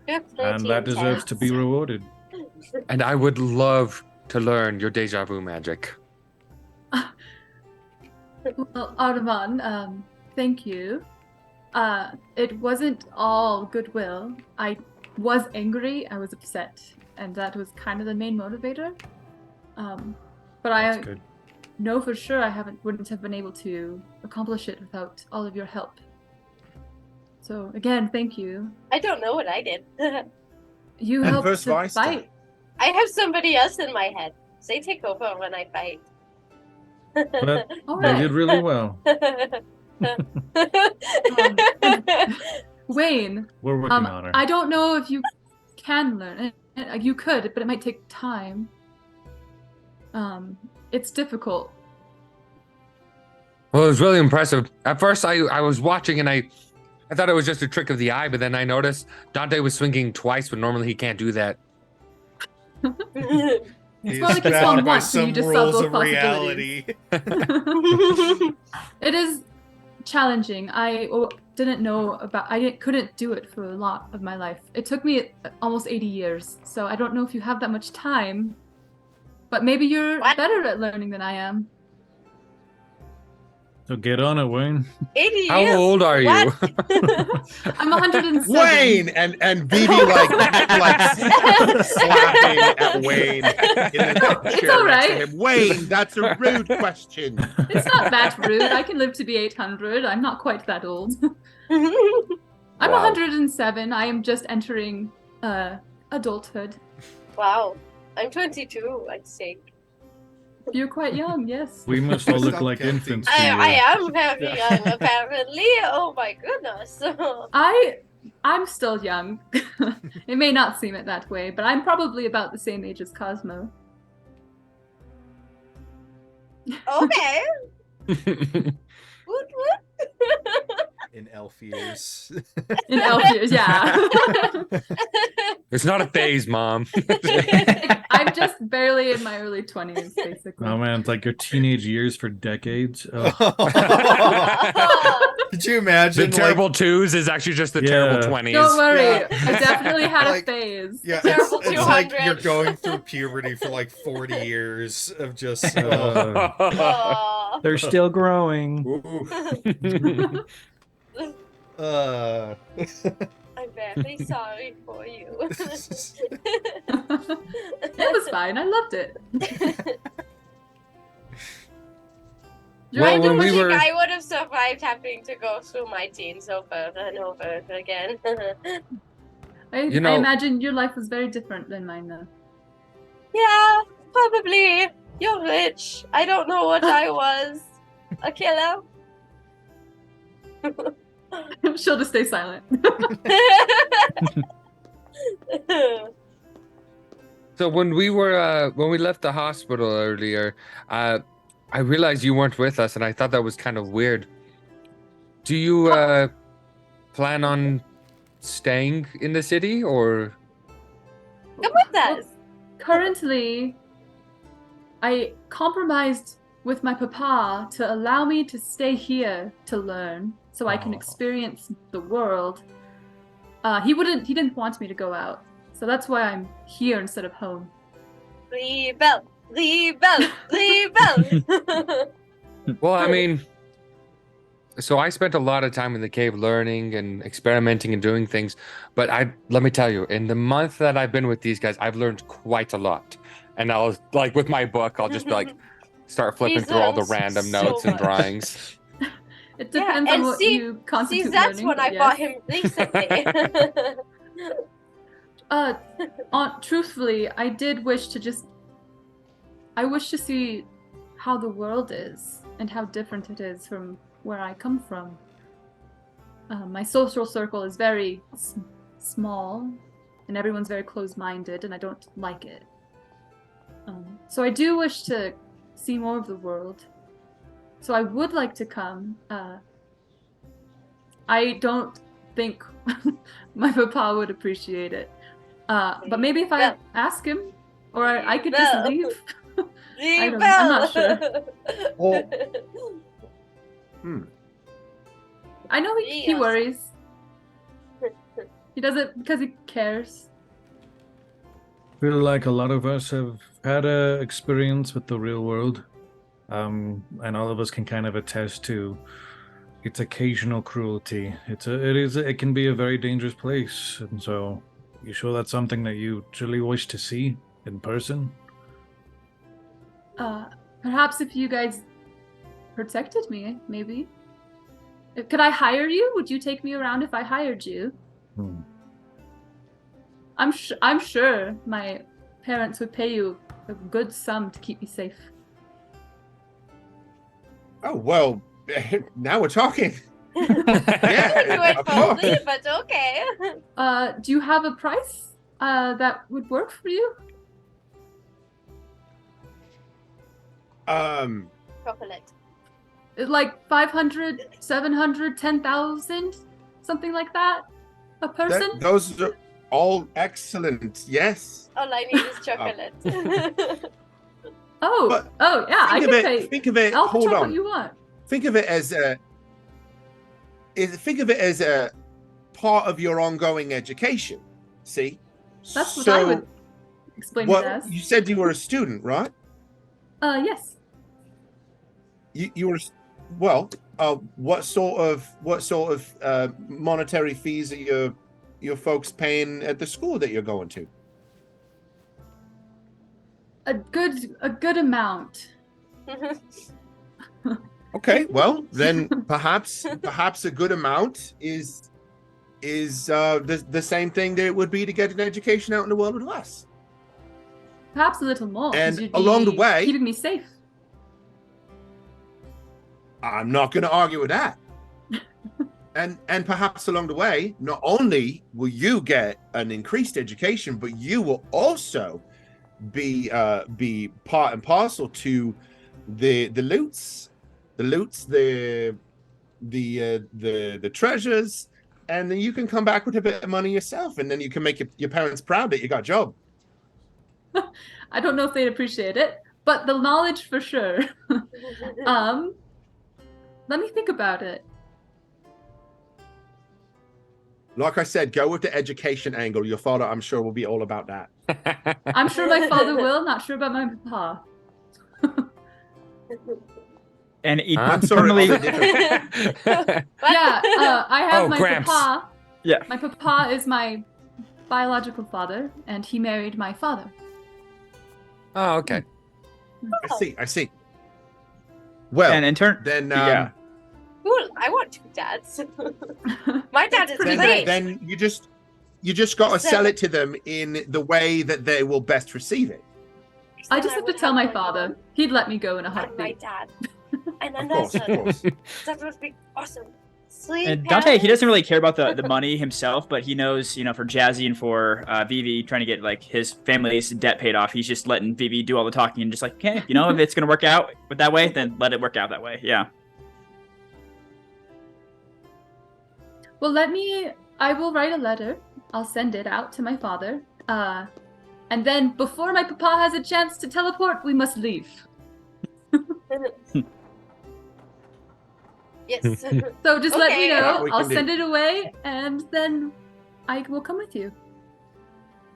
and that deserves to be rewarded. And I would love to learn your deja vu magic. Well, Ardavan, thank you. It wasn't all goodwill. I was angry, I was upset, and that was kind of the main motivator. But I know for sure I wouldn't have been able to accomplish it without all of your help. So again, thank you. I don't know what I did. You helped to fight. I have somebody else in my head. They take over when I fight. But they did really well. Wayne, we're working on her. I don't know if you can learn it. You could, but it might take time. It's difficult. Well, it was really impressive. At first, I was watching and I thought it was just a trick of the eye, but then I noticed Dante was swinging twice, but normally he can't do that. He's not like it's bound on by once and you some just saw rules both of reality. It is challenging. I couldn't do it for a lot of my life. It took me almost 80 years, so I don't know if you have that much time, but maybe you're better at learning than I am. So get on it, Wayne. 80 years? How old are you? I'm 107. Wayne and Vivi like slapping at Wayne in the It's chair all next to right. him. Wayne, that's a rude question. It's not that rude. I can live to be 800. I'm not quite that old. I'm 107. I am just entering adulthood. Wow. I'm 22, I'd say. You're quite young, yes. We must all look like infants. I am very young, apparently. Oh my goodness. I'm still young. It may not seem it that way, but I'm probably about the same age as Cosmo. Okay. Woot woot. In elf years. In elf years, yeah. It's not a phase, Mom. I'm just barely in my early 20s, basically. Oh man, it's like your teenage years for decades. Oh. Could you imagine? The terrible twos is actually just the terrible 20s. Don't worry, Yeah. I definitely had a phase. Yeah, Terrible it's like 200. you're going through puberty for like 40 years of just. Aw. They're still growing. I'm very sorry for you. It was fine. I loved it. I don't think I would have survived having to go through my teens over and over again. I imagine your life was very different than mine, though. Yeah, probably. You're rich. I don't know what I was. A killer? She'll just stay silent. So when we left the hospital earlier, I realized you weren't with us, and I thought that was kind of weird. Do you plan on staying in the city, or? Come with us. Currently, I compromised with my papa to allow me to stay here to learn, so I can experience the world. He didn't want me to go out, so that's why I'm here instead of home. Rebel, rebel, rebel. Well, I mean, so I spent a lot of time in the cave learning and experimenting and doing things, but let me tell you, in the month that I've been with these guys, I've learned quite a lot. And I'll like with my book, I'll just be like start flipping through all the random so notes and much. drawings. It depends on what you constitute See, that's learning, what I yes. bought him recently. Truthfully, I did wish to I wish to see how the world is and how different it is from where I come from. My social circle is very small, and everyone's very closed-minded, and I don't like it. So I do wish to see more of the world. So I would like to come. I don't think my papa would appreciate it. But maybe if I ask him, or I could just leave. I'm not sure. Well, I know he worries. He does it because he cares. I feel like a lot of us have had a experience with the real world, and all of us can kind of attest to its occasional cruelty. It can be a very dangerous place, and so you sure that's something that you truly wish to see in person? Perhaps if you guys protected me, maybe. Could I hire you? Would you take me around if I hired you? I'm sure my parents would pay you a good sum to keep me safe. Oh, well, now we're talking. Yeah, of course. But okay. Do you have a price that would work for you? Chocolate. Like 500, 700, 10,000, something like that, a person. Those are all excellent. Yes. All I need is chocolate. Yeah, I can pay. Think of it. I'll Hold check on. what you want. Think of it as a part of your ongoing education. See? That's what I would explain it as. You said you were a student, right? Yes. You were. Well, what sort of monetary fees are your folks paying at the school that you're going to? A good amount. Okay, well then perhaps a good amount is the same thing that it would be to get an education out in the world with us. Perhaps a little more. And along the way, keeping me safe. I'm not going to argue with that. and perhaps along the way, not only will you get an increased education, but you will also be part and parcel to the loots, the treasures, and then you can come back with a bit of money yourself, and then you can make your parents proud that you got a job. I don't know if they'd appreciate it, but the knowledge for sure. Let me think about it. Like I said, go with the education angle. Your father, I'm sure, will be all about that. I'm sure my father will. Not sure about my papa. And I'm sorry. I have my Gramps. papa. Yeah. My papa is my biological father, and he married my father. Oh, okay. I see. Well, and in turn, then yeah. Cool. I want two dads. My dad is great. then you just got to sell it to them in the way that they will best receive it. I just have to tell my father. He'd let me go in a And my heartbeat. dad. And Of another course, of course. That would be awesome. Sweet. And Dante, he doesn't really care about the money himself, but he knows, for Jazzy and for Vivi trying to get like his family's debt paid off, he's just letting Vivi do all the talking and just like, okay, if it's gonna work out that way, then let it work out that way. Yeah. Well, I will write a letter. I'll send it out to my father. And then before my papa has a chance to teleport, we must leave. Yes. So just let me Okay. know. we I'll can do. send it away, and then I will come with you.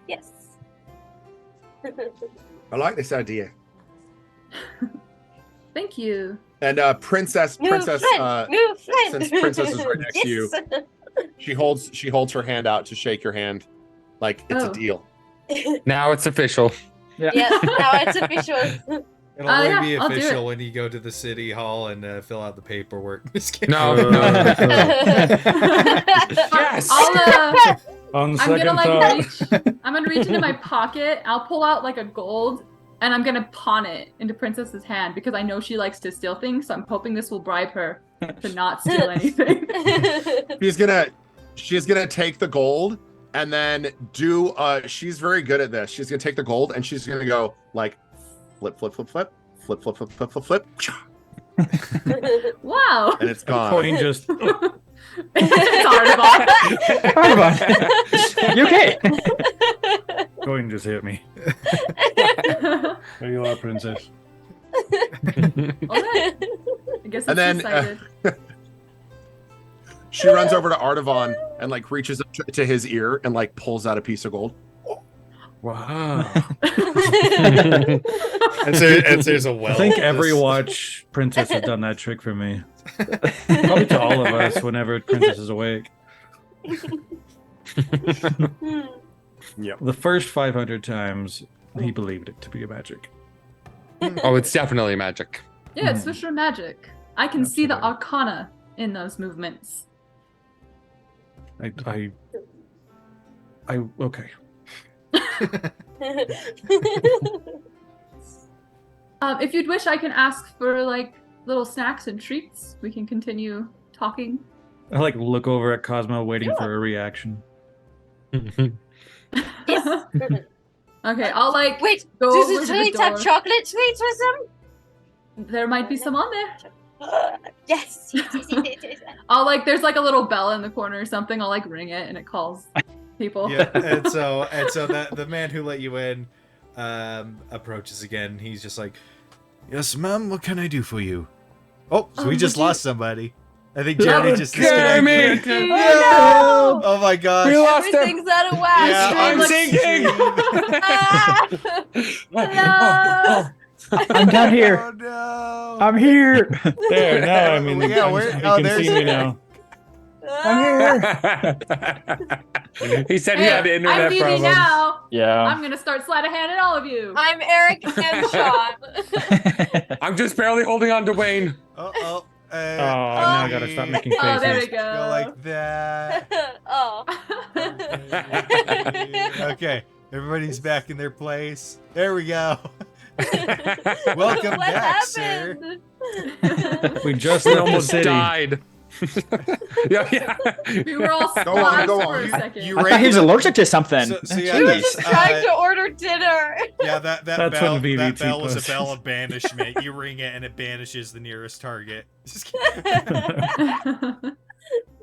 Yes. I like this idea. Thank you. And Princess, New since friend. Princess is right next to you, she holds her hand out to shake your hand, like it's a deal. Now it's official. Yes, now it's official. It'll only be I'll do official it. when you go to the city hall and fill out the paperwork. Just kidding. No. Yes. On I'm second gonna thought. I'm gonna reach into my pocket. I'll pull out like a gold, and I'm gonna pawn it into Princess's hand because I know she likes to steal things. So I'm hoping this will bribe her to not steal anything. She's gonna take the gold and then do. She's very good at this. She's gonna take the gold and she's gonna go like flip, flip, flip, flip, flip, flip, flip, flip, flip, flip, Wow. and it's gone. Coin just. It's Artaban. You okay? Coin just hit me. There you are, princess. Alright. I guess And it's then, decided. She runs over to Artavan and like reaches up to his ear and like pulls out a piece of gold. Wow. and there's a well. I think every watch princess has done that trick for me. Probably to all of us whenever princess is awake. Yep. The first 500 times he believed it to be a magic. Oh, it's definitely magic. Yeah, it's for sure magic. I can see the Absolutely. arcana in those movements. I okay. If you'd wish, I can ask for like little snacks and treats. We can continue talking. I like look over at Cosmo waiting for a reaction. Yes. Okay, I'll like Wait, go does over the to treats the have door. chocolate sweets with them? There might be some on there. Yes. I'll like there's like a little bell in the corner or something. I'll like ring it and it calls people. Yeah, and so the man who let you in approaches again. He's just like, "Yes, ma'am. What can I do for you?" Oh, so we just would you- lost somebody. I think Jeremy just Jeremy! disconnected. No! Oh my gosh. We lost him. Everything's out of whack. Yeah, I'm like- sinking. Ah! I'm down here. Oh no. I'm here. There, now I mean, Yeah, I'm- where- you oh, can there's see me Eric. now. He said he Hey, had I'm internet Vivi problems. now. Yeah. I'm gonna start sleight of hand at all of you. I'm Eric Hemshaw. I'm just barely holding on to Wayne. Oh, Oh, now I gotta stop making faces. Oh, there we Go go. like that. Oh. Okay, everybody's back in their place. There we go. Welcome What back, sir. happened? We just We left the almost city. died. Yeah. We were all Go on, splashed go for on. a second. You I thought he was allergic to something. So yeah, We were that's, just trying to order dinner. yeah, that That's bell, when that VVT bell is a posts. bell of banishment. You ring it and it banishes the nearest target. Just kidding.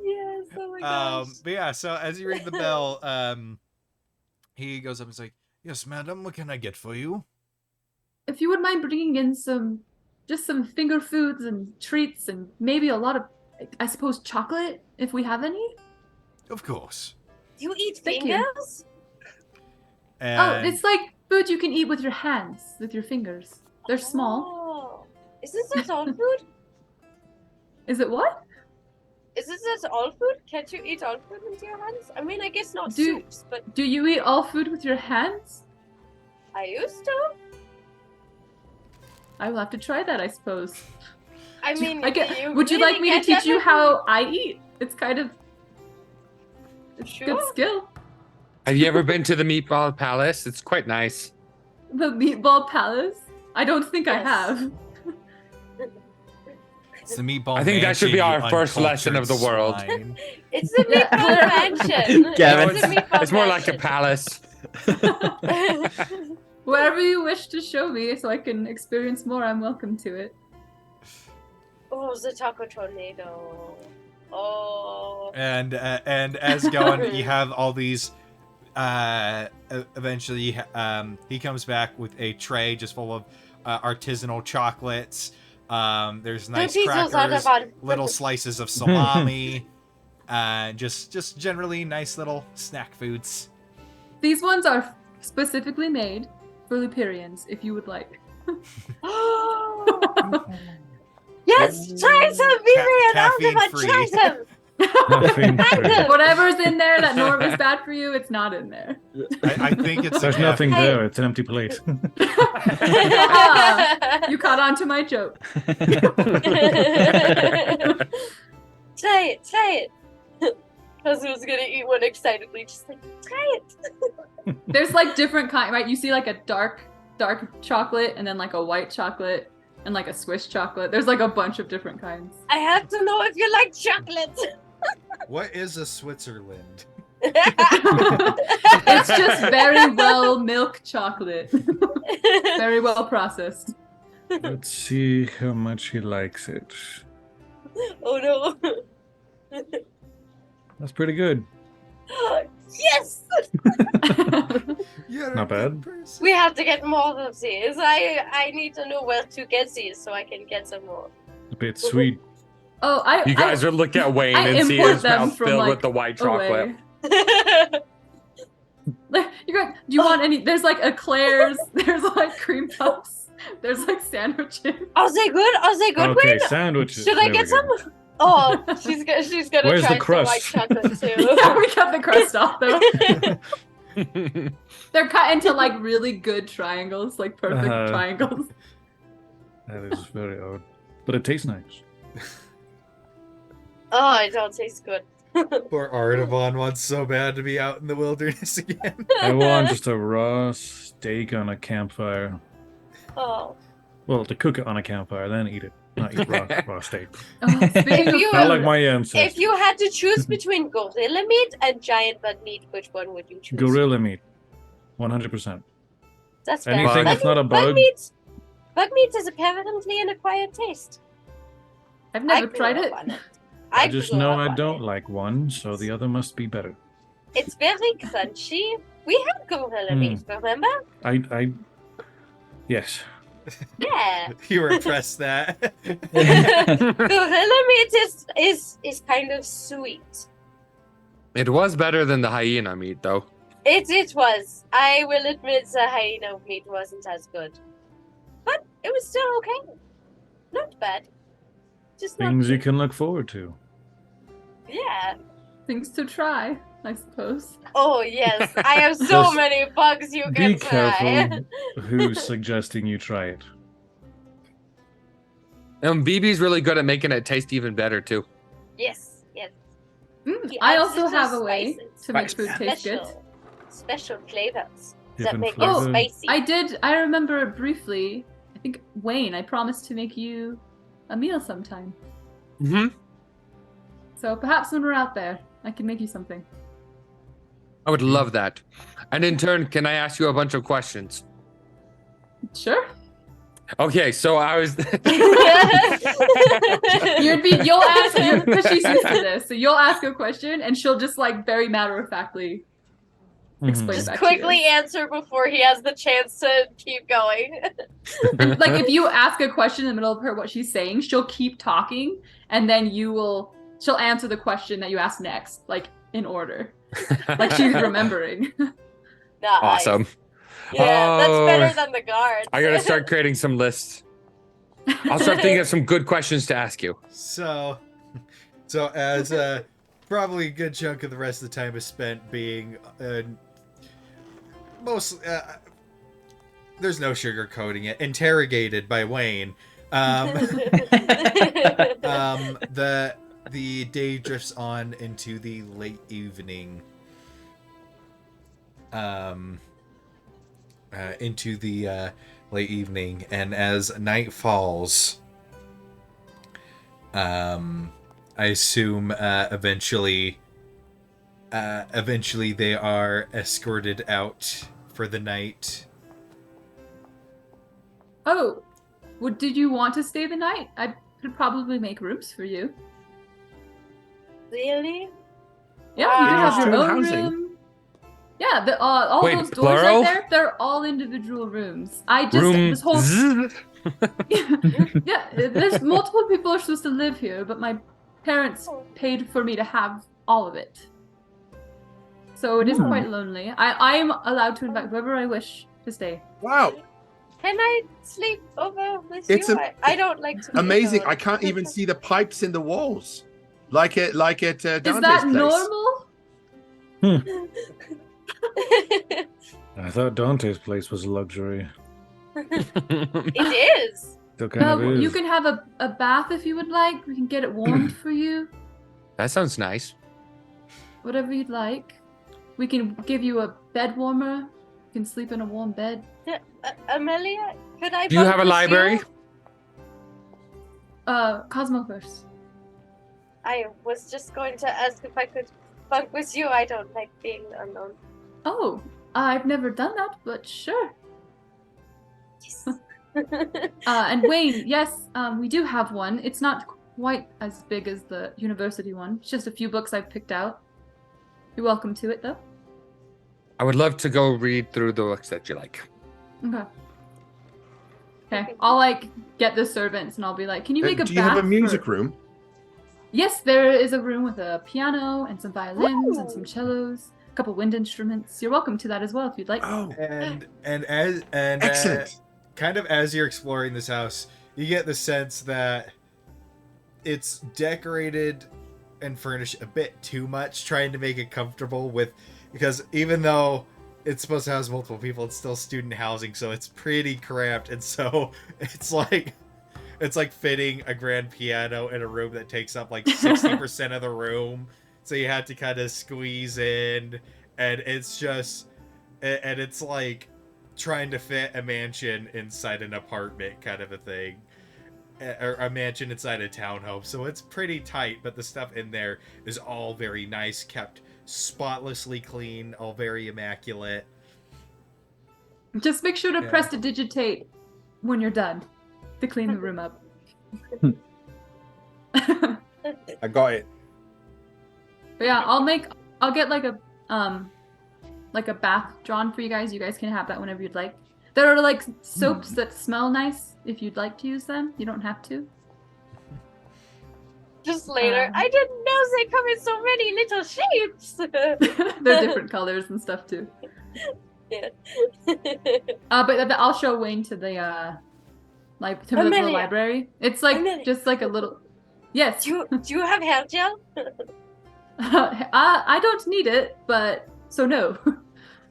Yes, oh my gosh. But yeah, so as you ring the bell, he goes up and is like, "Yes, madam, what can I get for you?" If you would mind bringing in some finger foods and treats and maybe a lot of, I suppose, chocolate, if we have any. Of course. You eat Thank you. fingers? And Oh, it's like food you can eat with your hands, with your fingers. They're small. Oh. Is this all food? Is it what? Is this all food? Can't you eat all food with your hands? I mean, I guess not Do- soups, but Do you eat all food with your hands? I used to. I will have to try that, I suppose. I mean, Would you really like me to get teach you everything? how I eat? It's kind of good Sure. skill. Have you ever been to the Meatball Palace? It's quite nice. The Meatball Palace? I don't think I Yes. have. it's the meatball. I think that should be mansion, our you first lesson of the uncultured world. swine. It's the Yeah. meatball mansion. Gavin. It's, the meatball It's more like a mansion. palace. Whatever you wish to show me so I can experience more, I'm welcome to it. Oh, the taco tornado. Oh. And as going, you have all these. Eventually, he comes back with a tray just full of artisanal chocolates. There's nice Pizza's crackers, Artaban. little slices of salami, just generally nice little snack foods. These ones are specifically made for Lupirians, if you would like. Yes, try some, Vivi and Alderman, try some. Whatever's in there that Norm is bad for you, it's not in there. I think it's There's nothing there. It's an empty plate. You caught on to my joke. Try it. Because I was gonna eat one excitedly, just like, try it. There's like different kind, right? You see like a dark chocolate, and then like a white chocolate, and like a Swiss chocolate. There's like a bunch of different kinds. I have to know if you like chocolate. What is a Switzerland? It's just very well milk chocolate. Very well processed. Let's see how much he likes it. Oh no. That's pretty good. Yes! You're Not a bad. good person. We have to get more of these. I need to know where to get these so I can get some more. A bit sweet. Oh, You guys would look at Wayne I and see import his them mouth from, filled like, with the white chocolate. You're going, do you want any? There's like eclairs. There's like cream puffs. There's like sandwiches. Are they good? Okay, Wayne? Sandwiches. Should I There we get go. some? Oh, she's gonna Where's try the crust? some white chocolate too. Yeah, we cut the crust off though. They're cut into like really good triangles, like perfect triangles. That is very odd. But it tastes nice. Oh, it don't taste good. Poor Artavan wants so bad to be out in the wilderness again. I want just a raw steak on a campfire. Oh. Well, to cook it on a campfire, then eat it. Not eat raw steak. Not like my ancestors. If you had to choose between gorilla meat and giant bug meat, which one would you choose? Gorilla meat. 100%. That's fair. Anything that's not a bug. Bug meat is apparently an acquired taste. I've never tried it. I just know I don't like one, so the other must be better. It's very crunchy. We had gorilla meat, remember? Yes. Yeah. You were impressed that. Gorilla meat is kind of sweet. It was better than the hyena meat, though. It was. I will admit the hyena meat wasn't as good. But it was still okay. Not bad. Just not Things you good. can look forward to. Yeah. Things to try, I suppose. Oh yes, I have so Just many bugs you can Be try. careful who's suggesting you try it. And BB's really good at making it taste even better, too. Yes, yes. I adds also little have a way spices. to make food taste good. Special flavors that Different make it flavors. spicy. I remember briefly, I think, Wayne, I promised to make you a meal sometime. Mm-hmm. So perhaps when we're out there, I can make you something. I would love that. And in turn, can I ask you a bunch of questions? Sure. Okay, so I was... You'll ask, because she's used to this, so you'll ask a question and she'll just like very matter-of-factly explain Just back quickly answer before he has the chance to keep going. Like if you ask a question in the middle of her what she's saying, she'll keep talking and then she'll answer the question that you ask next, like in order. Like she's remembering. Nice. Awesome. Yeah, that's better than the guards. I gotta start creating some lists. I'll start thinking of some good questions to ask you. So as probably a good chunk of the rest of the time is spent being there's no sugarcoating it, interrogated by Wayne. The day drifts on into the late evening. And as night falls, I assume eventually they are escorted out for the night. Oh, did you want to stay the night? I could probably make rooms for you. Really? Yeah, you can have your Student own housing. room. Yeah, all Wait, those doors plural? right there, they're all individual rooms. Room This whole Z? yeah, there's multiple people are supposed to live here, but my parents paid for me to have all of it. So it is quite lonely. I'm allowed to invite whoever I wish to stay. Wow. Can I sleep over with It's you? I don't like to be amazing. alone. I can't even see the pipes in the walls, like at Dante's Is that place. normal? I thought Dante's place was a luxury. It is. Still kind of is. You can have a bath if you would like. We can get it warmed for you. That sounds nice. Whatever you'd like. We can give you a bed warmer. You can sleep in a warm bed. Amelia, could I? Do you have a bunk with library? you? Cosmo first. I was just going to ask if I could bunk with you. I don't like being alone. Oh, I've never done that, but sure. Yes. And Wayne, yes, we do have one. It's not quite as big as the university one. It's just a few books I've picked out. You're welcome to it, though. I would love to go read through the books that you like. Okay. Okay, I'll like get the servants and I'll be like, can you make a Do you have a bath music for-" room? Yes, there is a room with a piano and some violins and some cellos, a couple wind instruments. You're welcome to that as well if you'd like. Oh, And excellent. Kind of as you're exploring this house, you get the sense that it's decorated and furnished a bit too much, trying to make it comfortable because even though it's supposed to house multiple people, it's still student housing, so it's pretty cramped, and so it's like fitting a grand piano in a room that takes up like 60% of the room, so you have to kind of squeeze in, and it's like trying to fit a mansion inside an apartment kind of a thing, or a mansion inside a townhome. So it's pretty tight, but the stuff in there is all very nice, kept spotlessly clean, all very immaculate. Just make sure to prestidigitate when you're done to clean the room up. I got it. But yeah, I'll get like a bath drawn for you guys. You guys can have that whenever you'd like. There are like soaps that smell nice if you'd like to use them. You don't have to. Just later. I didn't know they come in so many little shapes. They're different colors and stuff too. Yeah. But I'll show Wayne to the little library. It's like just like a little. Yes. Do you have hair gel? I don't need it, but so no.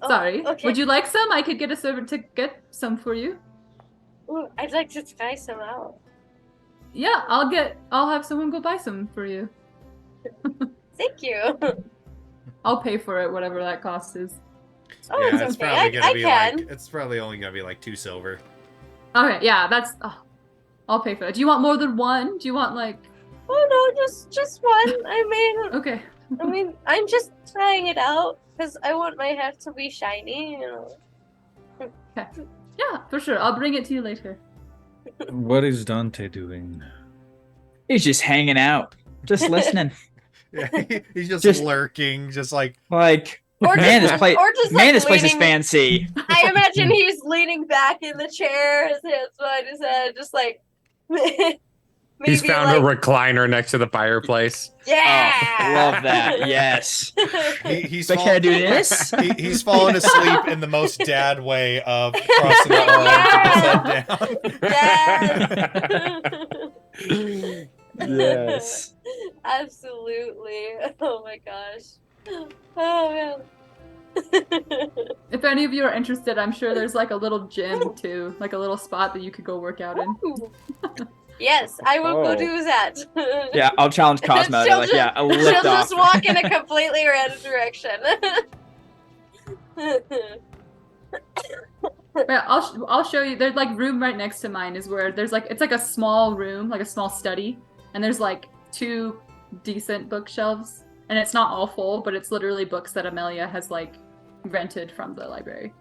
Sorry. Okay. Would you like some? I could get a servant to get some for you. Ooh, I'd like to try some out. Yeah, I'll have someone go buy some for you. Thank you. I'll pay for it, whatever that cost is. Oh, Yeah, it's it's okay. probably gonna I be can. it's probably only gonna be like 2 silver. Okay, yeah, I'll pay for it. Do you want more than one? Do you want like? Oh no, just one. Okay. I mean, I'm just trying it out because I want my hair to be shiny. You know. Okay. Yeah, for sure. I'll bring it to you later. What is Dante doing? He's just hanging out, just listening. Yeah, he's just lurking, just like Or this place is leaning- fancy. I imagine he's leaning back in the chair, his hands behind his head, just like. He's found a like, recliner next to the fireplace. Yeah, Oh, love that. Yes. he's But can I do this? He's fallen asleep in the most dad way of crossing the arms with his head down. Yes. Yes. Absolutely. Oh my gosh. Oh man. If any of you are interested, I'm sure there's like a little gym too, like a little spot that you could go work out in. Ooh. Yes, I will go do that. Yeah, I'll challenge Cosmo to like, yeah, a lift she'll off. just walk in a completely random direction. Yeah, I'll show you. There's like room right next to mine is where there's like it's like a small room, like a small study, and there's like 2 decent bookshelves, and it's not all full, but it's literally books that Amelia has like rented from the library.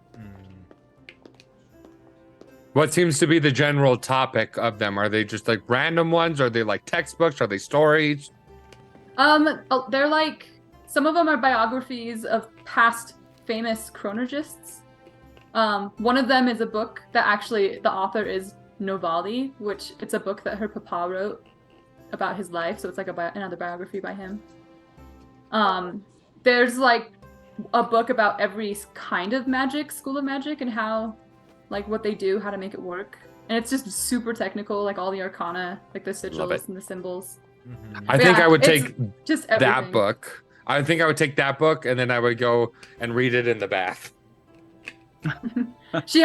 What seems to be the general topic of them? Are they just like random ones? Are they like textbooks? Are they stories? They're like some of them are biographies of past famous chronologists. One of them is a book that actually the author is Novali, which it's a book that her papa wrote about his life, so it's like another biography by him. There's like a book about every kind of magic, school of magic, and how like what they do, how to make it work. And it's just super technical, like all the arcana, like the sigils and the symbols. I think I would take just that book. I think I would take that book, and then I would go and read it in the bath. She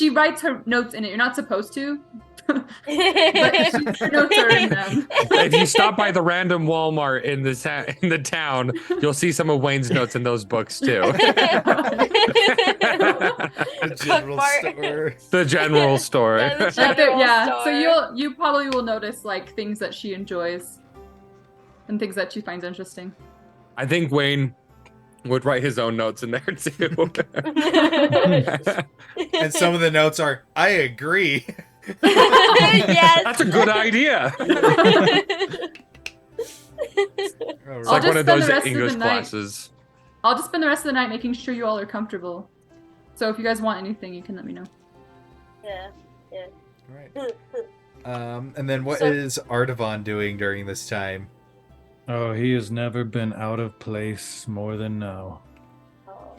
writes her notes in it. You're not supposed to, but her notes are in them. If you stop by the random Walmart in the town, you'll see some of Wayne's notes in those books too. The general store. The general store. Yeah, so you probably will notice like things that she enjoys and things that she finds interesting. I think Wayne would write his own notes in there too. And some of the notes are, I agree. Yes. That's a good idea. It's like one of those English classes. I'll just spend the rest of the night making sure you all are comfortable. So if you guys want anything, you can let me know. Yeah. Right. And then what is Artavan doing during this time? Oh, he has never been out of place more than now.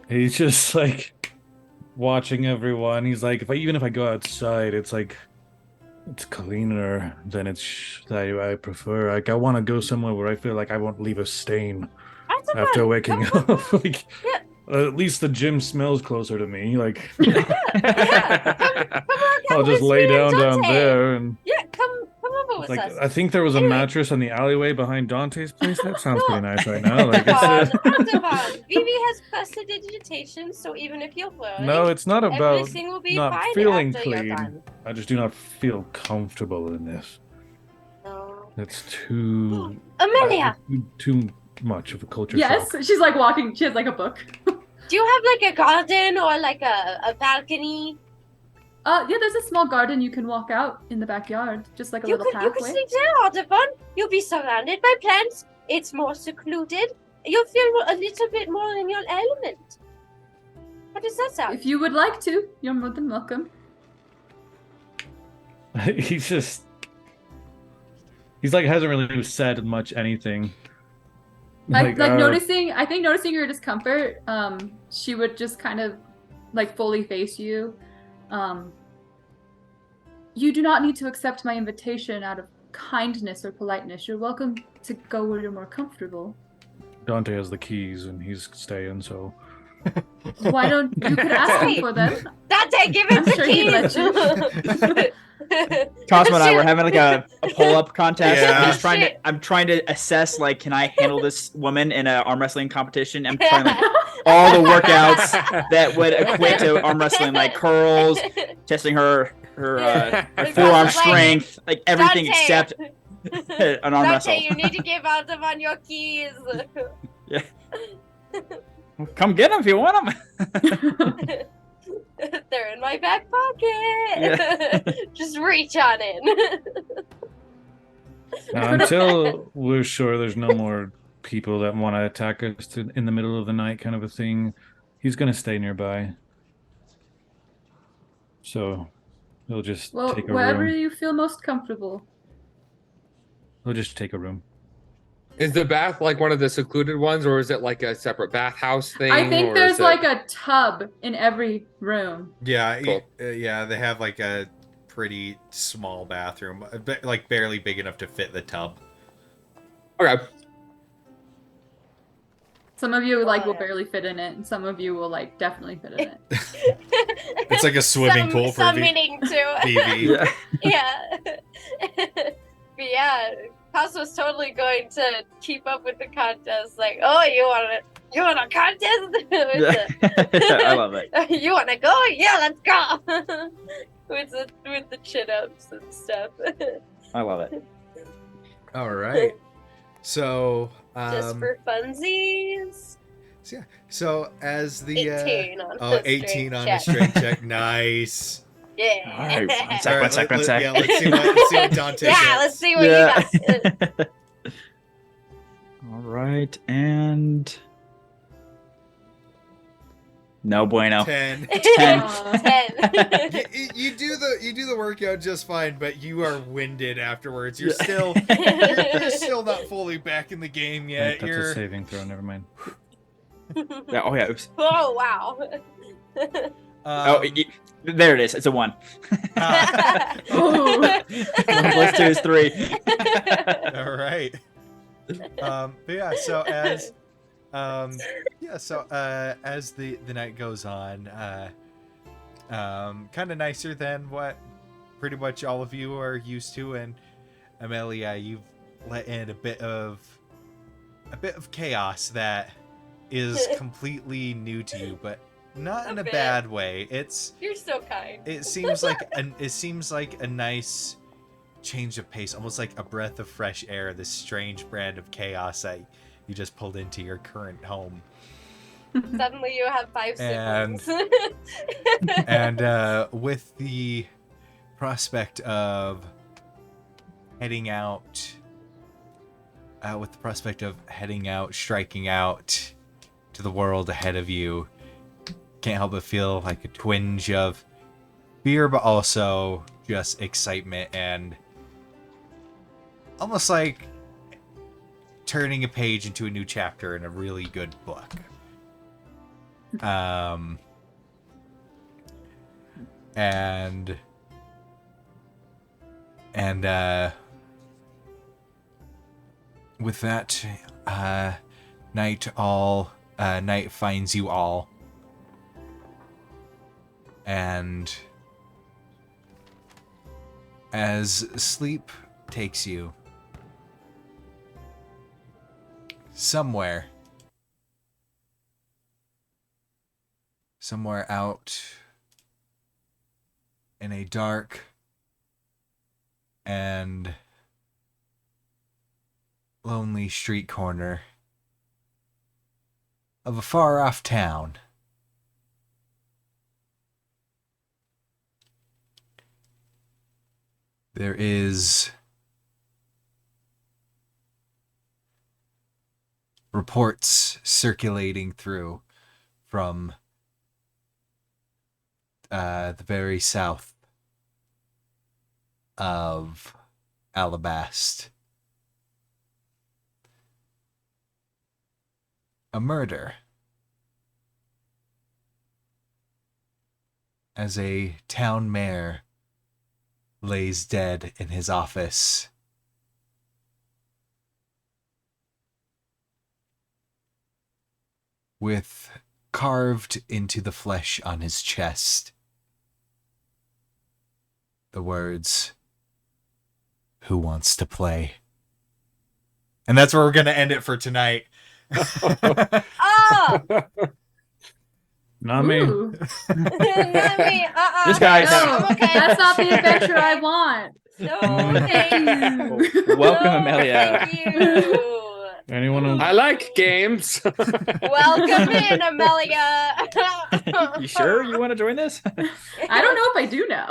He's just like watching everyone. He's like, even if I go outside, it's like it's cleaner than I prefer. Like I want to go somewhere where I feel like I won't leave a stain after waking up. Like at least the gym smells closer to me. Like I'll just lay down there and come over with us. I think there was a mattress in the alleyway behind Dante's place. That sounds pretty nice right now. Like Vivi has prestidigitation, so even if you're flirting, no, it's not about everything will be not fine feeling after you're clean. done. I just do not feel comfortable in this. No. It's too Amelia, too much of a culture Yes, shock. she's like walking. She has like a book. do you have like a garden or like a balcony? Yeah, there's a small garden you can walk out in the backyard, just like a little You pathway. could sleep there, Audubon. You'll be surrounded by plants. It's more secluded. You'll feel a little bit more in your element. How does that sound? If you would like to, you're more than welcome. He's like hasn't really said much anything. I think noticing your discomfort, she would just kind of like fully face you. You do not need to accept my invitation out of kindness or politeness. You're welcome to go where you're more comfortable. Dante has the keys and he's staying, so Why don't you could ask him for them? Dante, give him the sure he'd let keys. Cosmo and I were having like a pull-up contest. Yeah. I'm trying to assess like, can I handle this woman in an arm wrestling competition? I'm trying like all the workouts that would equate to arm wrestling, like curls, testing her forearm strength, like everything Dante. except an arm wrestle. Dante, you need to give Audubon your keys. Yeah. Come get them if you want them. They're in my back pocket. Yeah. Just reach on in. now, until we're sure there's no more people that want to attack us in the middle of the night, kind of a thing, he's gonna stay nearby. So he'll just take a wherever room. you feel most comfortable. He'll just take a room. Is the bath like one of the secluded ones, or is it like a separate bathhouse thing? I think or there's is it... like a tub in every room. Yeah, Cool. Yeah, they have like a pretty small bathroom, like barely big enough to fit the tub. Okay. Some of you will barely fit in it, and some of you will like definitely fit in it. It's like a swimming pool for some meaning to BB. Yeah. But yeah, Cosmo's totally going to keep up with the contest. Like, oh, you want a contest? I love it. You want to go? Yeah, let's go. with the chin-ups and stuff. I love it. All right. So Just for funsies. So as the 18 on 18 on a strength check, nice. Yeah. All right, one All sec. Yeah, let's see what Dante Yeah, gets. let's see what you got. All right, and no bueno. 10. 10. 10. You do the workout just fine, but you are winded afterwards. You're still you're still not fully back in the game yet. That's a saving throw. Never mind. Yeah, oh yeah. Oops. Oh, wow. There it is. It's a 1. Ooh. 1 plus 2 is 3. All right. But yeah, so as as the night goes on, kind of nicer than what pretty much all of you are used to, and Amelia, you've let in a bit of chaos that is completely new to you, but not in a bad way. You're so kind. It seems like a nice change of pace, almost like a breath of fresh air, this strange brand of chaos that you just pulled into your current home. Suddenly you have 5 siblings. And with the prospect of heading out, striking out to the world ahead of you, can't help but feel like a twinge of fear, but also just excitement and almost like turning a page into a new chapter in a really good book. And with that, night finds you all, and as sleep takes you somewhere out in a dark and lonely street corner of a far-off town, there is reports circulating through from the very south of Alabast. A murder. As a town mayor lays dead in his office, with carved into the flesh on his chest the words, "Who wants to play?" And that's where we're going to end it for tonight. Oh! Not me. Ooh. Not me. This guy. No, I'm okay. that's not the adventure I want. No, thank you. Welcome, No, Amelia. Thank you. Anyone else? I like games. Welcome in, Amelia. You sure you want to join this? I don't know if I do now.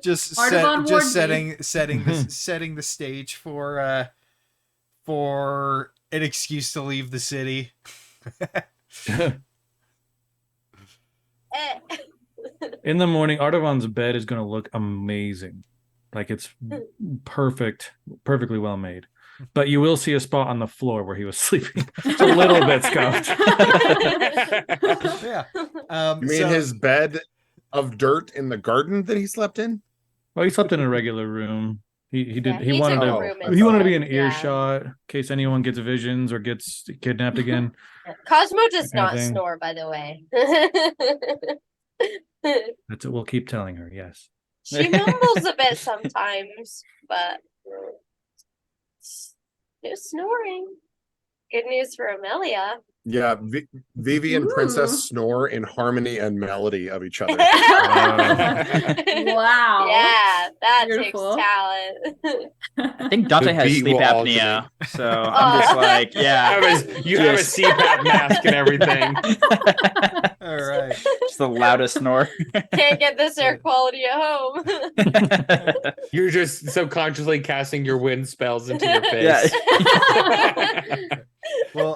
Just Artaban setting the stage for an excuse to leave the city. In the morning, Artavan's bed is going to look amazing. Like it's perfectly well made. But you will see a spot on the floor where he was sleeping. It's a little bit scuffed. Yeah. You mean his bed of dirt in the garden that he slept in? Well, he slept in a regular room. He did. Yeah, he he wanted took a to. room He wanted to be instead, in earshot in case anyone gets visions or gets kidnapped again. Cosmo does That kind of not thing. snore, by the way. That's what we'll keep telling her. Yes. She mumbles a bit sometimes, but no snoring. Good news for Amelia. Yeah, Vivi and Ooh. Princess snore in harmony and melody of each other. Wow. Yeah, that Beautiful. takes talent. I think Dante The has beat sleep will apnea, so I'm just like, yeah. You have a CPAP mask and everything. All right. Just the loudest snore. Can't get this air quality at home. You're just subconsciously casting your wind spells into your face. Yeah. Well,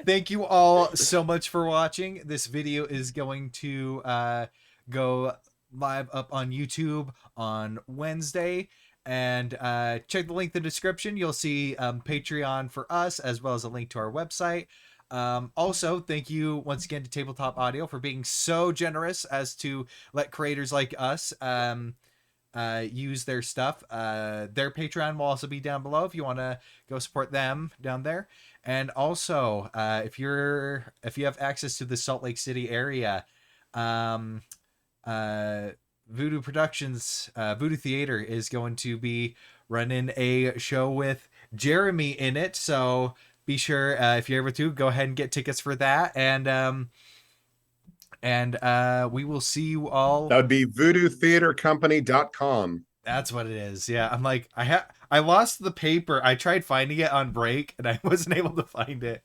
thank you all so much for watching. This video is going to go live up on YouTube on Wednesday. And check the link in the description. You'll see Patreon for us, as well as a link to our website. Also, thank you once again to Tabletop Audio for being so generous as to let creators like us use their stuff. Their Patreon will also be down below if you want to go support them down there. And also, if you have access to the Salt Lake City area, Voodoo Productions, Voodoo Theater is going to be running a show with Jeremy in it. So be sure, if you're able to, go ahead and get tickets for that. And we will see you all. That would be voodootheatercompany.com. That's what it is. Yeah, I'm like, I lost the paper. I tried finding it on break, and I wasn't able to find it.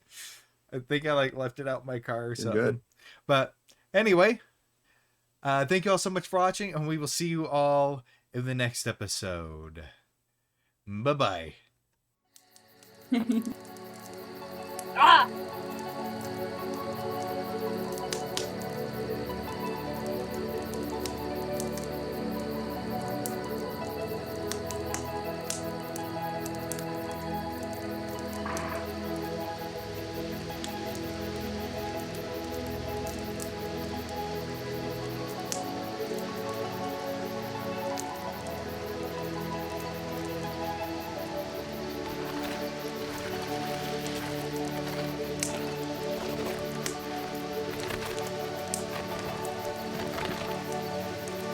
I think I left it out in my car or something. Good. But anyway, thank you all so much for watching, and we will see you all in the next episode. Bye-bye.